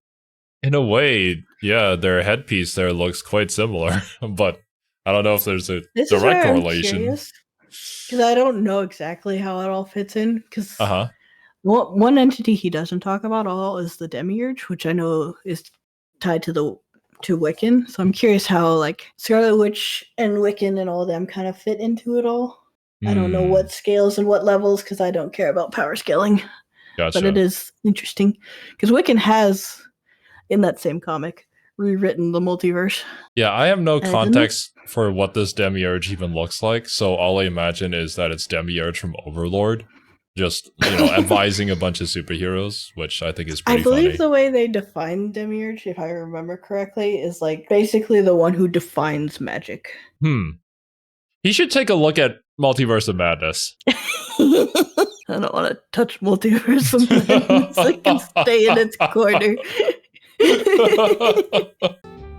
In a way, yeah, their headpiece there looks quite similar, but I don't know if there's a direct correlation. Because I don't know exactly how it all fits in, because one entity he doesn't talk about at all is the Demiurge, which I know is tied to Wiccan, so I'm curious how like Scarlet Witch and Wiccan and all of them kind of fit into it all. I don't know what scales and what levels because I don't care about power scaling. Gotcha. But it is interesting because Wiccan has, in that same comic, rewritten the multiverse. Yeah, I have no context for what this Demiurge even looks like, so all I imagine is that it's Demiurge from Overlord. Just, advising a bunch of superheroes, which I think is pretty funny. I believe the way they define Demiurge, if I remember correctly, is like basically the one who defines magic. He should take a look at Multiverse of Madness. I don't want to touch Multiverse of Madness. I can stay in its corner.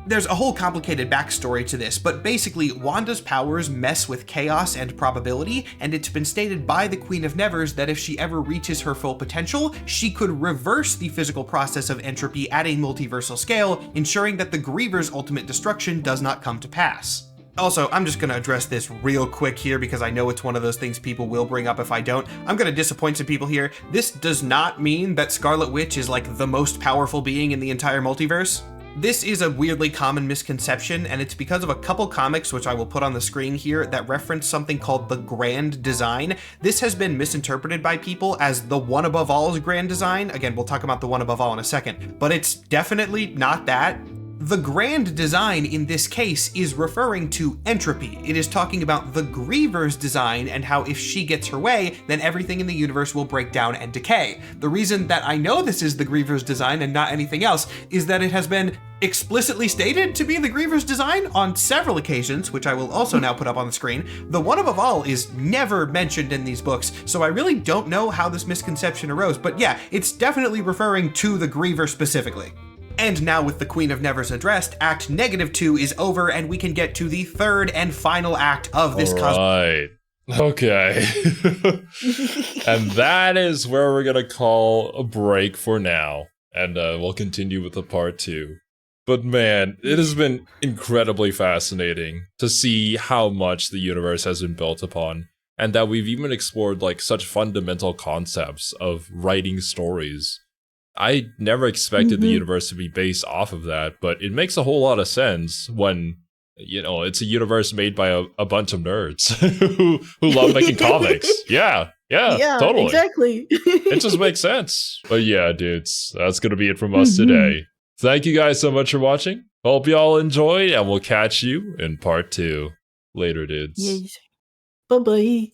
There's a whole complicated backstory to this, but basically Wanda's powers mess with chaos and probability, and it's been stated by the Queen of Nevers that if she ever reaches her full potential, she could reverse the physical process of entropy at a multiversal scale, ensuring that the Griever's ultimate destruction does not come to pass. Also, I'm just going to address this real quick here because I know it's one of those things people will bring up if I don't. I'm going to disappoint some people here. This does not mean that Scarlet Witch is like the most powerful being in the entire multiverse. This is a weirdly common misconception, and it's because of a couple comics, which I will put on the screen here, that reference something called the Grand Design. This has been misinterpreted by people as the One Above All's Grand Design. Again, we'll talk about the One Above All in a second, but it's definitely not that. The Grand Design in this case is referring to entropy. It is talking about the Griever's design and how if she gets her way, then everything in the universe will break down and decay. The reason that I know this is the Griever's design and not anything else is that it has been explicitly stated to be the Griever's design on several occasions, which I will also now put up on the screen. The One Above All is never mentioned in these books, so I really don't know how this misconception arose, but yeah, it's definitely referring to the Griever specifically. And now with the Queen of Nevers addressed, Act -2 is over, and we can get to the third and final act of this Right. Okay. And that is where we're gonna call a break for now. And we'll continue with the part 2. But man, it has been incredibly fascinating to see how much the universe has been built upon. And that we've even explored like such fundamental concepts of writing stories. I never expected the universe to be based off of that, but it makes a whole lot of sense when, you know, it's a universe made by a bunch of nerds who love making comics. Yeah, totally. Exactly. It just makes sense. But yeah, dudes, that's going to be it from us today. Thank you guys so much for watching. Hope you all enjoyed, and we'll catch you in part 2. Later, dudes. Yes. Bye-bye.